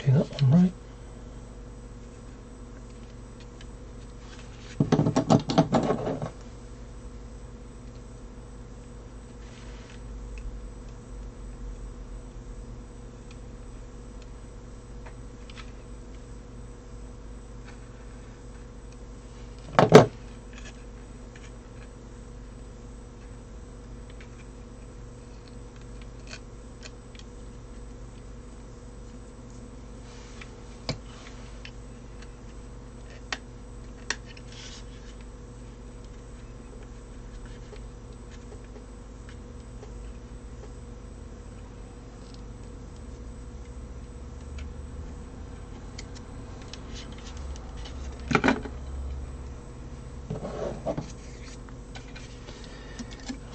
Do that one right.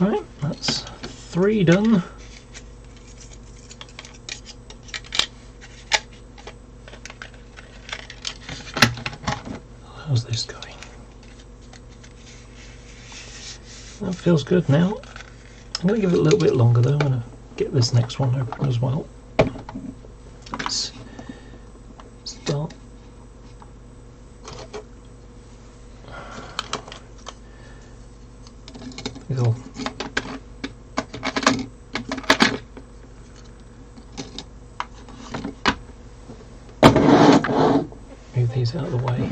Right, that's 3 done. How's this going? That feels good now. I'm going to give it a little bit longer though. I'm going to get this next one open as well. Let's start. It'll move these out of the way.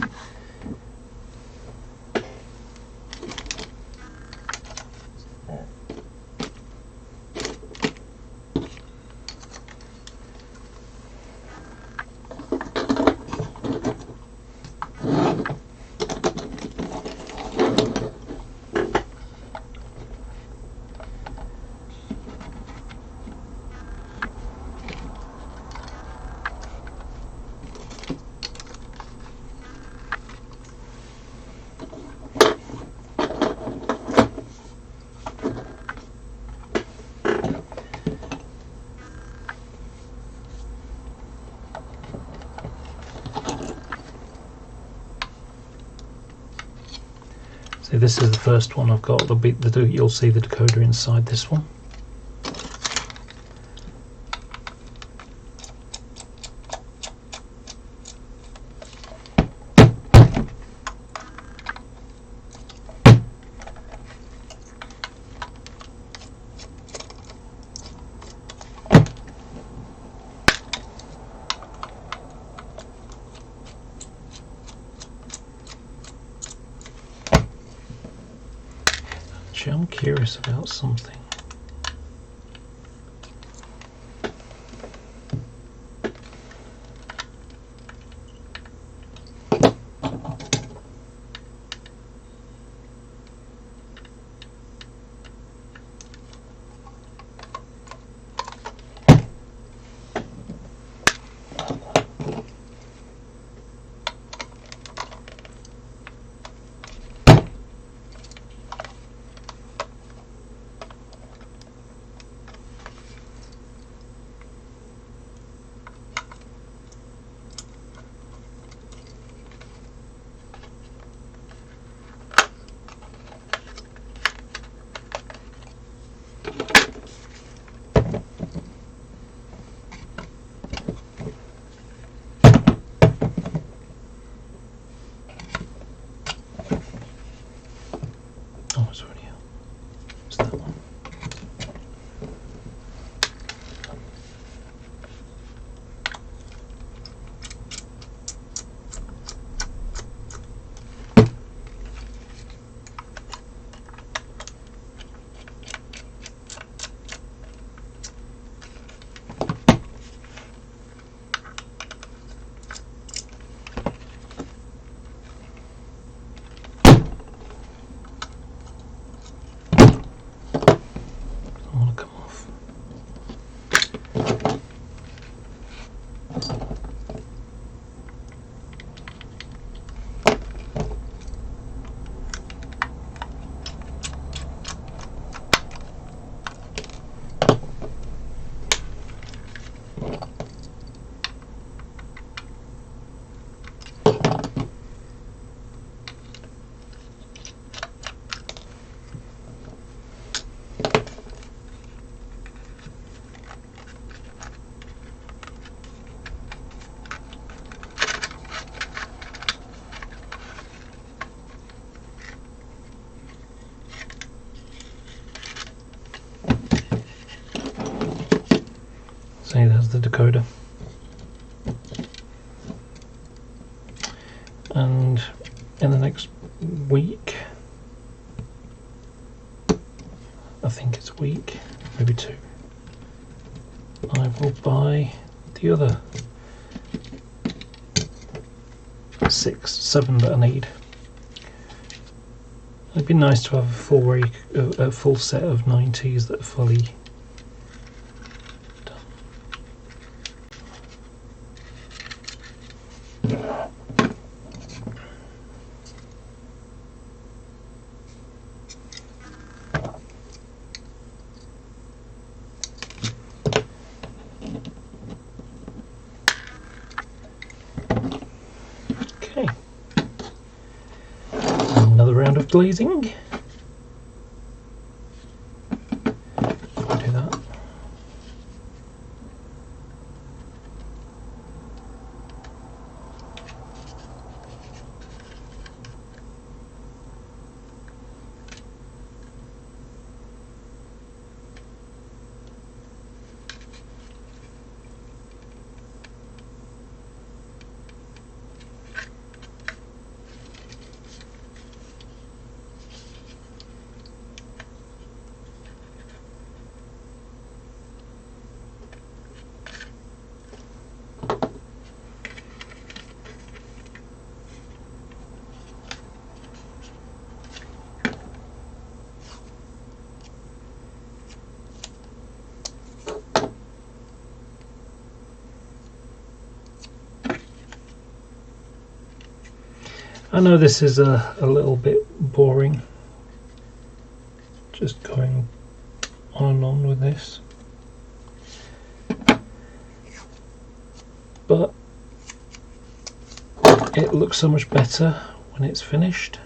So this is the first one I've got. You'll see the decoder inside this one. I'm curious about something. definitely has the decoder. And in the next week, I think it's a week, maybe 2, I will buy the other 6, 7 that I need. It'd be nice to have a full set of 90s that are fully done. Okay. Another round of glazing. Do that. I know this is a little bit boring, just going on and on with this, but it looks so much better when it's finished.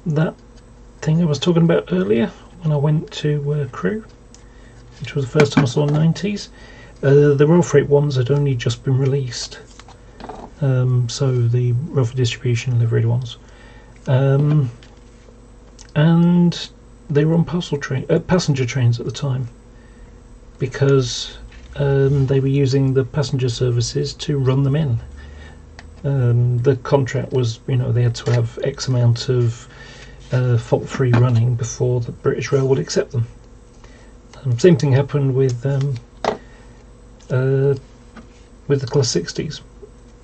That thing I was talking about earlier when I went to Crewe, which was the first time I saw 90s, the Royal Freight ones had only just been released, so the rough distribution liveried ones, and they were on passenger trains at the time, because they were using the passenger services to run them in. The contract was, they had to have X amount of fault-free running before the British Rail would accept them. Same thing happened with the Class 60s.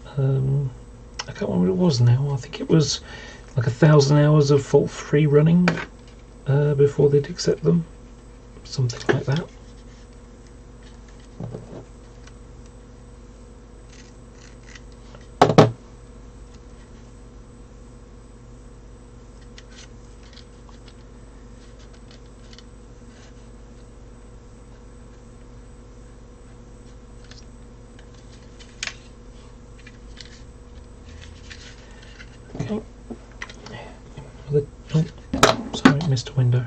I can't remember what it was now. I think it was like 1,000 hours of fault-free running before they'd accept them, something like that. Mr. Window.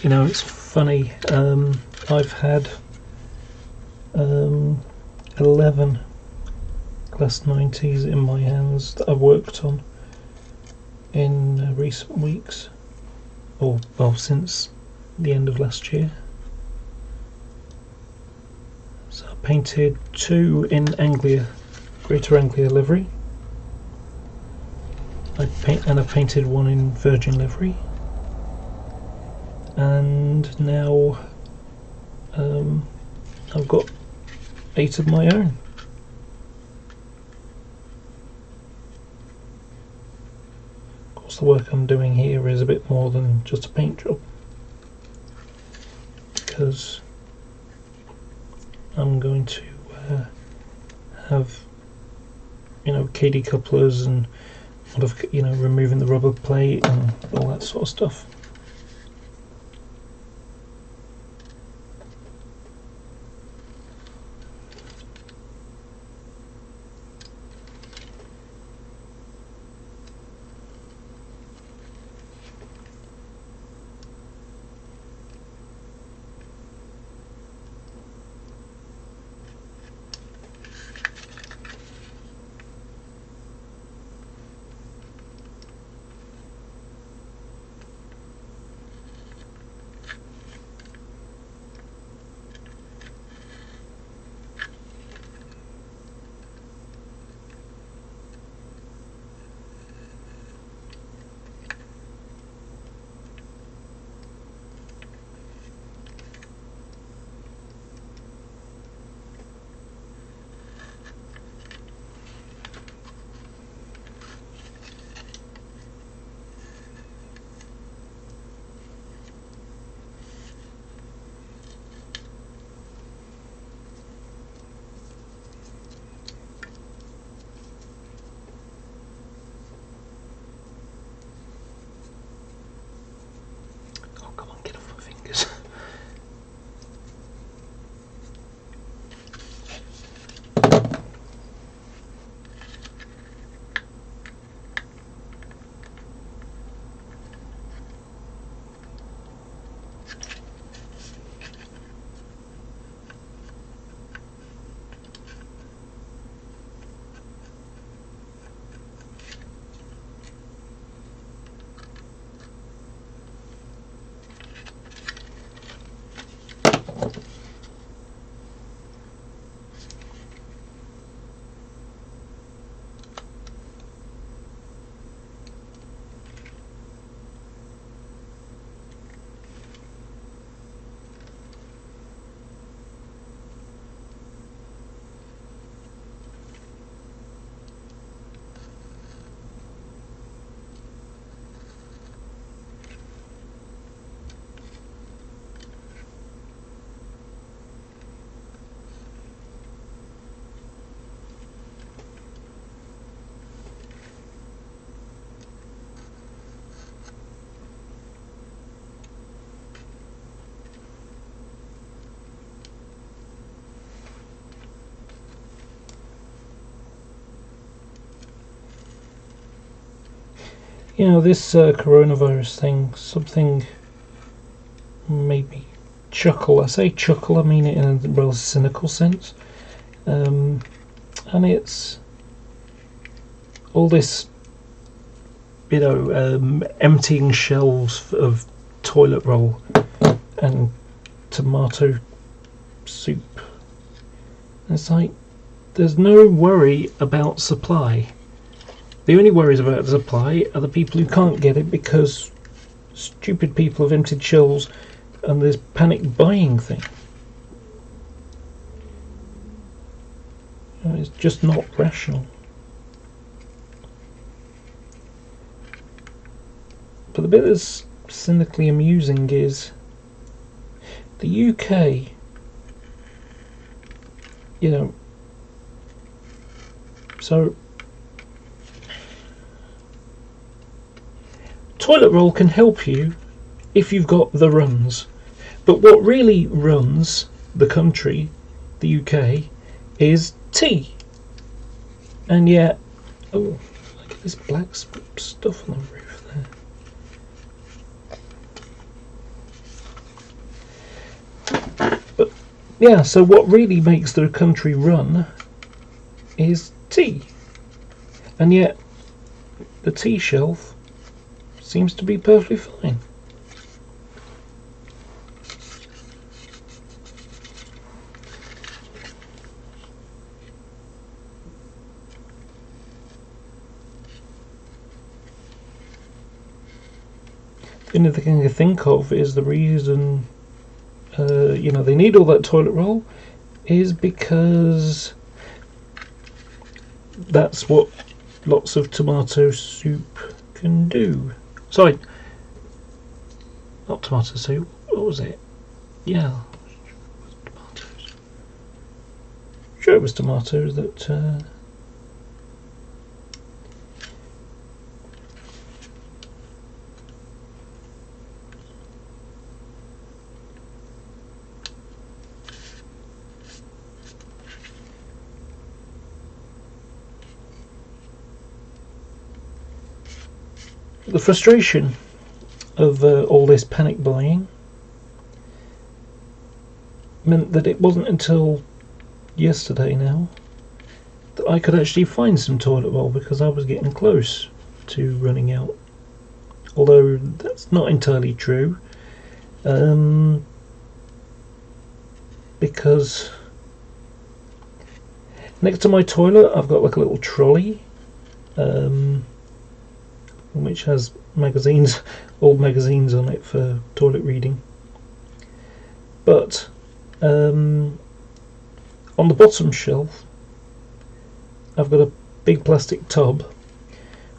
You know, it's funny, I've had 11 Class 90s in my hands that I've worked on in recent weeks, or well, since the end of last year. So I painted 2 in Anglia, Greater Anglia livery. I painted 1 in Virgin livery. And now I've got 8 of my own. Of course, the work I'm doing here is a bit more than just a paint job, because I'm going to have, you know, KD couplers and a lot of, you know, removing the rubber plate and all that sort of stuff. This coronavirus thing, something made me chuckle. I say chuckle, I mean it in a real cynical sense. And it's all this, emptying shelves of toilet roll and tomato soup. It's like, there's no worry about supply. The only worries about the supply are the people who can't get it because stupid people have emptied shelves and this panic buying thing. It's just not rational. But the bit that's cynically amusing is the UK, so toilet roll can help you if you've got the runs, but what really runs the country, the UK, is tea. And yet, look at this black stuff on the roof there. But yeah, so what really makes the country run is tea, and yet the tea shelf seems to be perfectly fine. The only thing I can think of is the reason they need all that toilet roll is because that's what lots of tomato soup can do. Sorry, not tomato soup. What was it? Yeah, tomatoes. Sure, it was tomatoes that. The frustration of all this panic buying meant that it wasn't until yesterday now that I could actually find some toilet roll because I was getting close to running out. Although that's not entirely true, because next to my toilet I've got like a little trolley which has magazines, old magazines on it for toilet reading. But on the bottom shelf I've got a big plastic tub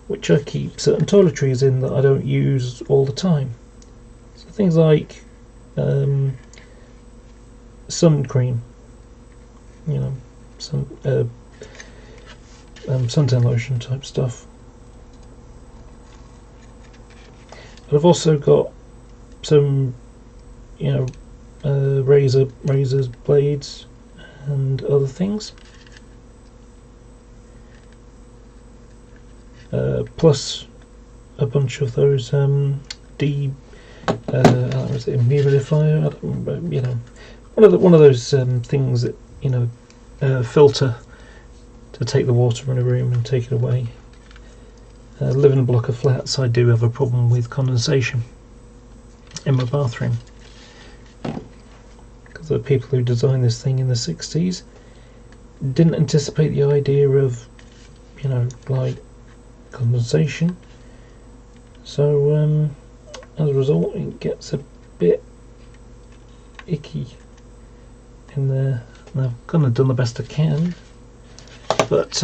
which I keep certain toiletries in that I don't use all the time. So things like sun cream, suntan lotion type stuff. But I've also got some, razors, blades, and other things. Plus a bunch of those humidifier, one of those things that filter to take the water in a room and take it away. Live in a block of flats, I do have a problem with condensation in my bathroom because the people who designed this thing in the 60s didn't anticipate the idea of like condensation, so as a result it gets a bit icky in there. And I've kind of done the best I can, but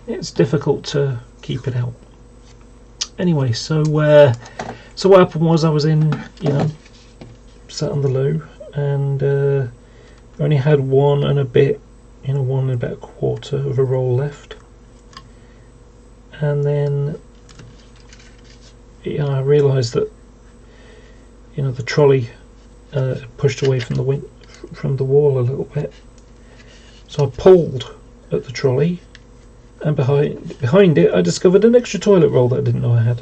it's difficult to keep it out. Anyway, so what happened was I was in, sat on the loo, and only had one and about a quarter of a roll left, and then I realised that the trolley pushed away from the wall a little bit, so I pulled at the trolley. And behind it, I discovered an extra toilet roll that I didn't know I had.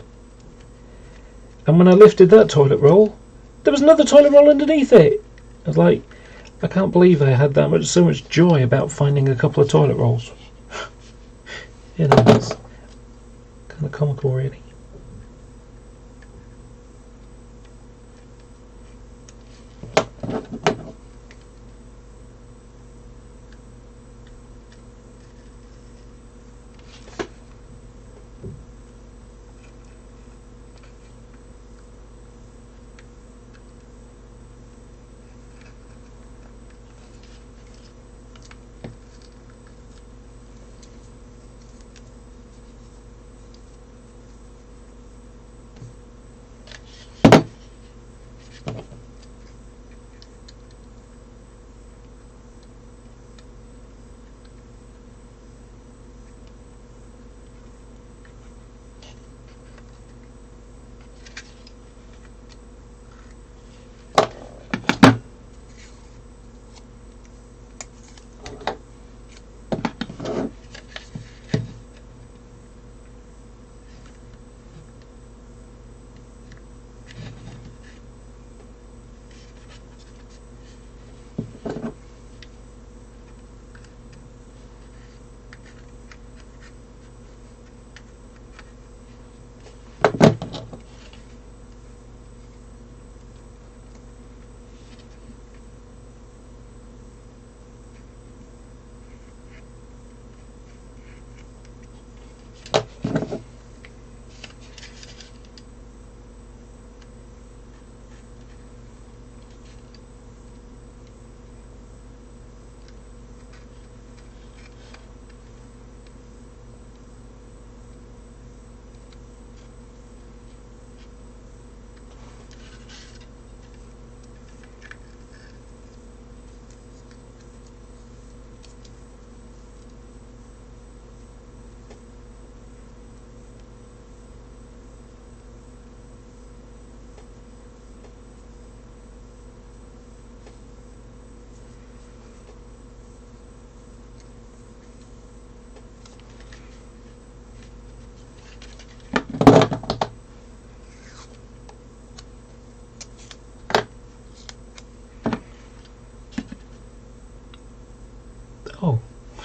And when I lifted that toilet roll, there was another toilet roll underneath it. I was like, I can't believe I had so much joy about finding a couple of toilet rolls. You know, it's kind of comical, really. Oh,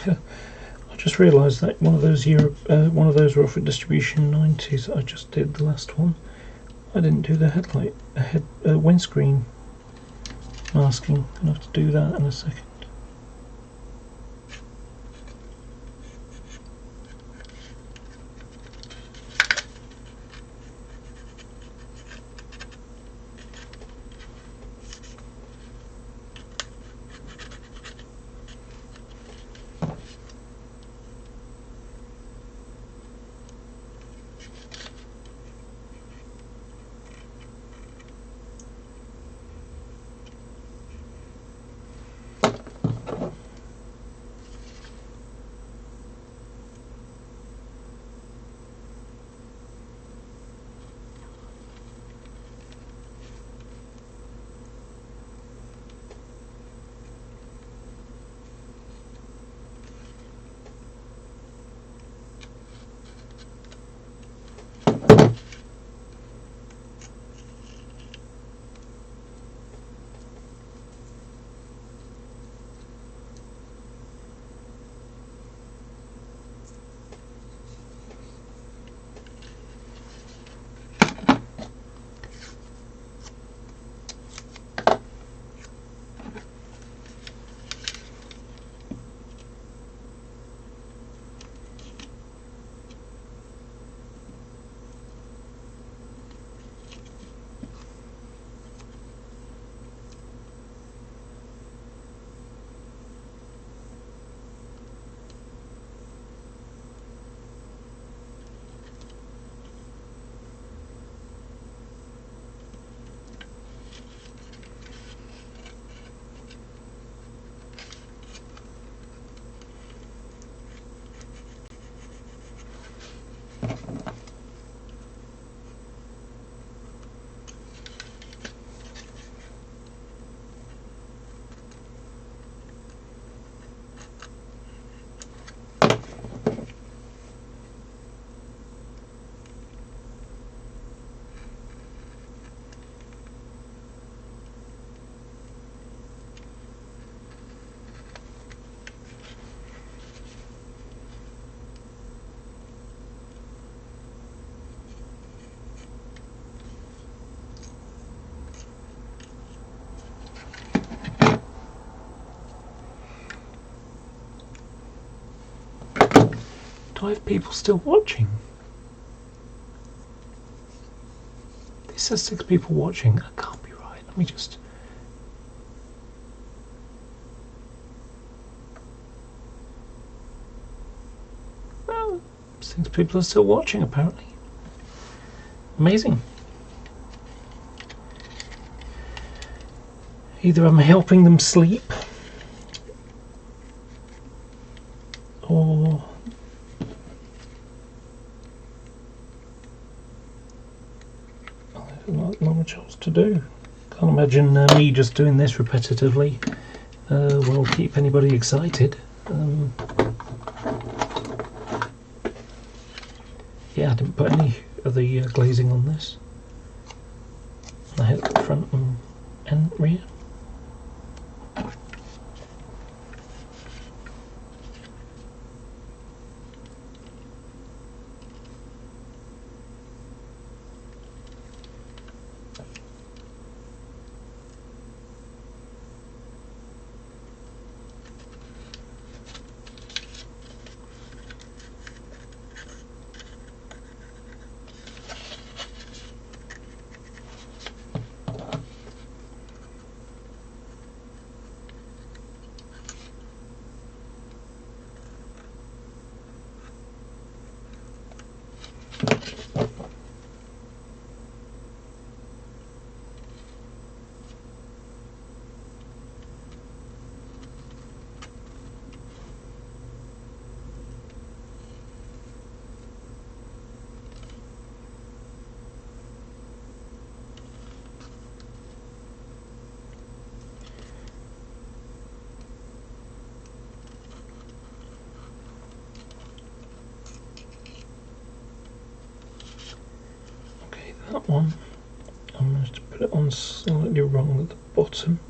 I just realised that one of those Rough Distribution 90s I just did, the last one, I didn't do the windscreen masking. I'll have to do that in a second. 5 people still watching. This says 6 people watching. That can't be right. Let me just... Well, 6 people are still watching apparently. Amazing. Either I'm helping them sleep, or there's not much else to do. Can't imagine me just doing this repetitively will keep anybody excited. Yeah, I didn't put any of the glazing on this. I hit the front and rear. That one, I'm going to put it on slightly wrong at the bottom.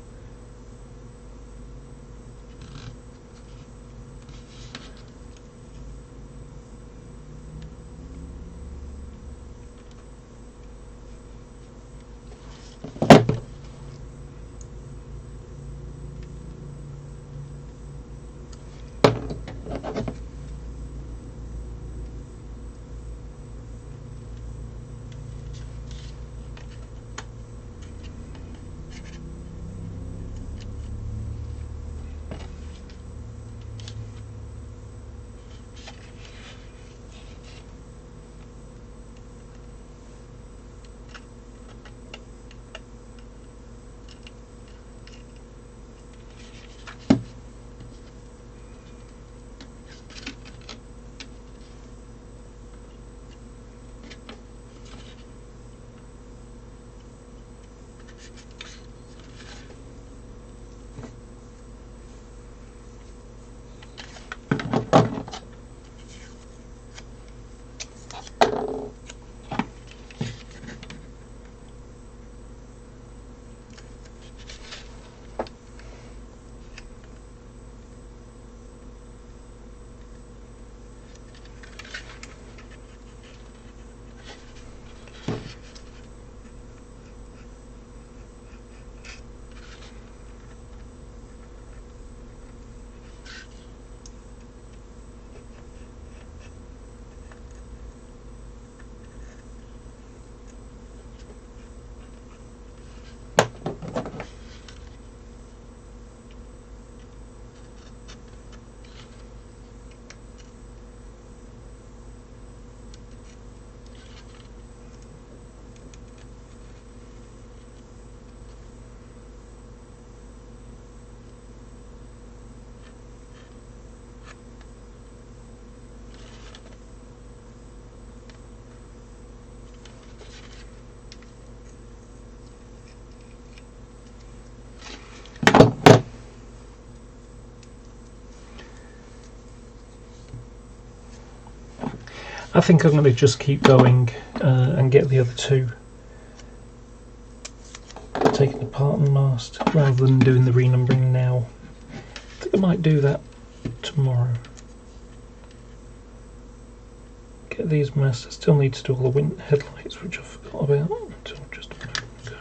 I think I'm going to just keep going and get the other two taken apart and masked rather than doing the renumbering now. I think I might do that tomorrow. Get these masked. I still need to do all the wind headlights, which I forgot about until just a moment ago.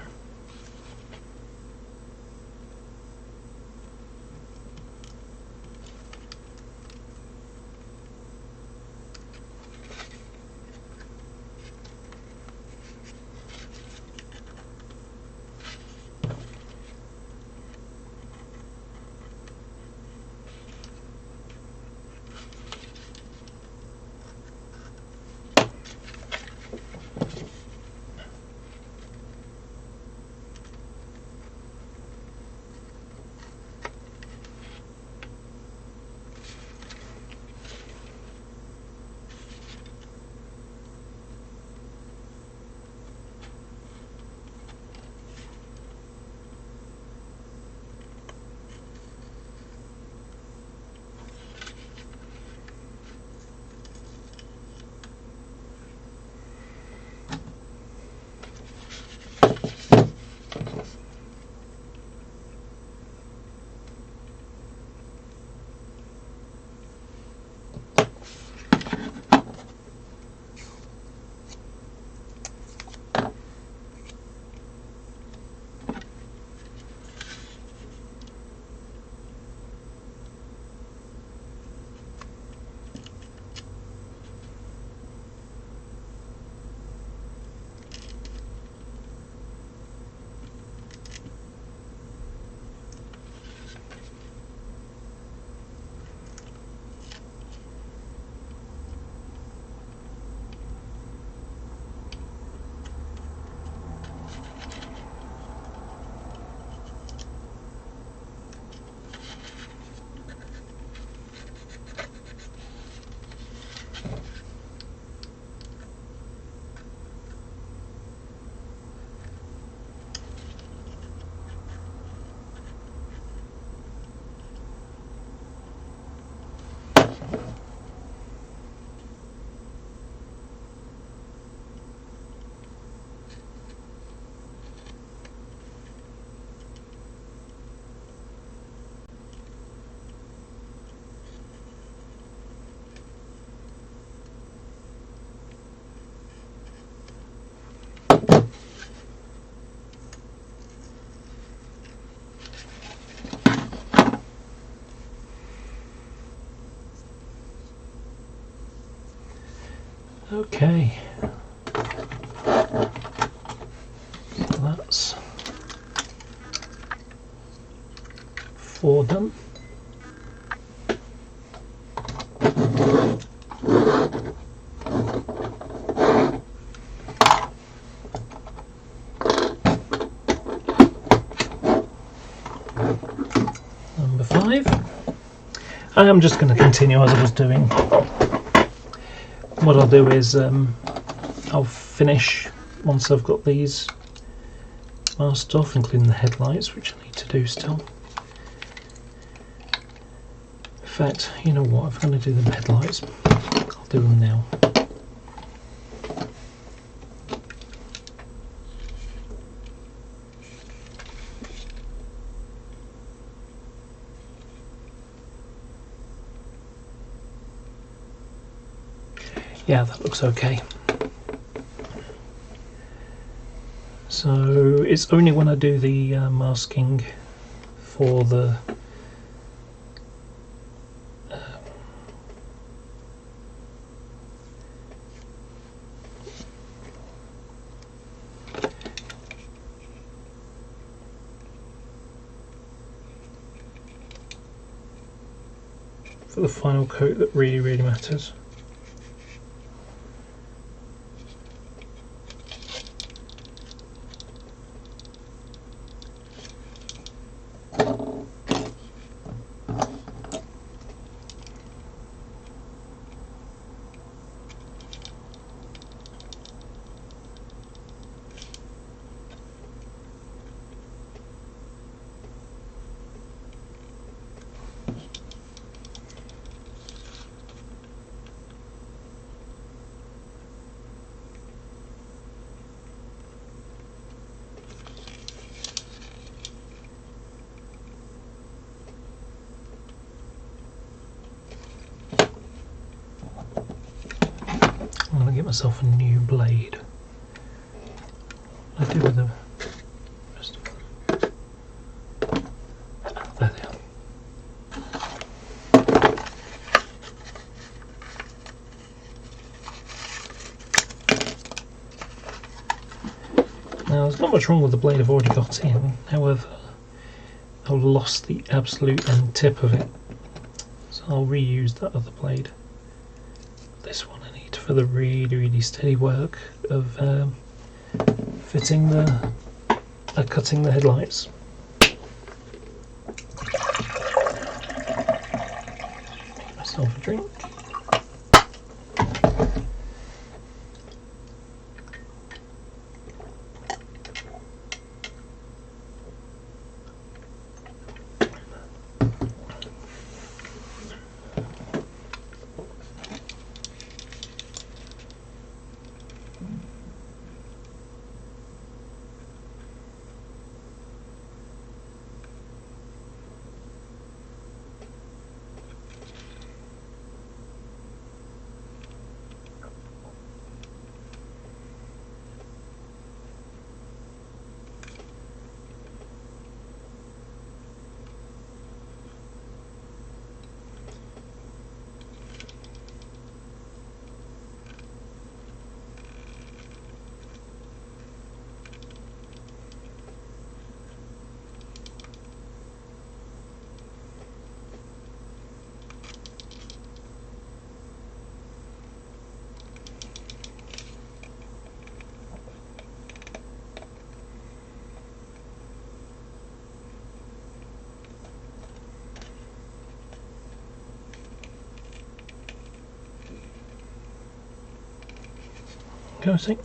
Okay, that's 4 done. Number 5. I am just going to continue as I was doing. What I'll do is I'll finish once I've got these masked off, including the headlights, which I need to do still. In fact, you know what, if I'm going to do the headlights, I'll do them now. Yeah, that looks okay. So it's only when I do the masking for the final coat that really matters. I'm going to get myself a new blade. I do with the rest of them. There they are. Now there's not much wrong with the blade I've already got in, however I've lost the absolute end tip of it, so I'll reuse that other blade. This one I need for the really steady work of fitting the cutting the headlights. Make myself a drink. Go see.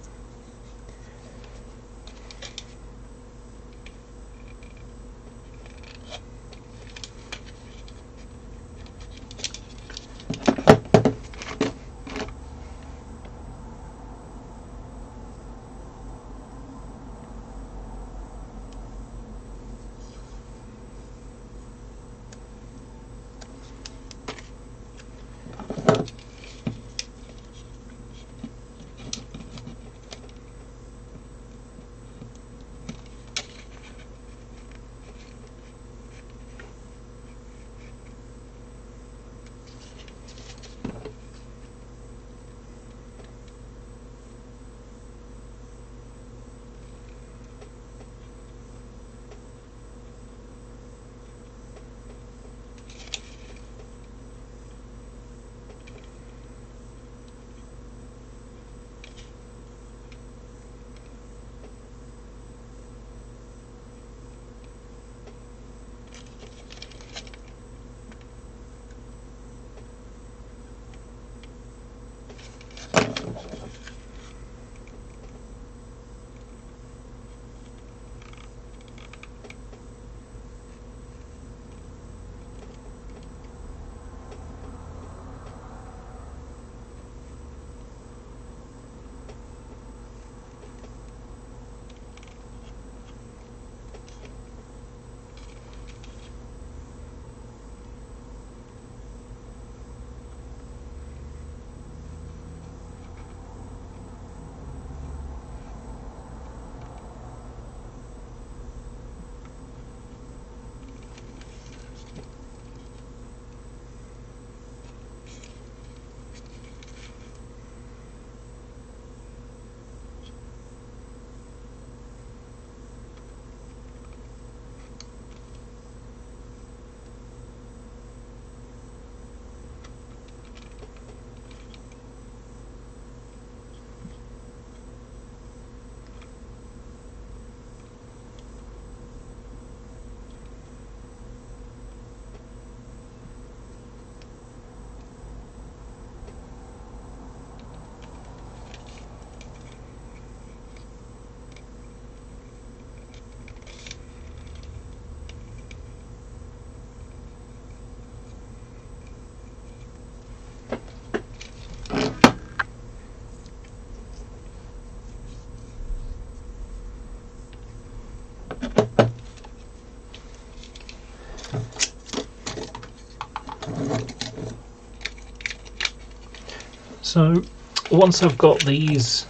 So once I've got these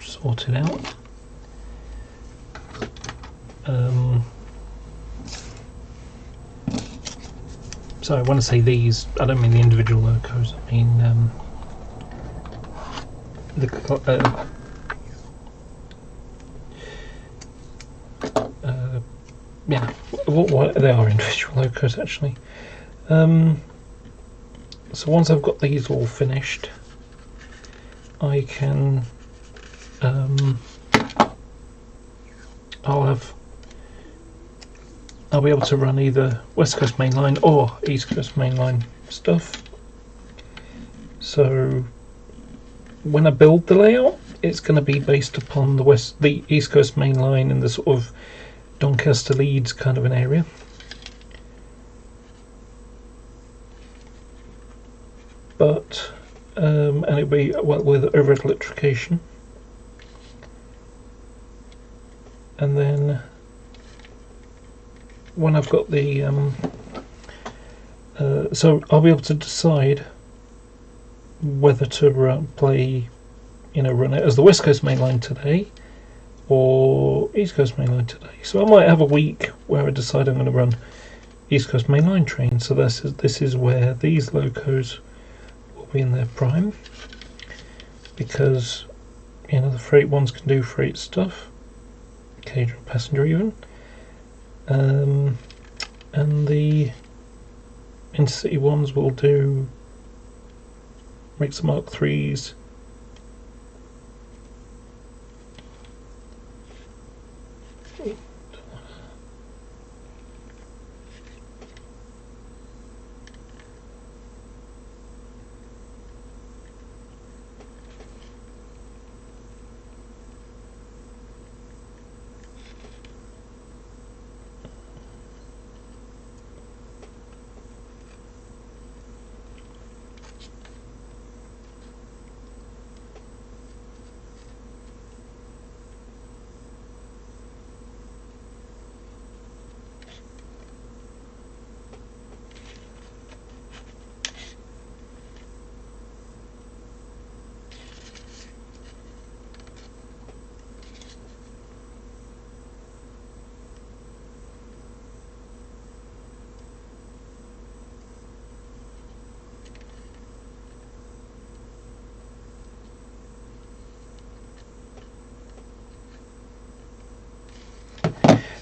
sorted out, so when I say these, I don't mean the individual locos, I mean yeah, what they are individual locos actually. So once I've got these all finished, I can I'll be able to run either West Coast Mainline or East Coast Mainline stuff. So when I build the layout, it's going to be based upon the East Coast Mainline and the sort of Doncaster Leeds kind of an area. But and it'll be with overhead electrification, and then when I've got the so I'll be able to decide whether to run it as the West Coast Mainline today or East Coast Mainline today. So I might have a week where I decide I'm going to run East Coast Mainline trains. So this is where these locos will be in their prime, because the freight ones can do freight stuff, occasional passenger even, and the intercity ones will do mix Mark 3s.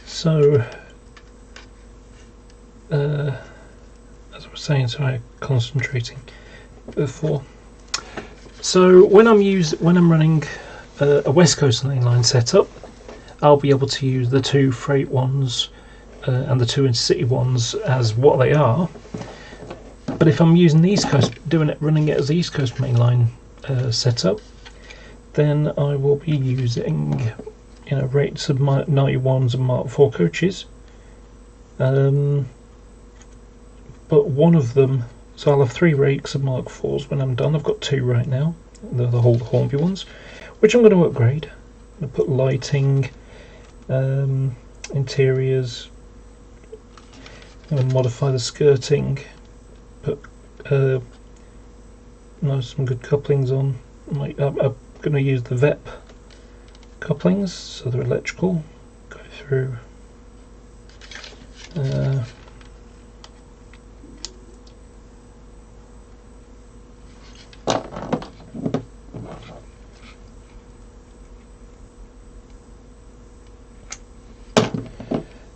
So, as I was saying, concentrating before. So when I'm running a West Coast Mainline setup, I'll be able to use the two freight ones and the two intercity ones as what they are. But if I'm using the East Coast, running it as the East Coast Mainline setup, then I will be using rates of 91s and Mark 4 coaches, but one of them, so I'll have 3 rakes of Mark 4s when I'm done. I've got 2 right now, the Hornby ones, which I'm going to upgrade. I'm going to put lighting, interiors, I'm going to modify the skirting, put some good couplings on. I'm going to use the VEP couplings, so they're electrical, go through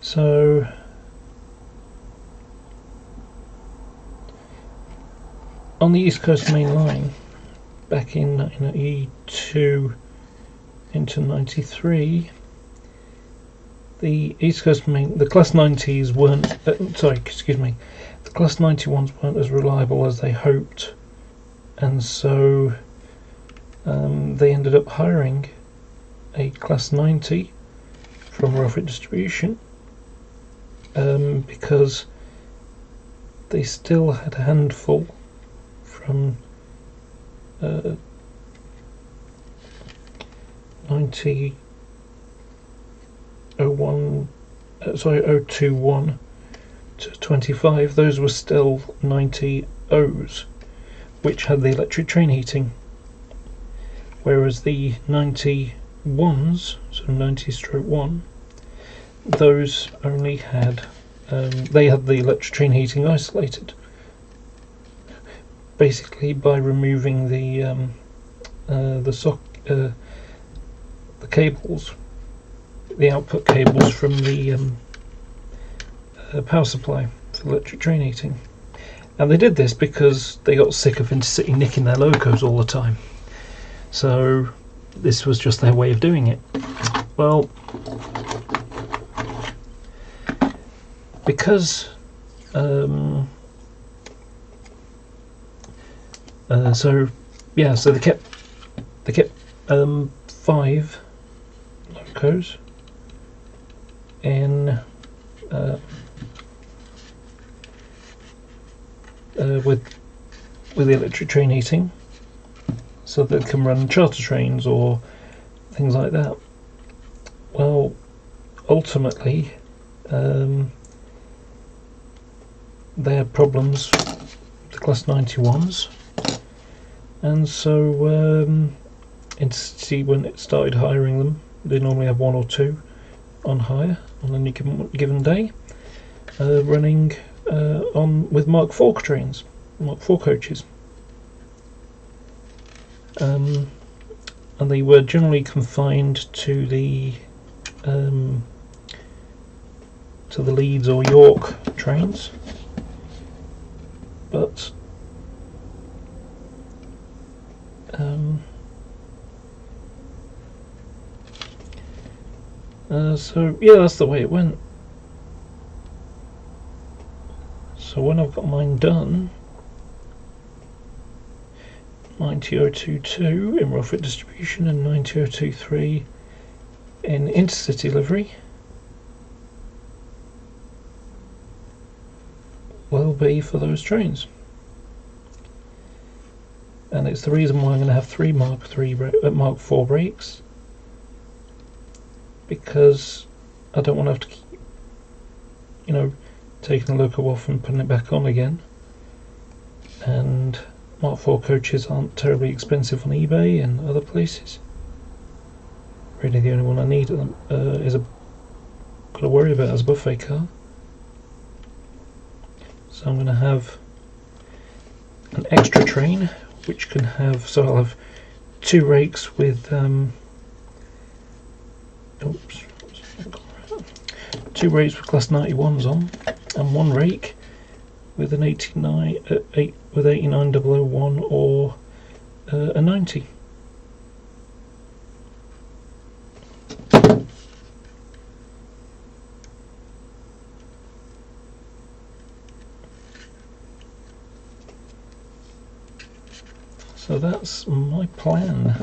so on the East Coast Main Line back in 1982 into 93, the East Coast the Class 90s weren't the Class 91s weren't as reliable as they hoped, and so they ended up hiring a Class 90 from Rough Distribution because they still had a handful from 021 to 25, those were still 90Os, which had the electric train heating, whereas the 91s, so 90/1, those only had they had the electric train heating isolated, basically by removing the cables, the output cables from the power supply for electric train heating. And they did this because they got sick of Intercity nicking their locos all the time. So this was just their way of doing it. Well, because so they kept 5 locos in with the electric train heating, so they can run charter trains or things like that. Well, ultimately, they had problems with the Class 91s, and so Intercity, when it started hiring them, they normally have 1 or 2 on hire on any given day, running on with Mark IV trains, Mark IV coaches, and they were generally confined to the Leeds or York trains, but so yeah, that's the way it went. So when I've got mine done, 90022 in Rough distribution and 90023 in Intercity livery, will be for those trains. And it's the reason why I'm going to have 3 Mark IV brakes, because I don't want to have to keep, taking the loco off and putting it back on again. And Mark IV coaches aren't terribly expensive on eBay and other places. Really, the only one I need is got to worry about as a buffet car. So I'm going to have an extra train, which can have, so I'll have 2 rakes with 2 rakes with Class 91s on, and 1 rake with an 89001 or a 90. So that's my plan.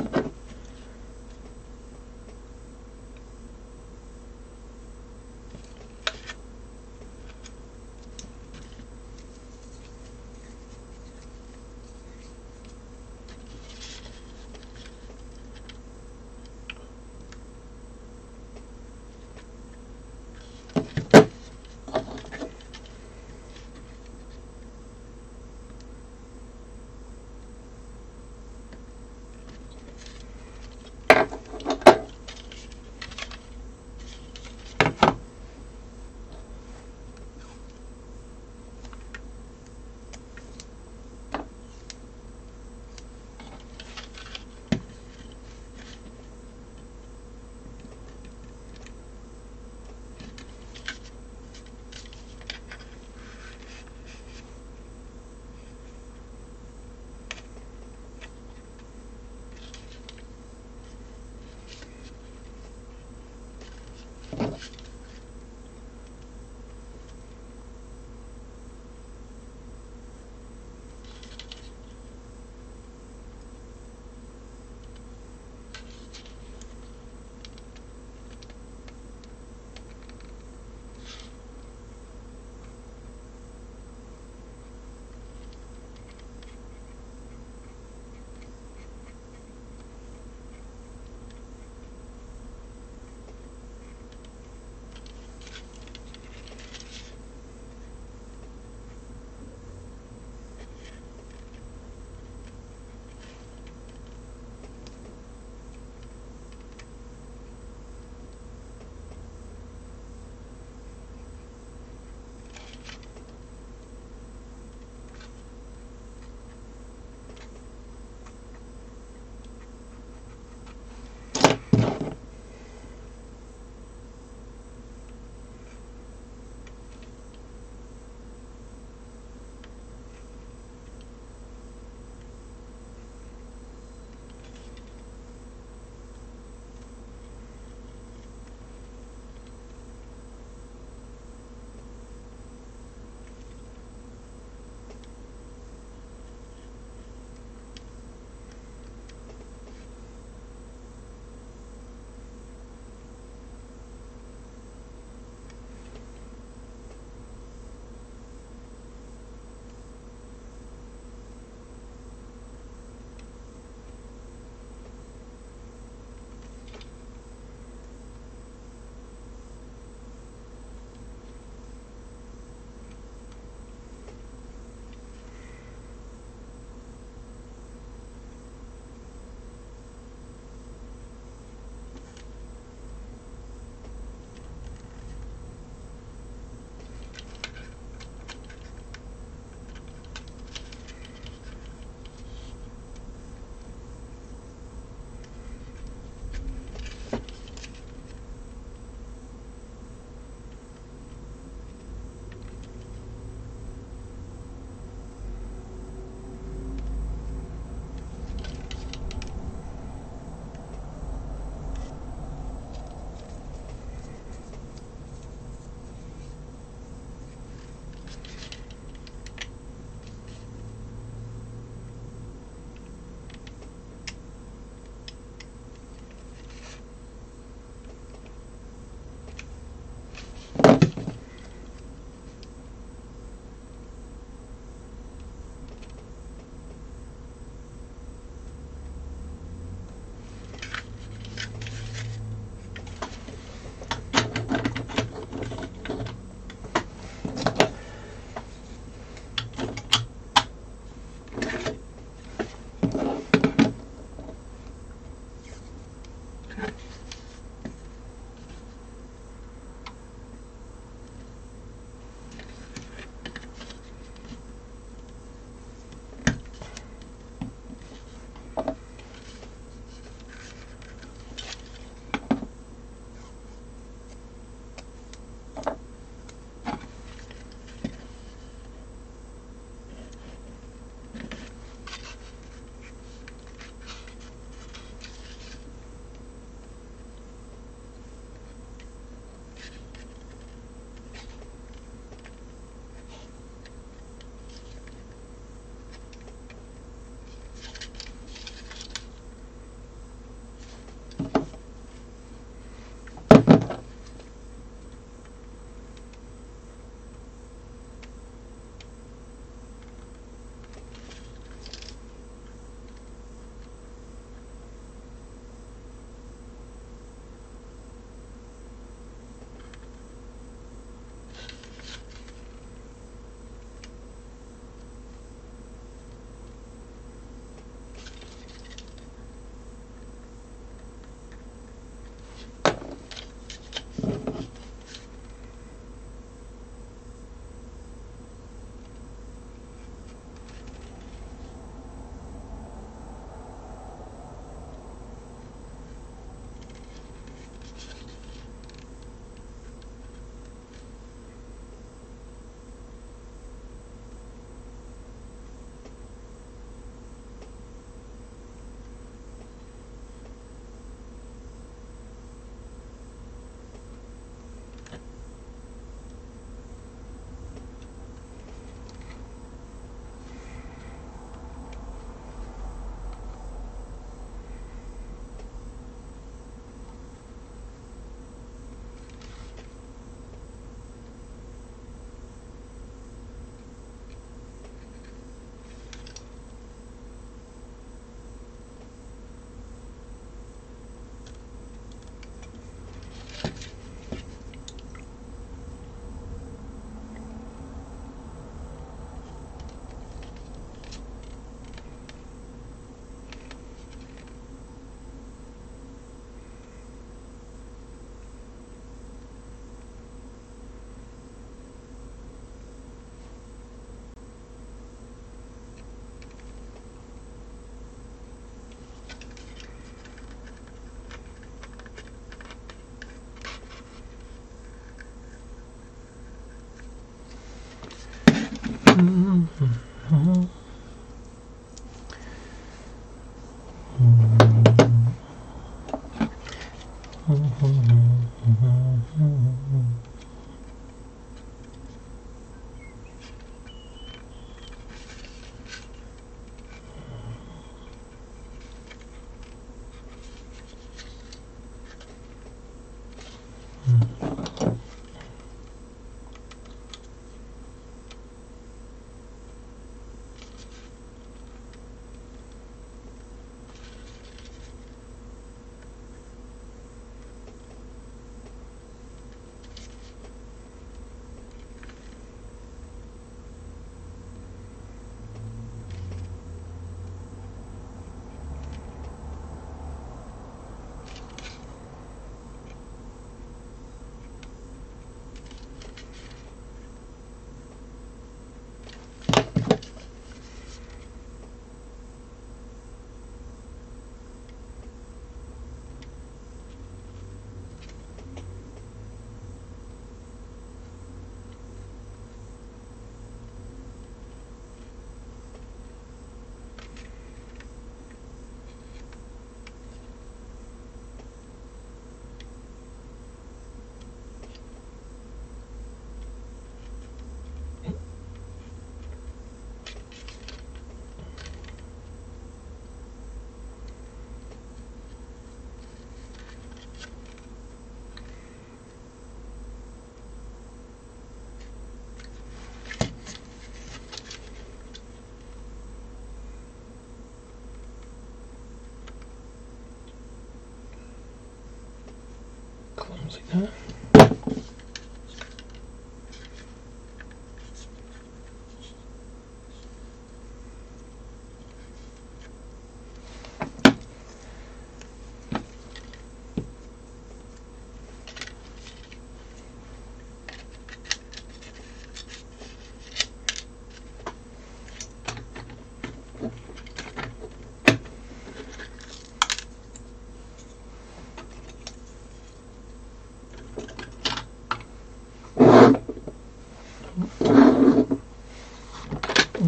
clumsy there.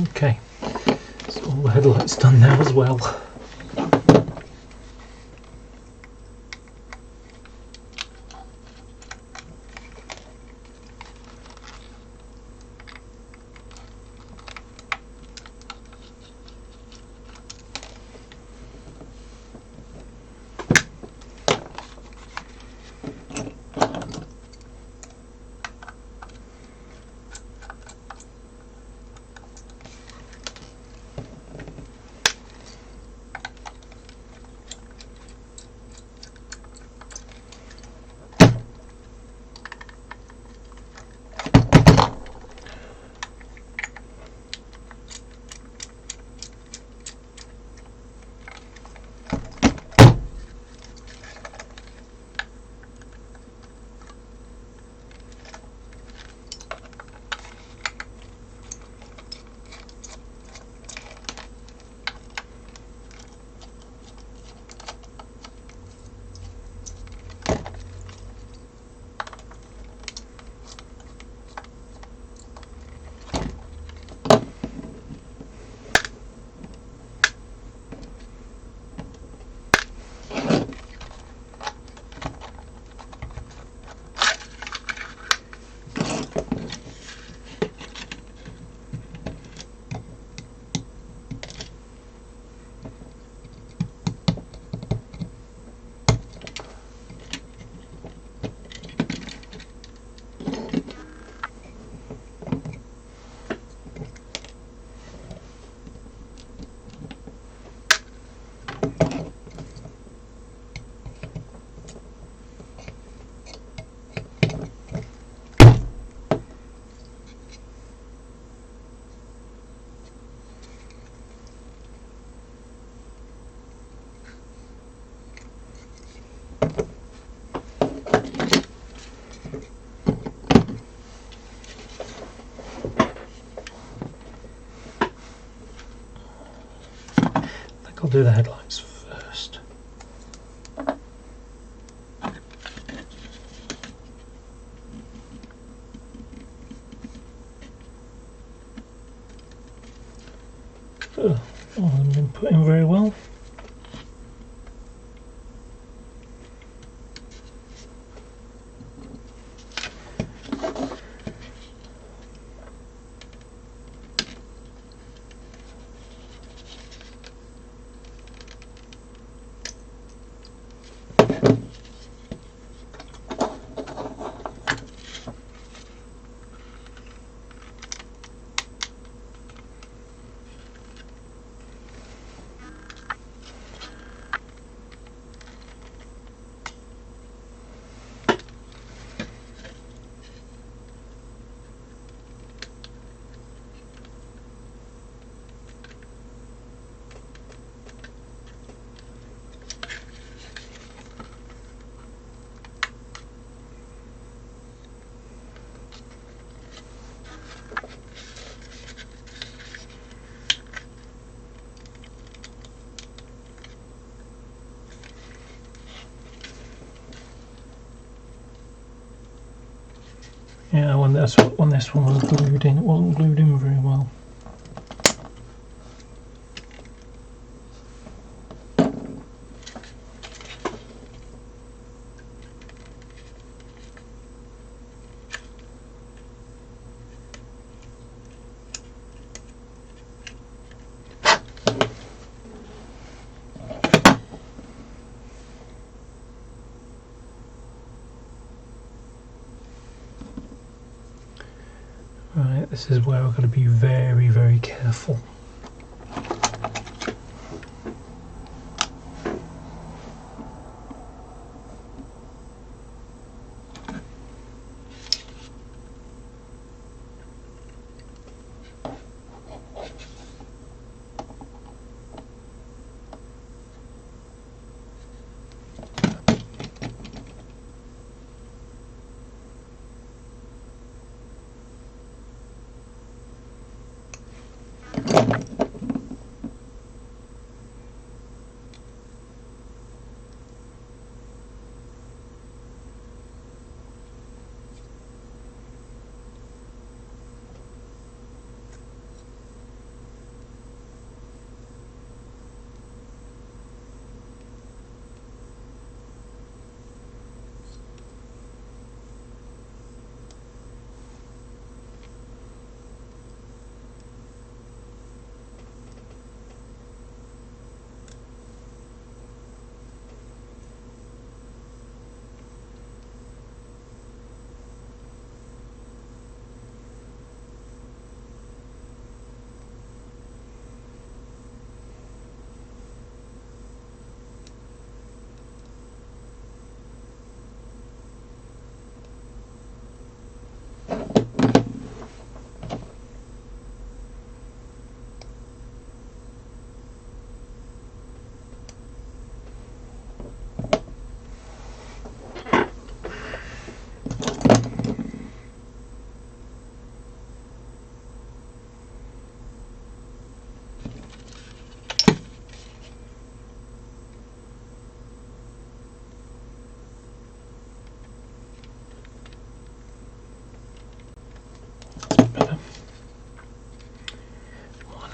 Okay, so all the headlights done now as well. I'll do the headlights first. Oh, haven't been put in very well. Yeah, when this one was glued in, it wasn't glued in very well. Right, this is where we've got to be very, very careful.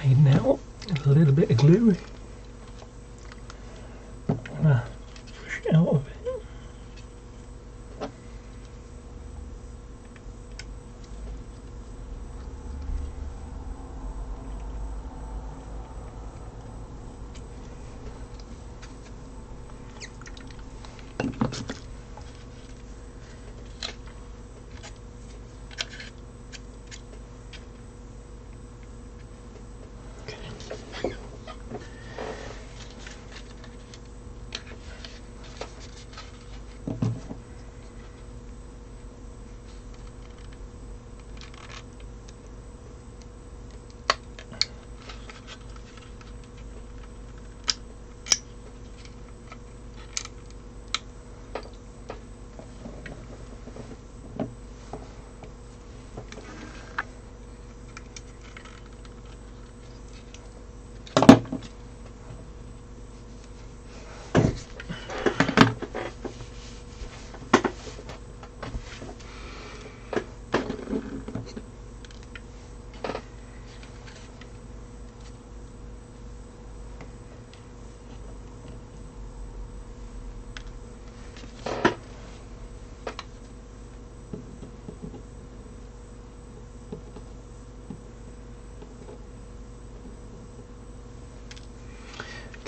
made now. A little bit of glue. Push it out of it.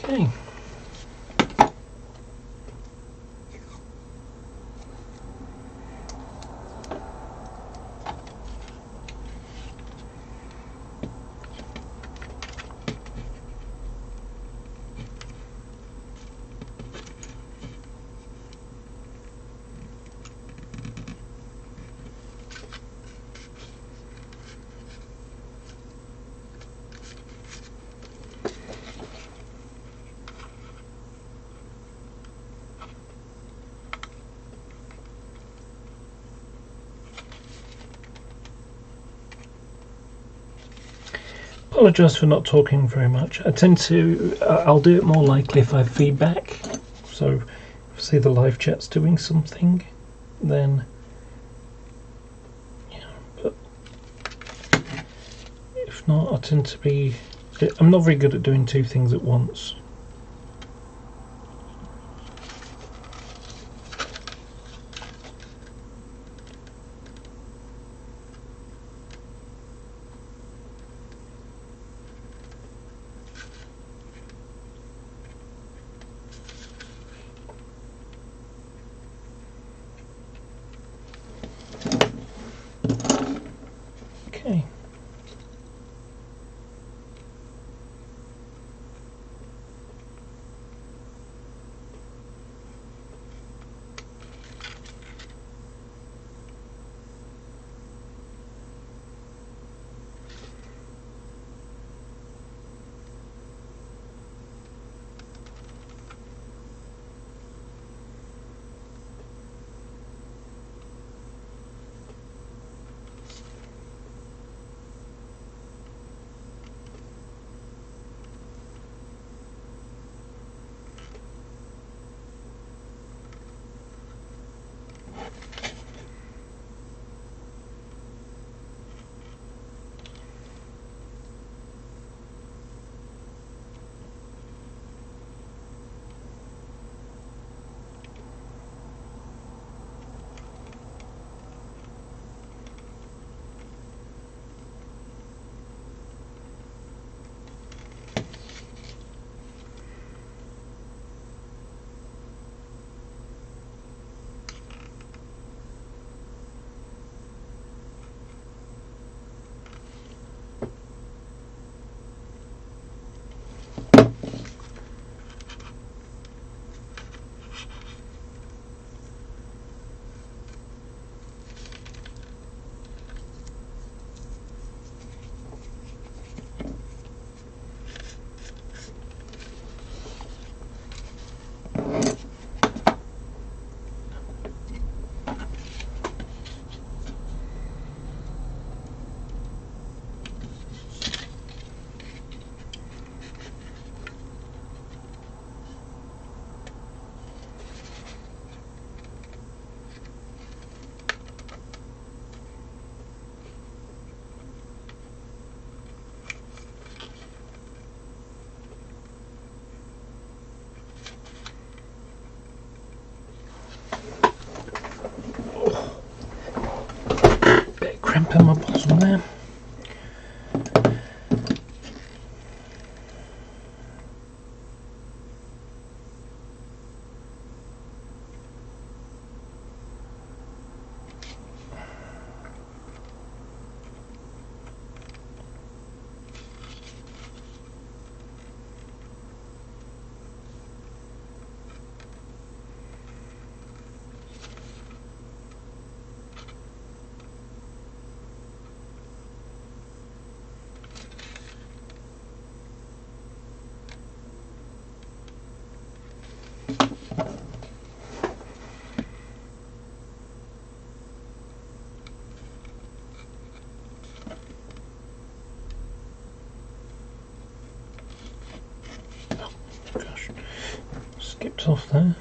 Okay. Apologise for not talking very much. I tend to, I'll do it more likely if I have feedback. So, if I see the live chat's doing something, then, yeah, but if not, I tend to be, I'm not very good at doing two things at once. Okay. Gosh, skipped off there.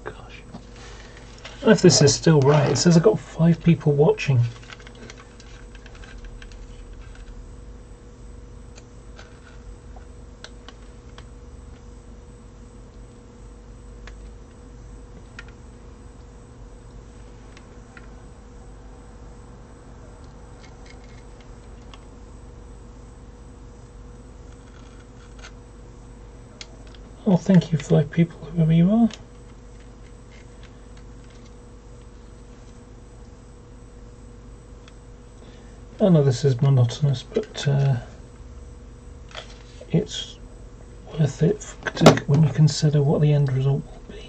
Gosh. I don't know if this is still right. It says I've got 5 people watching. Oh, thank you, 5 people, whoever you are. I know this is monotonous, but it's worth it when you consider what the end result will be.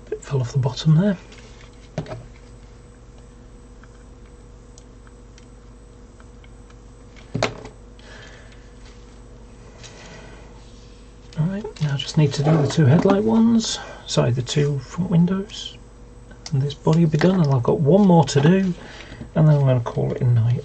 Bit fell off the bottom there. Alright, now I just need to do the 2 headlight ones, sorry, the 2 front windows, and this body will be done, and I've got 1 more to do, and then I'm going to call it a night.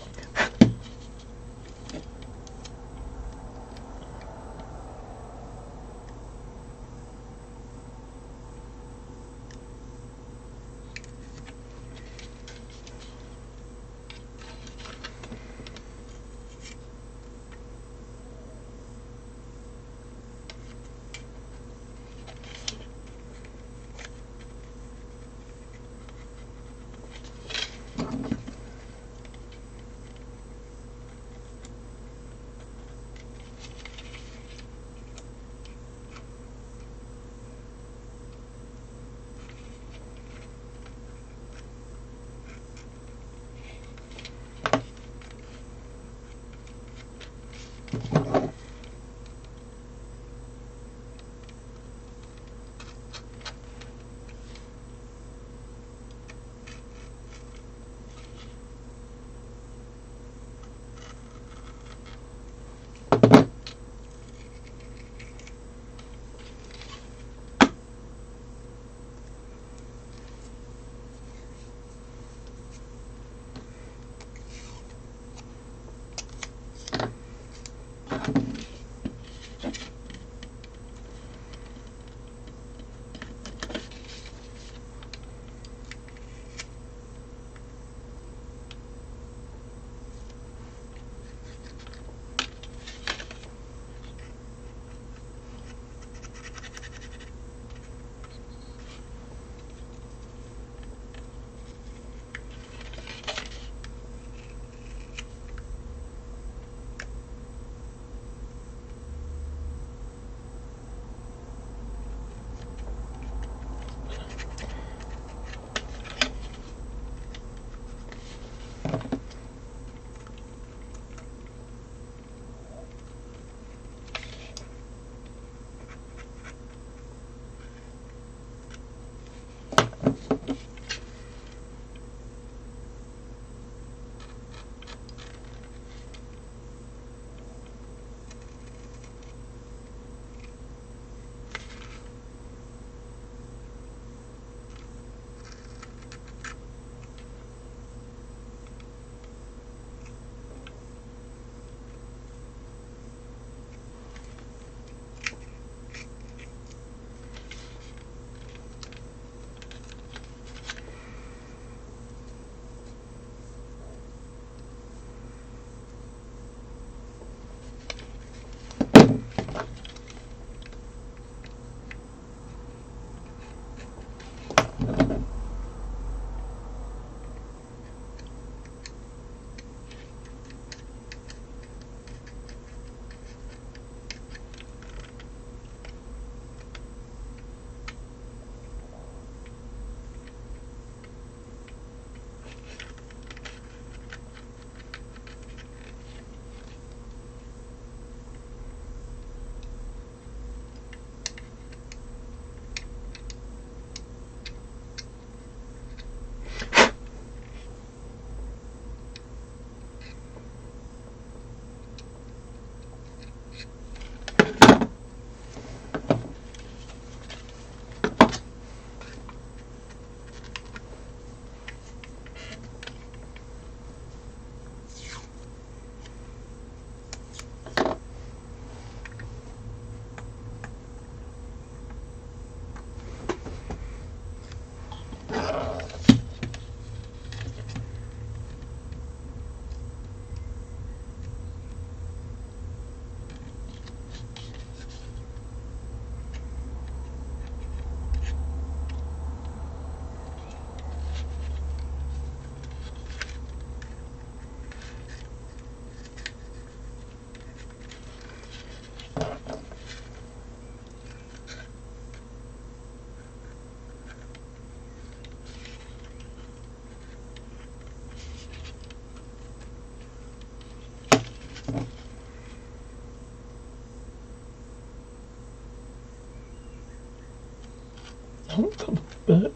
Oh, got the bird.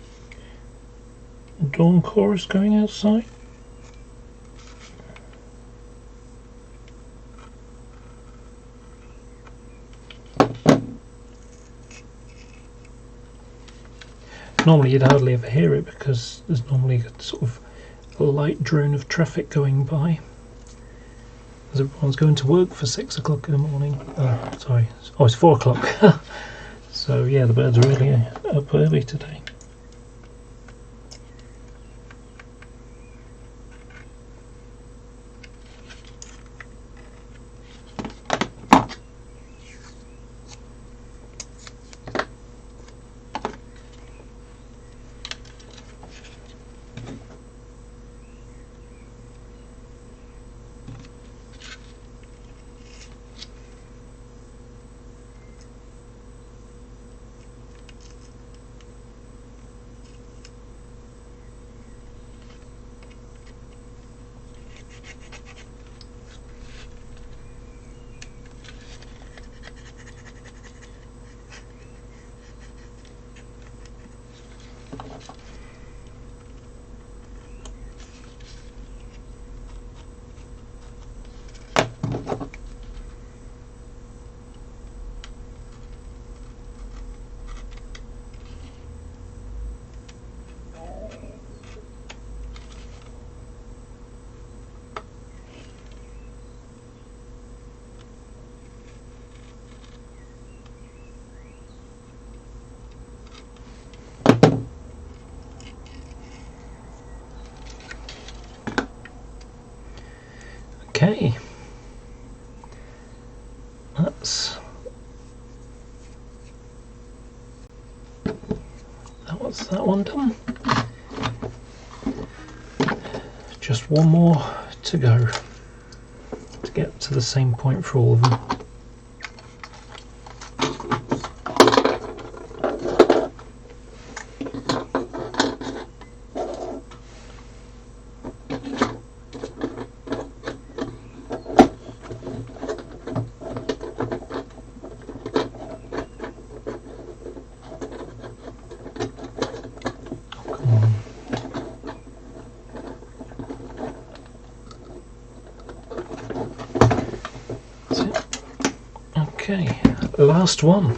Dawn chorus going outside. Normally you'd hardly ever hear it because there's normally a sort of a light drone of traffic going by as everyone's going to work for 6 o'clock in the morning. Oh, sorry. Oh, it's 4 o'clock. So yeah, the birds are really up early today. Okay, that's that one done. Just one more to go to get to the same point for all of them. Okay, last one.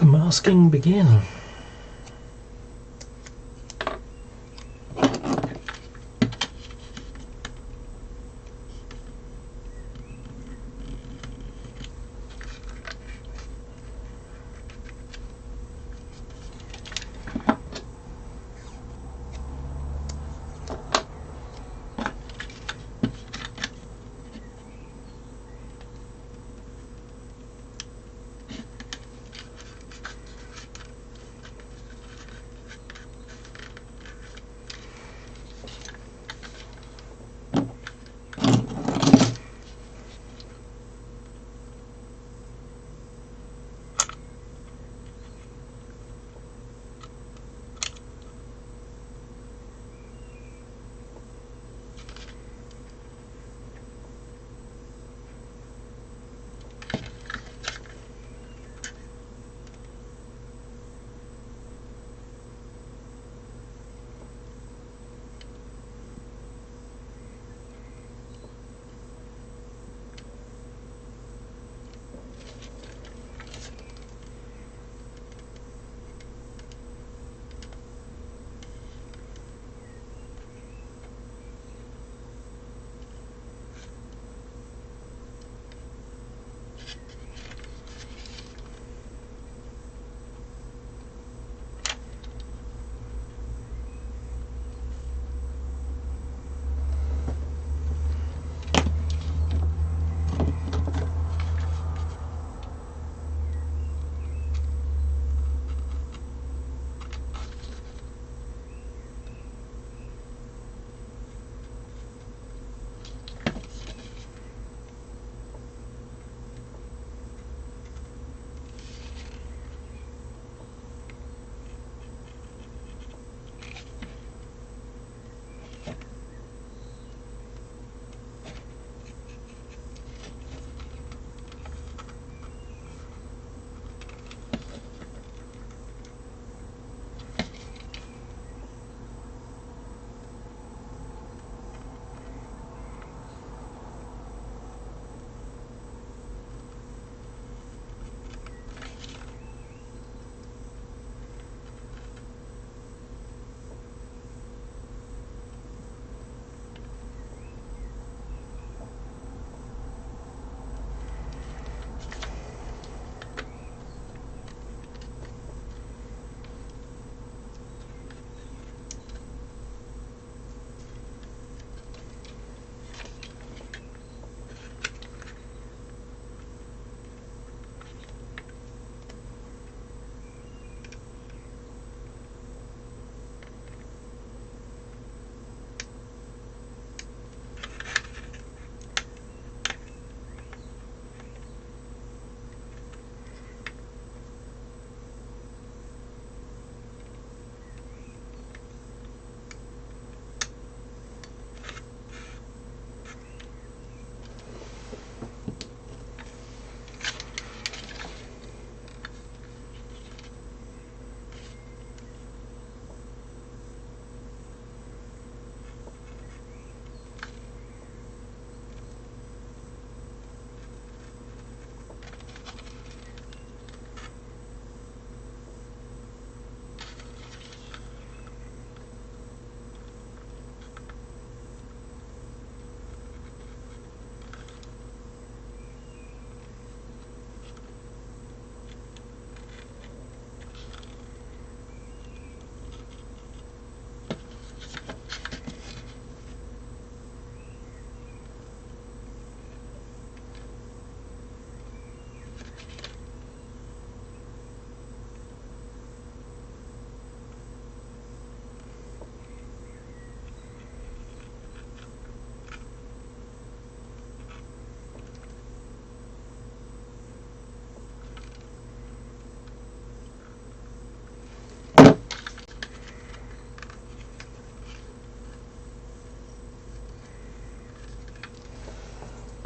the masking begin.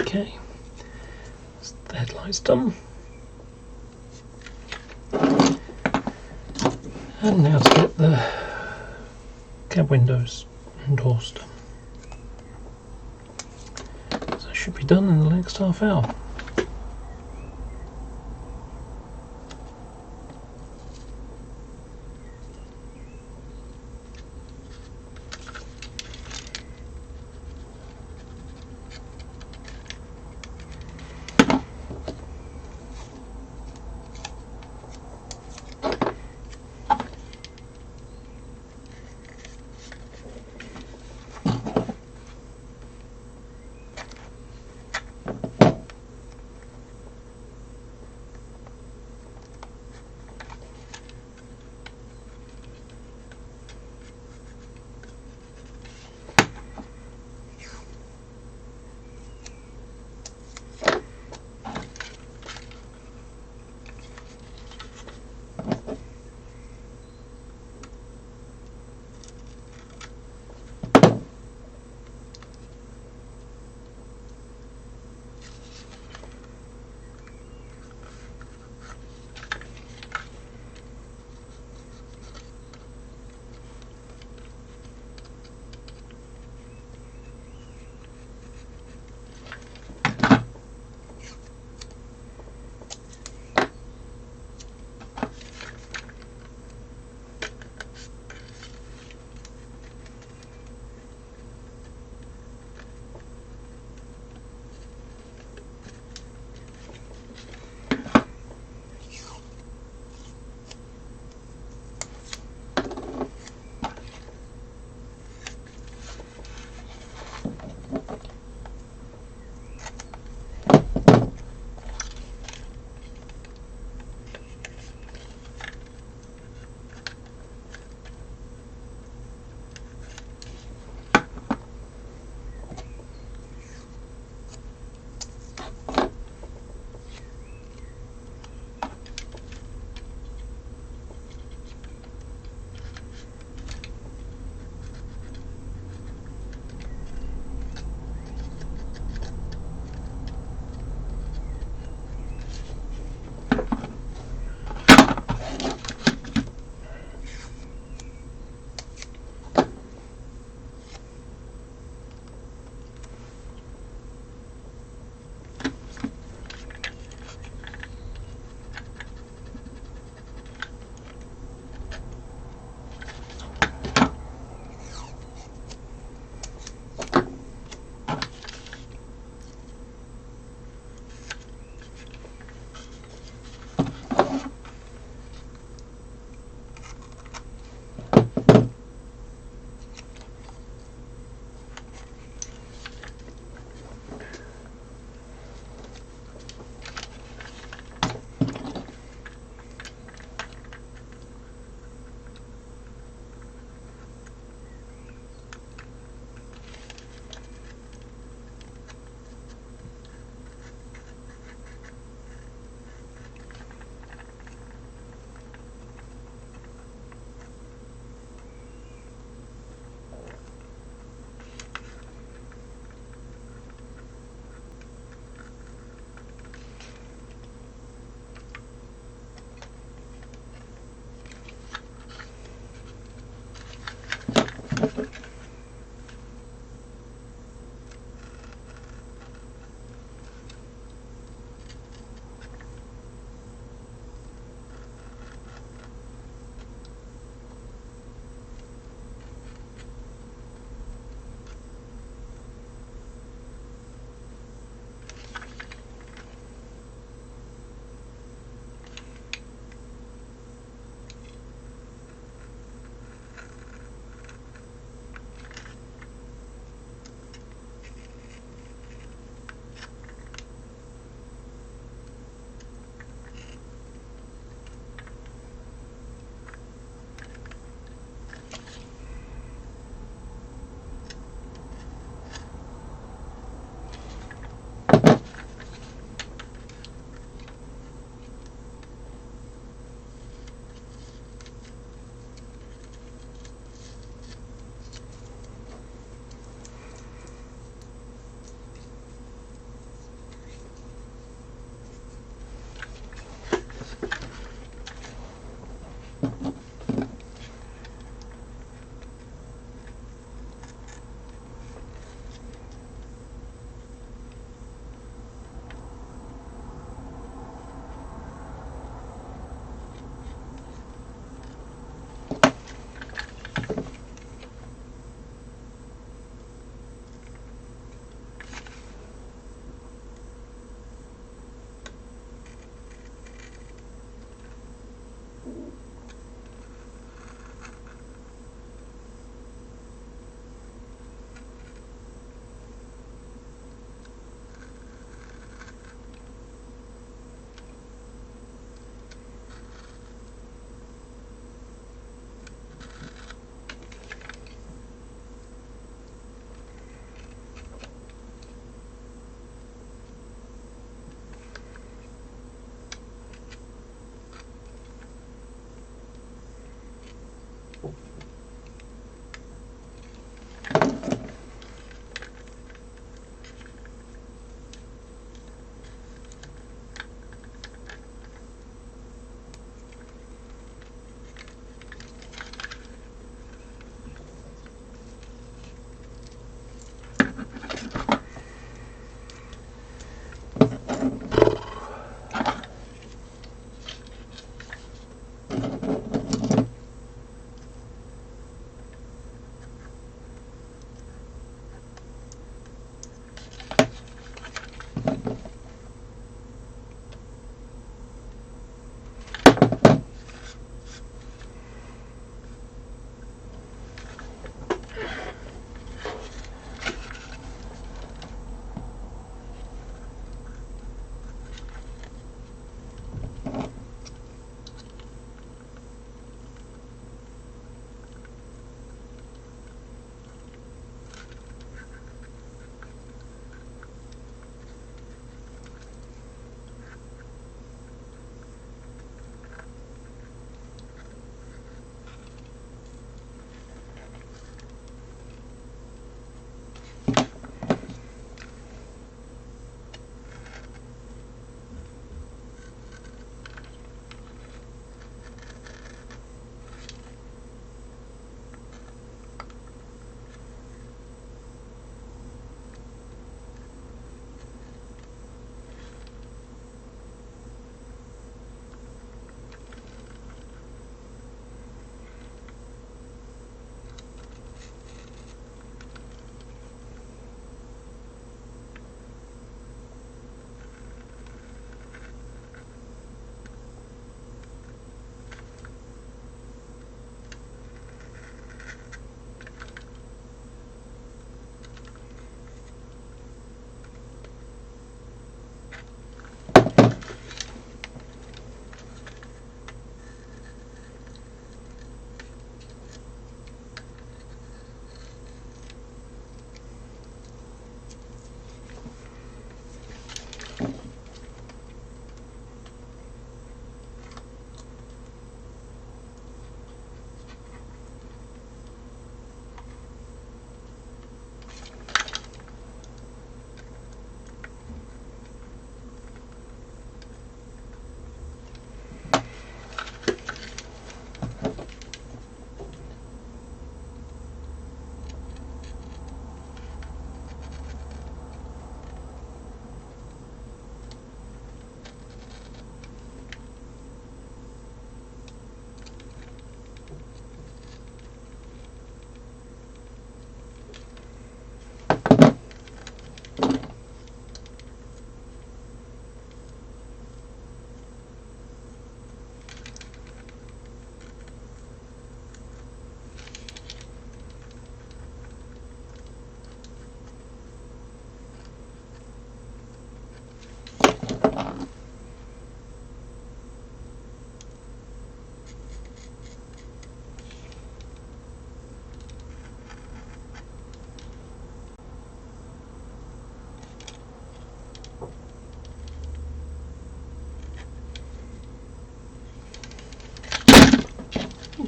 Okay, so the headlight's done. And now to get the cab windows and doors done. So it should be done in the next half hour.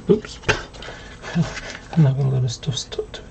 Oops. And I've got a lot of stuff stuck to it.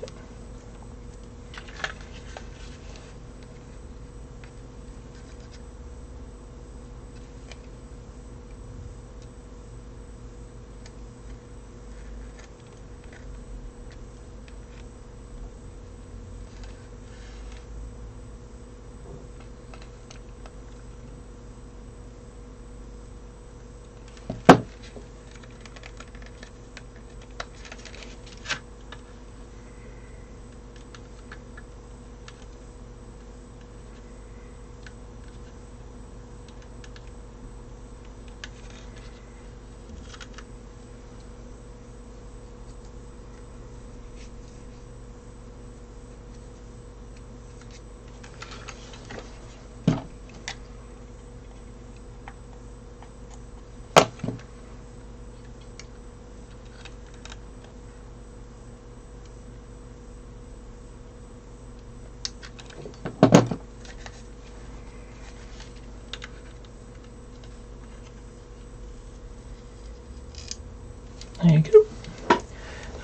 There you go.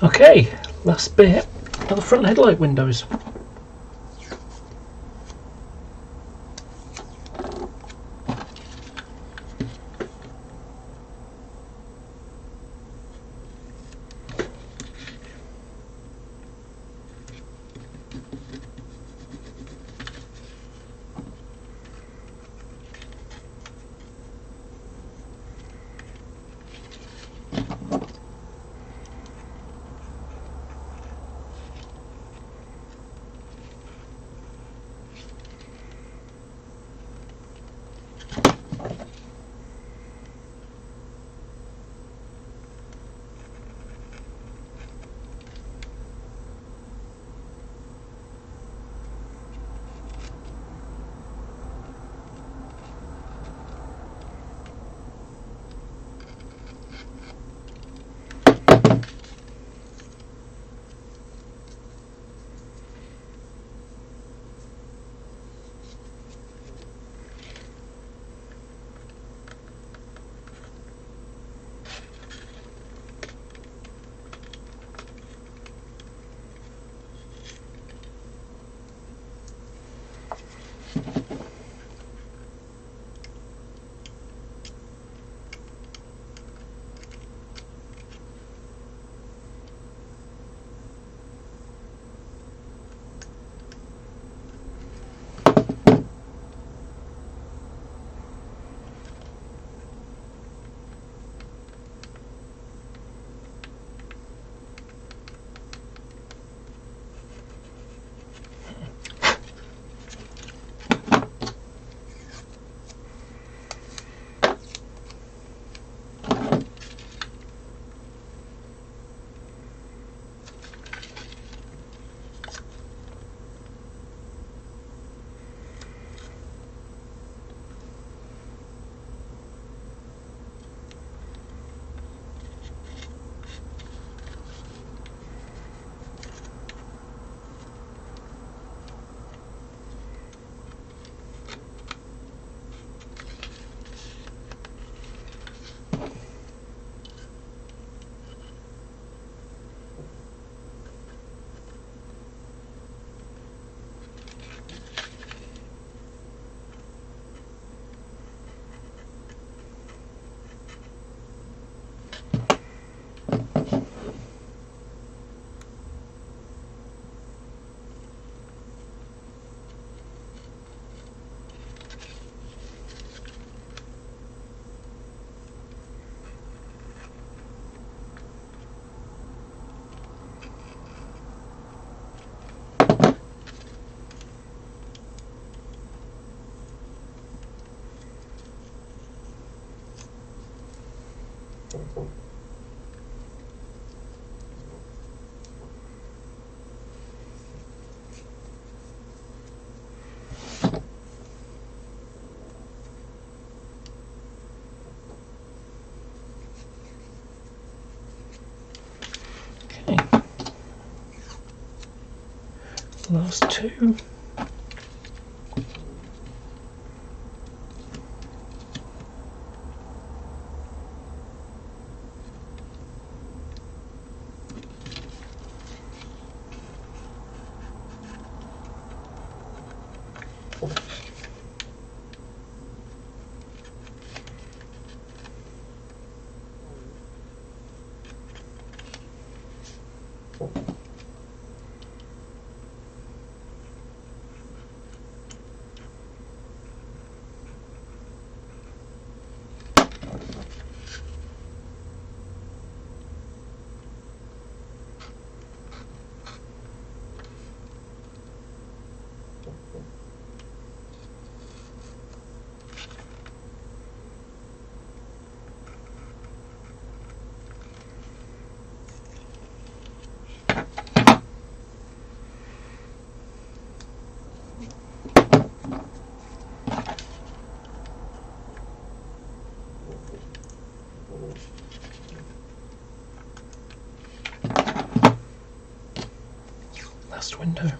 Okay, last bit are the front headlight windows. Okay, last two. Last window.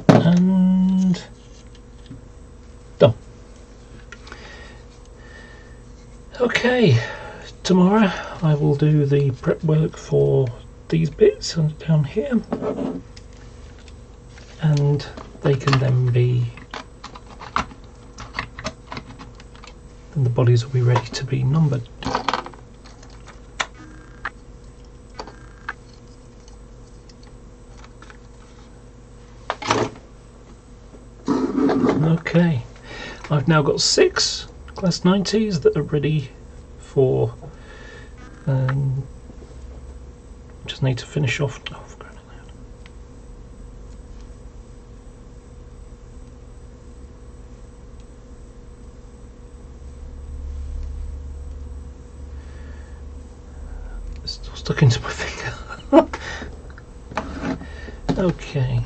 And done. Okay, tomorrow I will do the prep work for these bits down here, and they can then the bodies will be ready to be numbered. Okay, I've now got 6 Class 90s that are ready for, just need to finish off. Oh, for crying out loud. It's still stuck into my finger. Okay.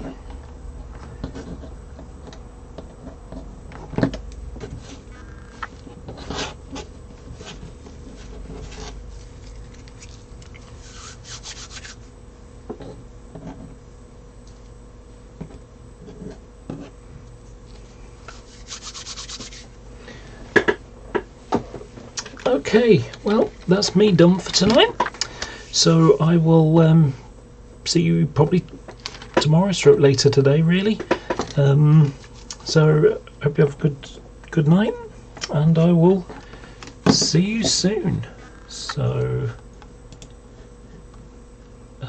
Okay, well, that's me done for tonight. So I will see you probably tomorrow, stroke later today, really. So hope you have a good night, and I will see you soon. So how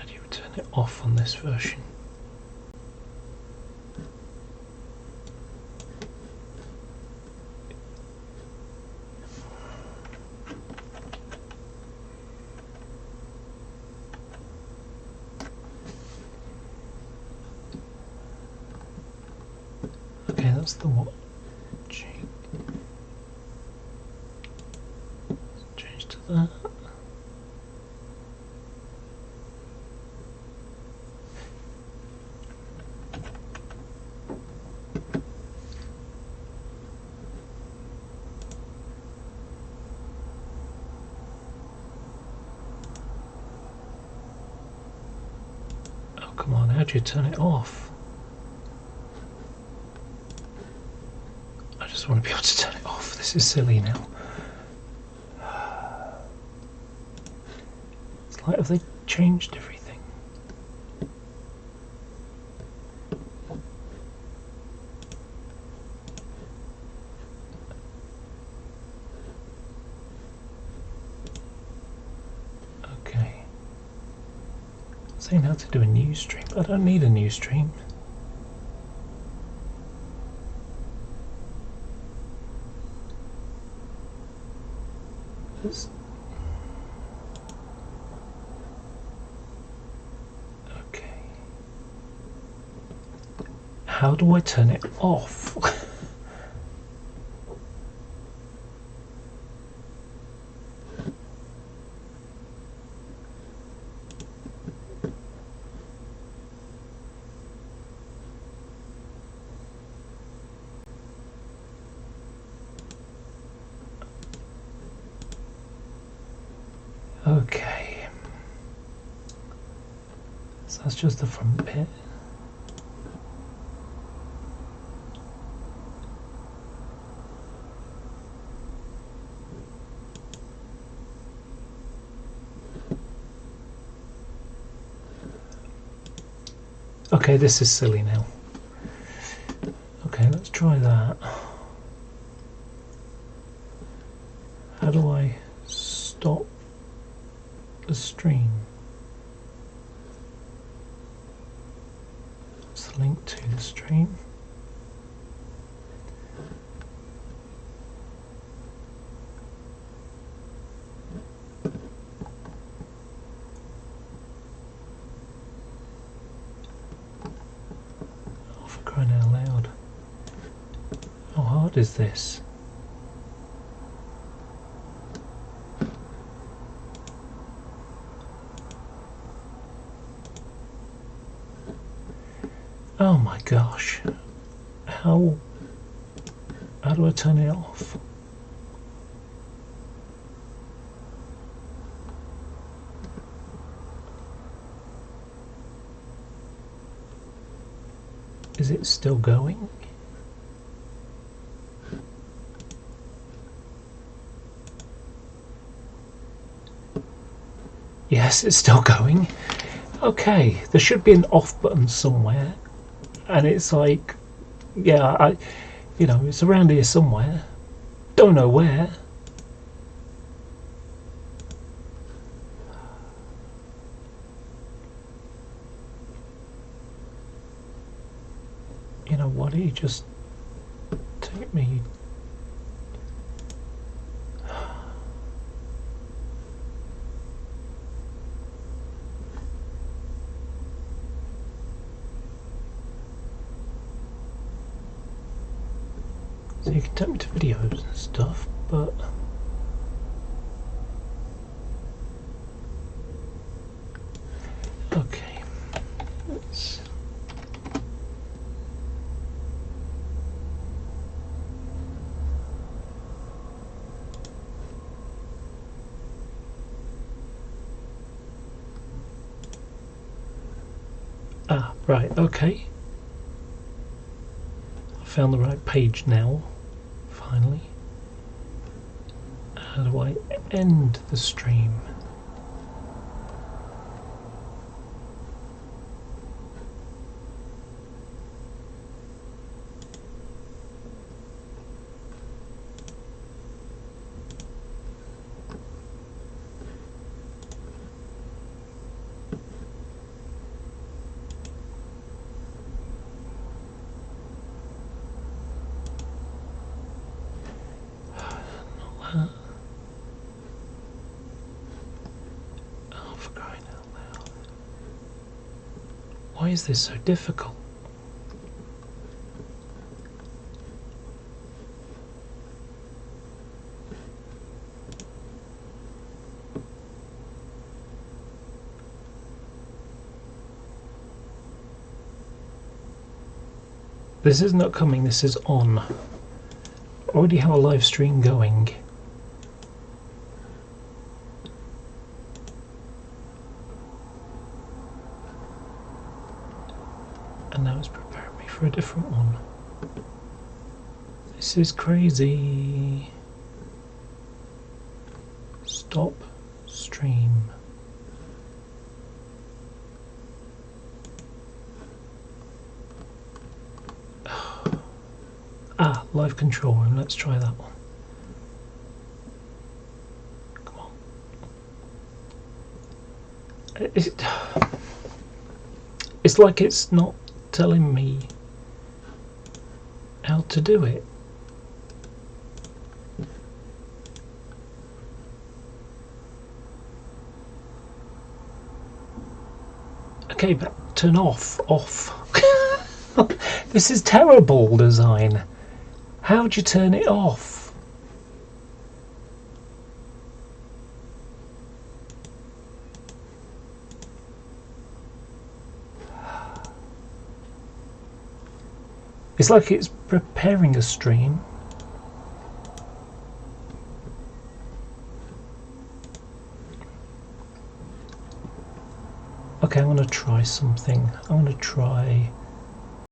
do you turn it off on this version? Okay, that's the what? Change to that. Oh, come on, how do you turn it off? I just want to be able to turn it off. This is silly now. It's like, have they changed everything? Okay. It's saying how to do a new stream, but I don't need a new stream. Okay. How do I turn it off? Okay. So that's just the front bit. Okay, this is silly now. Okay, let's try that. How do I stop the stream? What's the link to the stream? Oh, for crying out loud. How hard is this? Oh my gosh. How do I turn it off? Is it still going? Yes, it's still going. Okay, there should be an off button somewhere, and it's like, yeah, it's around here somewhere. Don't know where. You know, why don't you just take me? So you can take me to videos and stuff, but okay. Let's... Ah, right, okay. I found the right page now, finally. How do I end the stream? Oh, for crying out loud. Why is this so difficult? This is not coming, this is on. Already have a live stream going. And now it's preparing me for a different one. This is crazy. Stop stream. Ah, live control room. Let's try that one. Come on. It's like it's not telling me how to do it. Okay, but turn off. This is terrible design. How do you turn it off? It's like it's preparing a stream. Okay, I'm going to try something. I'm going to try